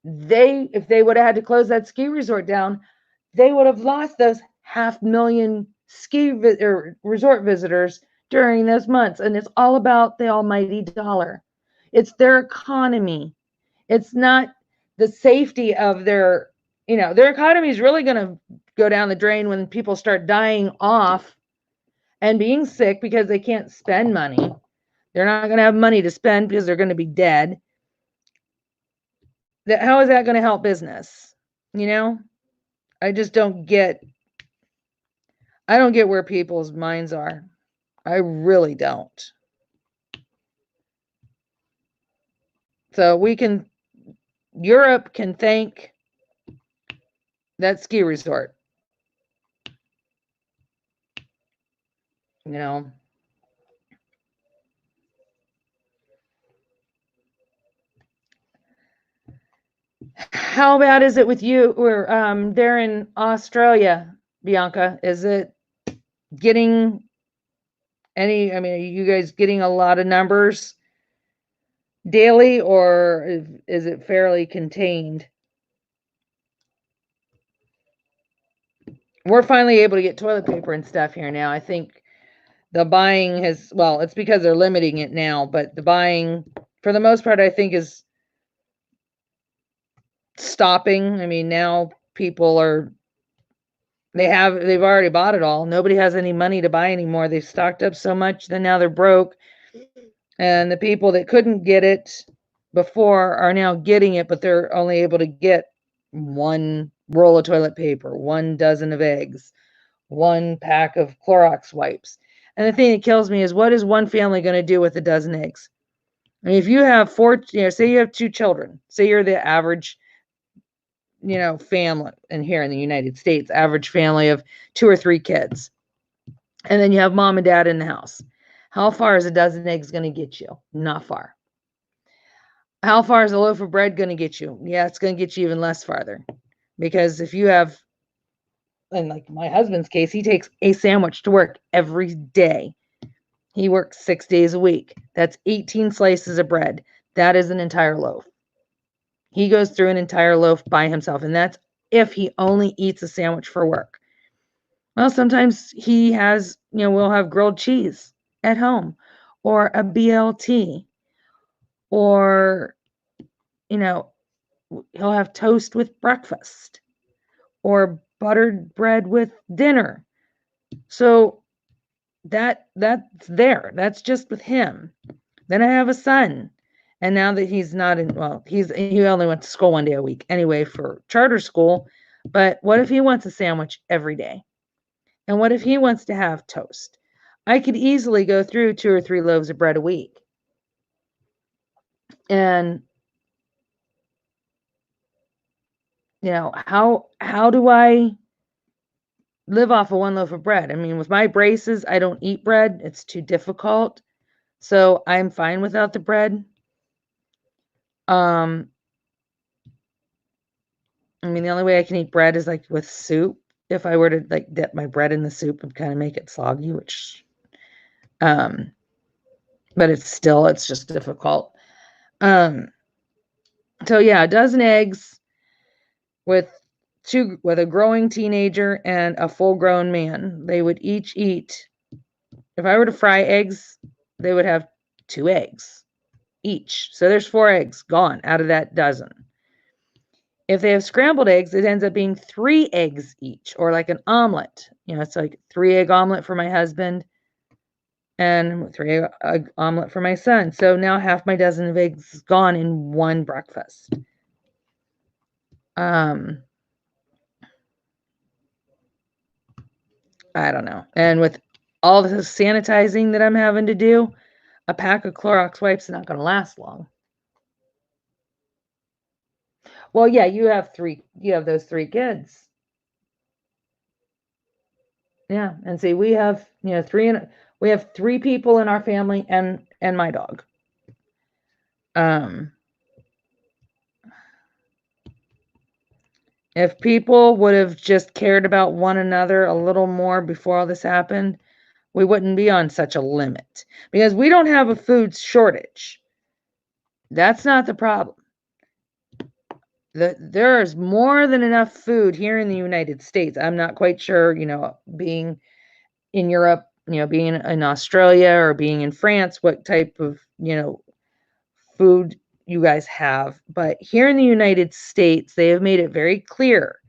if they would have had to close that ski resort down, they would have lost those 500,000 resort visitors during those months. And it's all about the almighty dollar. It's their economy. It's not the safety of their economy is really going to go down the drain when people start dying off and being sick because they can't spend money. They're not going to have money to spend because they're going to be dead. How is that going to help business? I just don't get where people's minds are. I really don't. So Europe can thank that ski resort. How bad is it with you? We're there in Australia. Bianca? Is it getting any, I mean, are you guys getting a lot of numbers daily, or is it fairly contained? We're finally able to get toilet paper and stuff here now. I think the buying has, well, it's because they're limiting it now, but the buying, for the most part, I think is stopping. I mean, now people are, they've already bought it all. Nobody has any money to buy anymore. They've stocked up so much that now they're broke. And the people that couldn't get it before are now getting it, but they're only able to get one roll of toilet paper, 1 dozen of eggs, 1 pack of Clorox wipes. And the thing that kills me is, what is one family going to do with a dozen eggs? I mean, if you have 4, say you have 2 children, say you're the average, family, and here in the United States, average family of 2 or 3 kids, and then you have mom and dad in the house. How far is a dozen eggs going to get you? Not far. How far is a loaf of bread going to get you? Yeah, it's going to get you even less farther. Because if you have, in like my husband's case, he takes a sandwich to work every day. He works 6 days a week. That's 18 slices of bread. That is an entire loaf. He goes through an entire loaf by himself, and that's if he only eats a sandwich for work. Well, sometimes he has, we'll have grilled cheese at home, or a BLT, or, he'll have toast with breakfast, or buttered bread with dinner. So that's there. That's just with him. Then I have a son. And now that he's not in, well, he only went to school 1 day a week anyway for charter school. But what if he wants a sandwich every day? And what if he wants to have toast? I could easily go through 2 or 3 loaves of bread a week. And how do I live off of 1 loaf of bread? I mean, with my braces, I don't eat bread. It's too difficult. So I'm fine without the bread. I mean, the only way I can eat bread is like with soup. If I were to like dip my bread in the soup, and kind of make it soggy, which, but it's just difficult. So yeah, a dozen eggs with a growing teenager and a full-grown man. They would each eat, if I were to fry eggs, they would have 2 eggs each. So there's 4 eggs gone out of that dozen. If they have scrambled eggs, it ends up being 3 eggs each, or like an omelet. It's like 3-egg omelet for my husband and 3-egg omelet for my son. So now half my dozen of eggs is gone in 1 breakfast. I don't know. And with all the sanitizing that I'm having to do, a pack of Clorox wipes is not going to last long. Well, yeah, you have those 3 kids. Yeah, and see, we have, 3 people in our family and my dog. If people would have just cared about one another a little more before all this happened, we wouldn't be on such a limit, because we don't have a food shortage. That's not the problem. There is more than enough food here in the United States. I'm not quite sure, being in Europe, being in Australia or being in France, what type of, food you guys have. But here in the United States, they have made it very clear.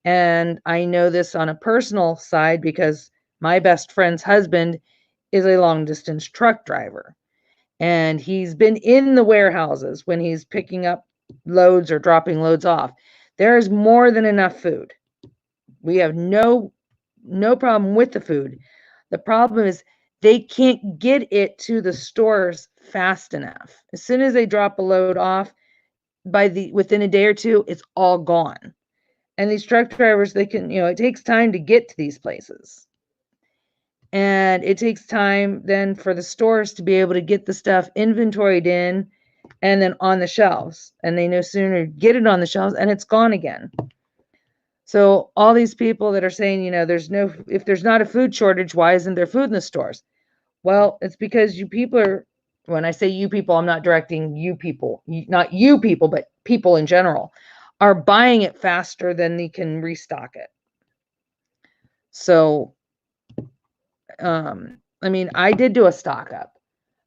And I know this on a personal side because my best friend's husband is a long distance truck driver. And he's been in the warehouses when he's picking up loads or dropping loads off. There is more than enough food. We have no problem with the food. The problem is they can't get it to the stores fast enough. As soon as they drop a load off, within a day or 2, it's all gone. And these truck drivers, they can, it takes time to get to these places. And it takes time then for the stores to be able to get the stuff inventoried in and then on the shelves. And they no sooner get it on the shelves and it's gone again. So all these people that are saying, if there's not a food shortage, why isn't there food in the stores? Well, it's because you people are, when I say you people, I'm not directing you people, not you people, but people in general are buying it faster than they can restock it. So, I mean, I did do a stock up,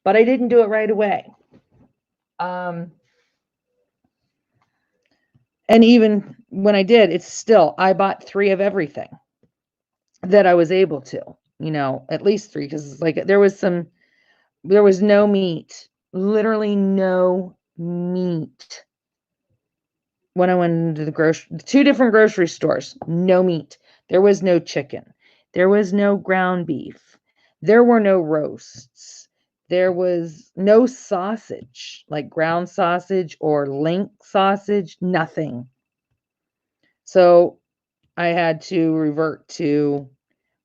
but I didn't do it right away. And even when I did, it's still, I bought 3 of everything that I was able to, at least 3, because like there was no meat, literally no meat. When I went into the 2 different grocery stores, no meat. There was no chicken. There was no ground beef. There were no roasts. There was no sausage, like ground sausage or link sausage, nothing. So I had to revert to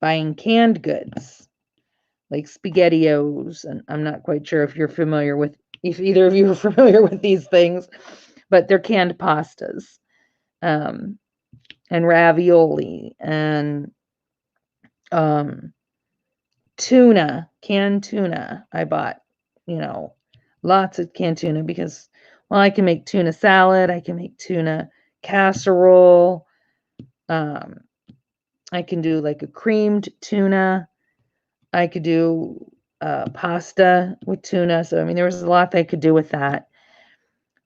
buying canned goods like SpaghettiOs. And I'm not quite sure if either of you are familiar with these things, but they're canned pastas, and ravioli and canned tuna. I bought, lots of canned tuna because, well, I can make tuna salad. I can make tuna casserole. I can do like a creamed tuna. I could do pasta with tuna. So, I mean, there was a lot that I could do with that.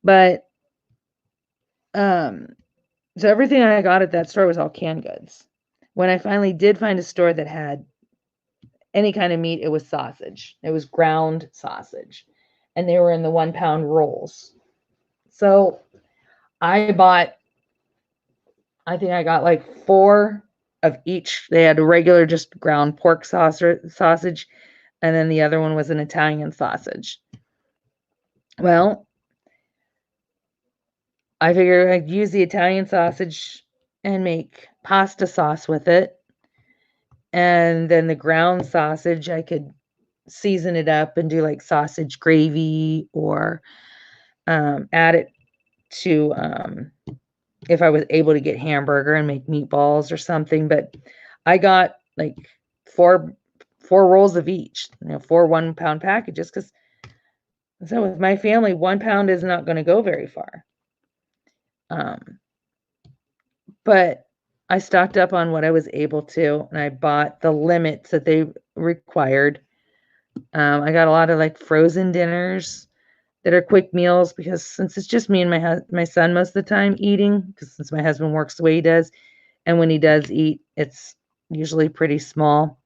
But, so everything I got at that store was all canned goods. When I finally did find a store that had any kind of meat, it was sausage. It was ground sausage. And they were in the 1-pound rolls. So I think I got like 4 of each. They had a regular just ground pork sausage, and then the other one was an Italian sausage. Well, I figured I'd use the Italian sausage and make pasta sauce with it. And then the ground sausage, I could season it up and do like sausage gravy, or add it to, if I was able to get hamburger and make meatballs or something. But I got like 4 rolls of each, 4 1-pound packages, because so with my family, 1 pound is not going to go very far. But I stocked up on what I was able to, and I bought the limits that they required. I got a lot of like frozen dinners that are quick meals, because since it's just me and my son most of the time eating, because since my husband works the way he does, and when he does eat, it's usually pretty small.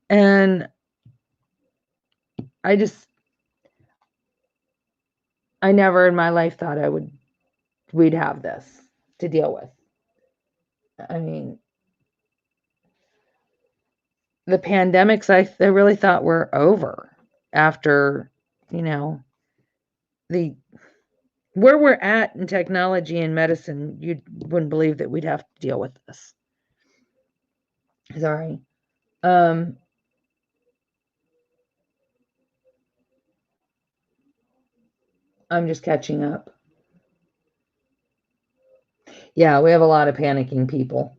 And I never in my life thought we'd have this to deal with. I mean, the pandemics, I really thought were over after, where we're at in technology and medicine. You wouldn't believe that we'd have to deal with this. Sorry. I'm just catching up. Yeah, we have a lot of panicking people.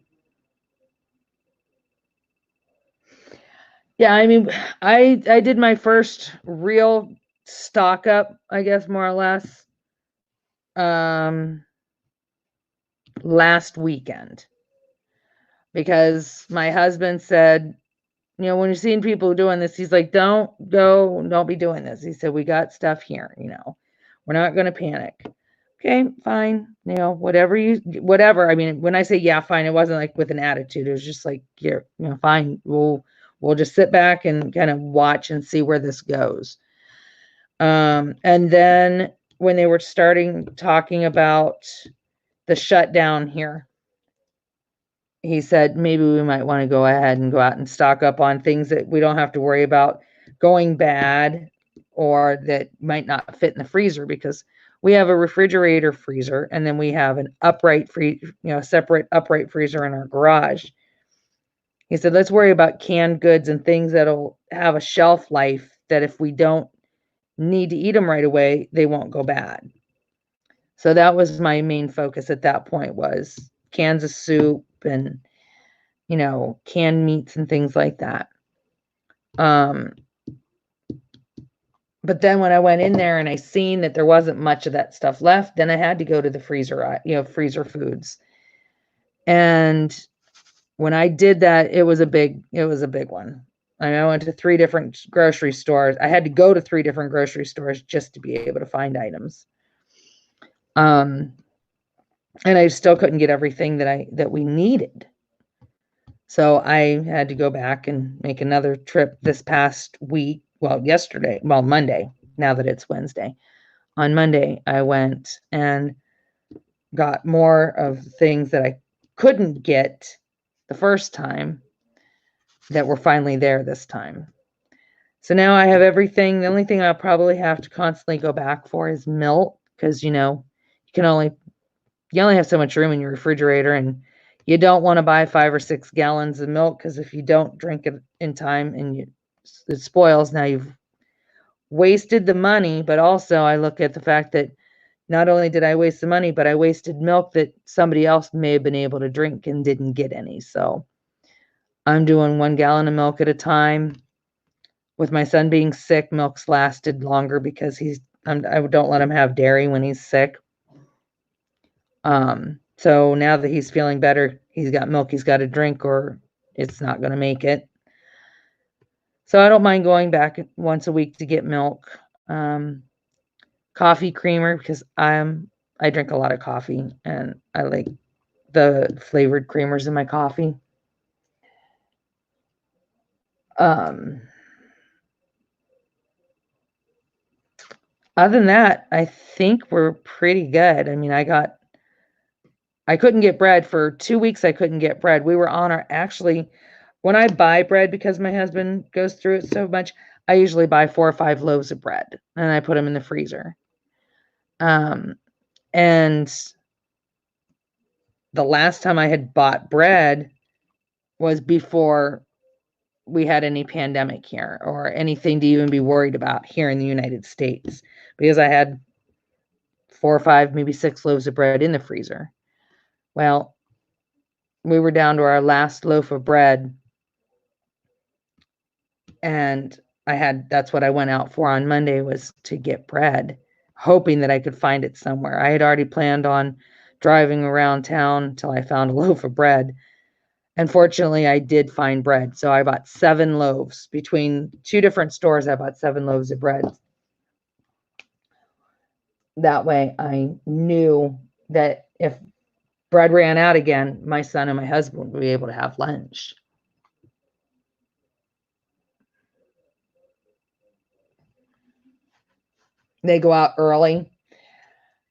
Yeah, I mean, I did my first real stock up, I guess, more or less, last weekend, because my husband said, when you're seeing people doing this, he's like, don't be doing this. He said, we got stuff here, we're not going to panic. Okay, fine. Whatever. I mean, when I say, yeah, fine, it wasn't like with an attitude. It was just like, fine. We'll just sit back and kind of watch and see where this goes. And then when they were talking about the shutdown here, he said, maybe we might want to go ahead and go out and stock up on things that we don't have to worry about going bad, or that might not fit in the freezer, because we have a refrigerator freezer, and then we have an separate upright freezer in our garage. He said, let's worry about canned goods and things that'll have a shelf life, that if we don't need to eat them right away, they won't go bad. So that was my main focus at that point, was cans of soup and, canned meats and things like that. But then when I went in there and I seen that there wasn't much of that stuff left, then I had to go to the freezer, freezer foods. And when I did that, it was a big one. I went to 3 different grocery stores. I had to go to 3 different grocery stores just to be able to find items. And I still couldn't get everything that we needed. So I had to go back and make another trip this past week. Well, Monday, now that it's Wednesday. On Monday, I went and got more of things that I couldn't get the first time that were finally there this time. So now I have everything. The only thing I'll probably have to constantly go back for is milk, because you only have so much room in your refrigerator, and you don't want to buy 5 or 6 gallons of milk, because if you don't drink it in time and it spoils, now you've wasted the money. But also I look at the fact that not only did I waste the money, but I wasted milk that somebody else may have been able to drink and didn't get any. So I'm doing 1 gallon of milk at a time. With my son being sick, milk's lasted longer because I don't let him have dairy when he's sick. So now that he's feeling better, he's got milk he's got to drink or it's not going to make it. So I don't mind going back once a week to get milk. Coffee creamer, because I drink a lot of coffee and I like the flavored creamers in my coffee. Other than that, I think we're pretty good. I mean, I couldn't get bread for 2 weeks. I couldn't get bread. We were on actually, when I buy bread, because my husband goes through it so much, I usually buy 4 or 5 loaves of bread and I put them in the freezer. And the last time I had bought bread was before we had any pandemic here or anything to even be worried about here in the United States, because I had 4 or 5, maybe 6 loaves of bread in the freezer. Well, we were down to our last loaf of bread, and that's what I went out for on Monday, was to get bread, hoping that I could find it somewhere. I had already planned on driving around town until I found a loaf of bread. And fortunately, I did find bread. So I bought 7 loaves. Between 2 different stores, I bought 7 loaves of bread. That way, I knew that if bread ran out again, my son and my husband would be able to have lunch. They go out early.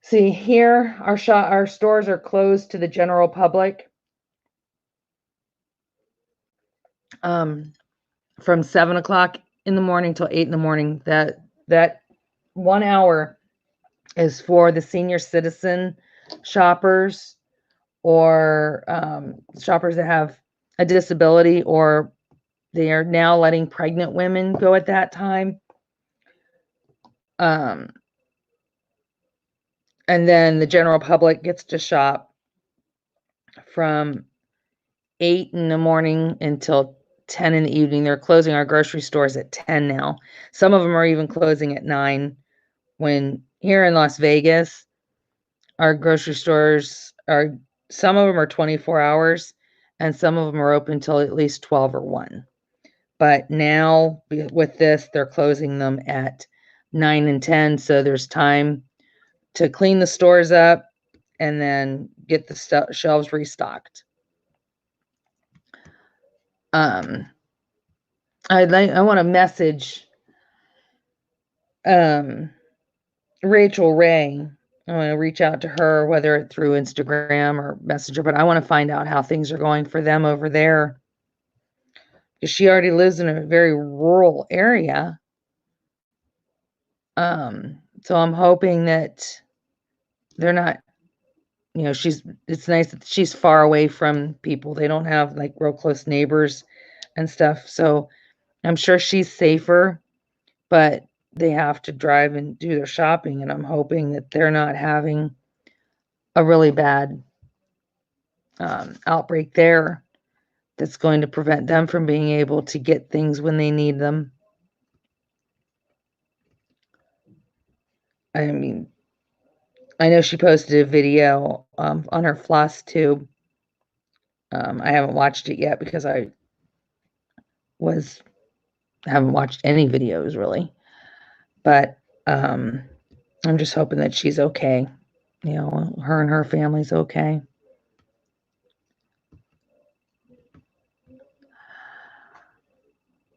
See, here, our stores are closed to the general public from 7 o'clock in the morning till 8 in the morning. That 1 hour is for the senior citizen shoppers, or shoppers that have a disability, or they are now letting pregnant women go at that time. And then the general public gets to shop from 8 in the morning until 10 in the evening. They're closing our grocery stores at 10 now. Some of them are even closing at 9. When here in Las Vegas, our grocery stores some of them are 24 hours and some of them are open till at least 12 or 1. But now with this, they're closing them at 9 and 10. So there's time to clean the stores up and then get the shelves restocked. I want to message Rachel Ray. I want to reach out to her, whether it's through Instagram or Messenger, but I want to find out how things are going for them over there, because she already lives in a very rural area. So I'm hoping that they're not, it's nice that she's far away from people. They don't have like real close neighbors and stuff. So I'm sure she's safer, but they have to drive and do their shopping. And I'm hoping that they're not having a really bad outbreak there that's going to prevent them from being able to get things when they need them. I mean, I know she posted a video on her floss tube. I haven't watched it yet because I haven't watched any videos really. But I'm just hoping that she's okay. You know, her and her family's okay.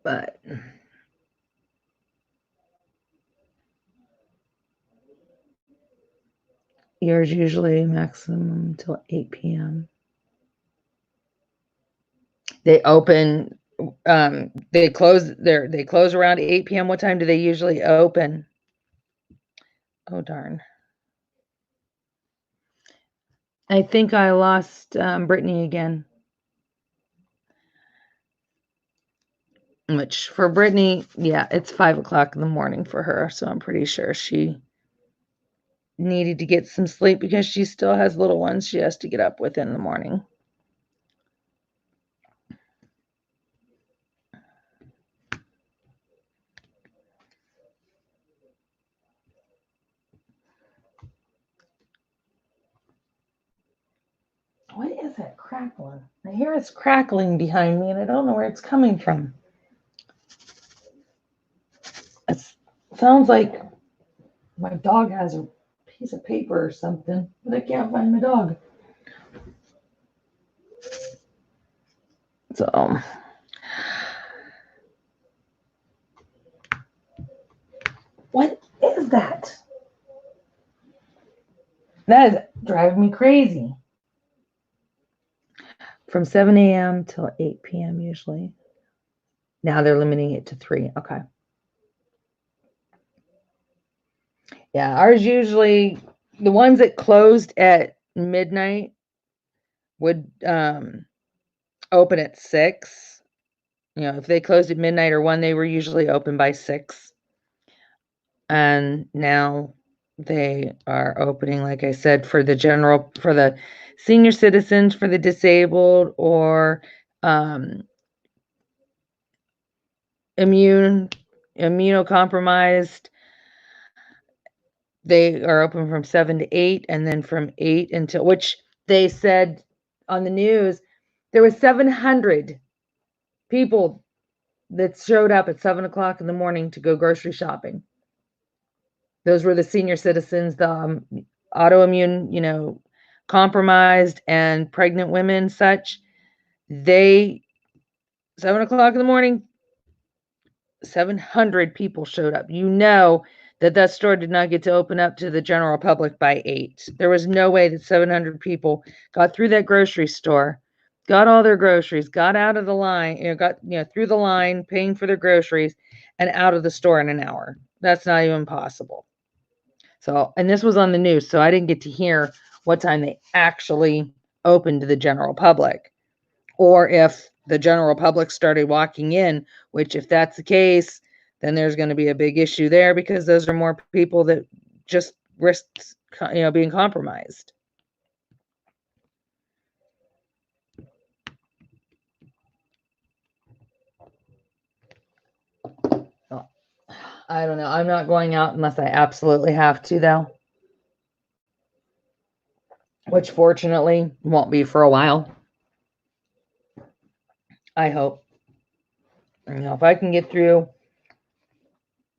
But yours usually maximum until 8 p.m. They open they close around 8 p.m. What time do they usually open? Oh darn. I think I lost Brittany again. Which for Brittany, yeah, it's 5 o'clock in the morning for her. So I'm pretty sure she needed to get some sleep because she still has little ones she has to get up with in the morning. What is that crackling? I hear it's crackling behind me and I don't know where it's coming from. It sounds like my dog has a piece of paper or something, but I can't find my dog. So, what is that? That is driving me crazy. From 7 a.m. till 8 p.m. usually. Now they're limiting it to 3. Okay. Yeah, ours usually, the ones that closed at midnight would open at 6. You know, if they closed at midnight or 1, they were usually open by 6. And now they are opening, like I said, for the senior citizens, for the disabled, or immunocompromised. They are open from 7 to 8, and then from 8 until, which they said on the news, there was 700 people that showed up at 7 o'clock in the morning to go grocery shopping. Those were the senior citizens, the autoimmune, compromised and pregnant women, such. 7 o'clock in the morning, 700 people showed up. You know that store did not get to open up to the general public by 8. There was no way that 700 people got through that grocery store, got all their groceries, got out of the line, got through the line, paying for their groceries, and out of the store in an hour. That's not even possible. So, and this was on the news, so I didn't get to hear what time they actually opened to the general public, or if the general public started walking in, which if that's the case, then there's going to be a big issue there because those are more people that just risk, being compromised. I don't know. I'm not going out unless I absolutely have to, though. Which fortunately won't be for a while. I hope. If I can get through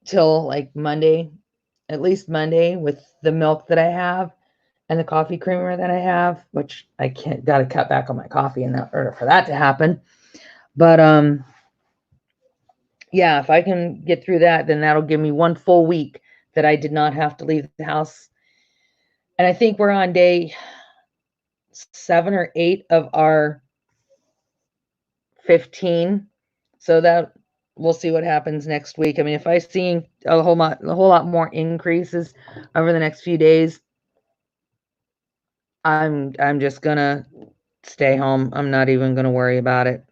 till like Monday, at least Monday, with the milk that I have and the coffee creamer that I have, which I got to cut back on my coffee in order for that to happen. But yeah, if I can get through that, then that'll give me 1 full week that I did not have to leave the house. And I think we're on day 7 or 8 of our 15. So that we'll see what happens next week. I mean, if I see a whole lot more increases over the next few days, I'm just gonna stay home. I'm not even gonna worry about it.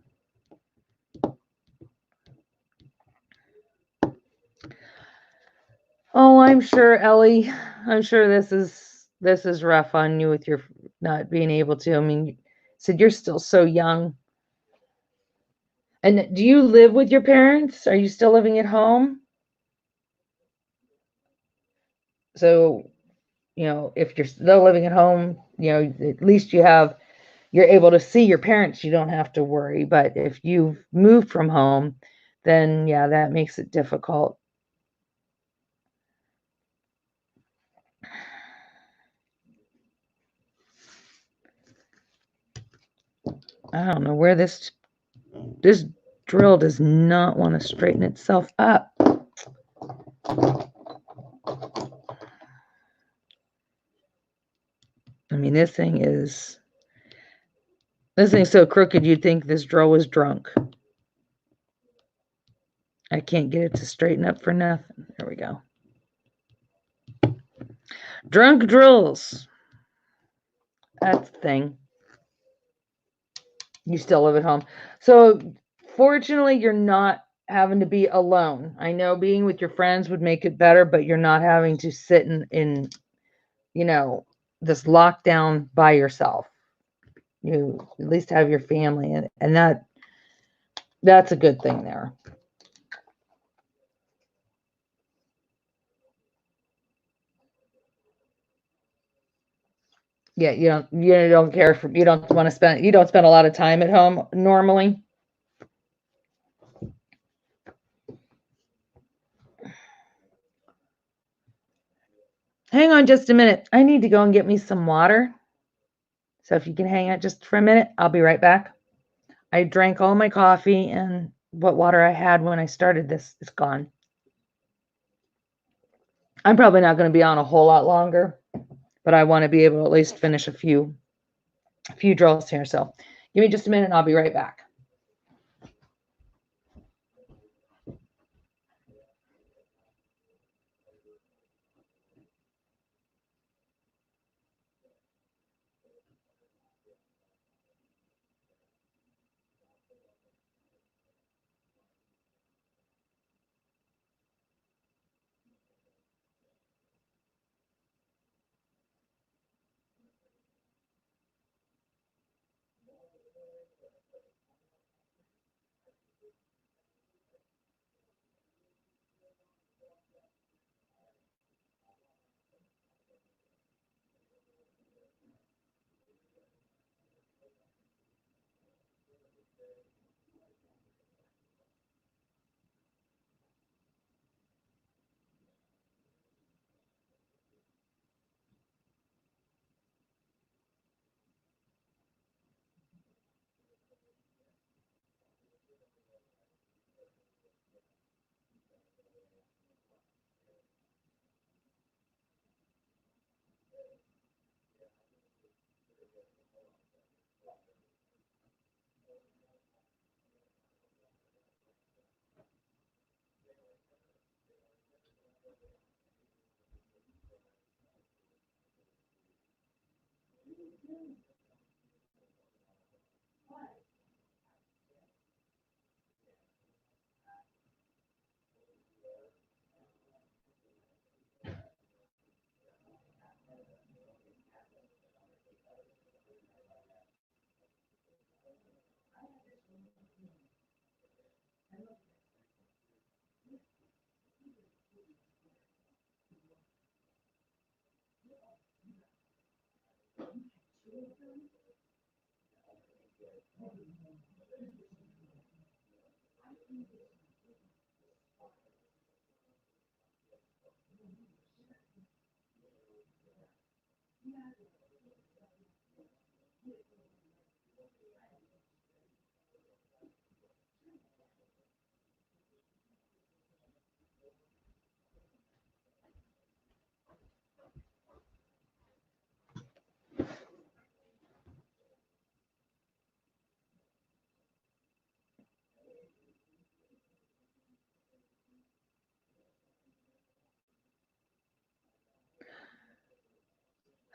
Oh, I'm sure, Ellie. I'm sure this is rough on you with your not being able to. I mean, Said you're still so young. And do you live with your parents? Are you still living at home? So, if you're still living at home, at least you're able to see your parents. You don't have to worry. But if you've moved from home, then yeah, that makes it difficult. I don't know where this drill does not want to straighten itself up. I mean, this thing's so crooked you'd think this drill was drunk. I can't get it to straighten up for nothing. There we go. Drunk drills. That's the thing. You still live at home. So fortunately, you're not having to be alone. I know being with your friends would make it better, but you're not having to sit in this lockdown by yourself. You at least have your family, and that's a good thing there. Yeah, you don't care for you don't want to spend you don't spend a lot of time at home normally. Hang on just a minute. I need to go and get me some water. So if you can hang out just for a minute, I'll be right back. I drank all my coffee, and what water I had when I started this is gone. I'm probably not going to be on a whole lot longer, but I want to be able to at least finish a few drills here. So give me just a minute and I'll be right back.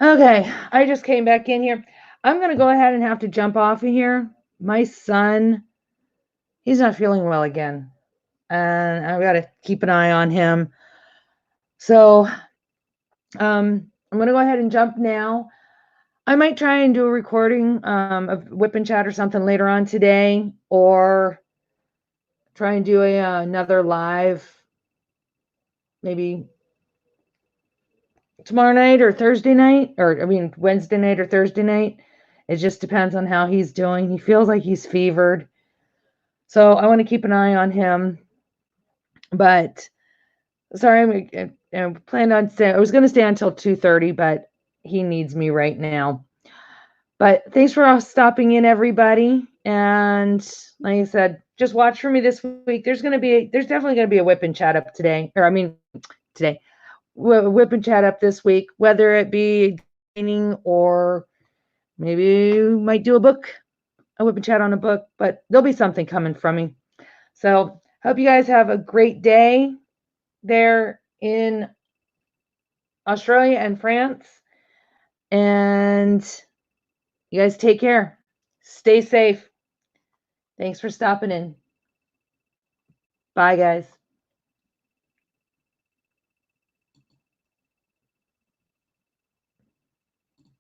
Okay, I just came back in here. I'm going to go ahead and have to jump off of here. My son, he's not feeling well again, and I've got to keep an eye on him. So I'm going to go ahead and jump now. I might try and do a recording of Whip and Chat or something later on today, or try and do another live maybe tomorrow night or Thursday night, or I mean Wednesday night or Thursday night. It just depends on how he's doing. He feels like he's fevered. So I want to keep an eye on him. But sorry, I'm planning on staying. I was going to stay until 2:30, but he needs me right now. But thanks for all stopping in, everybody. And like I said, just watch for me this week. There's definitely going to be a whip and chat up today, or I mean today, whip and chat up this week, whether it be training or maybe we might do a whip and chat on a book, but there'll be something coming from me. So hope you guys have a great day there in Australia and France. And you guys take care. Stay safe. Thanks for stopping in. Bye, guys.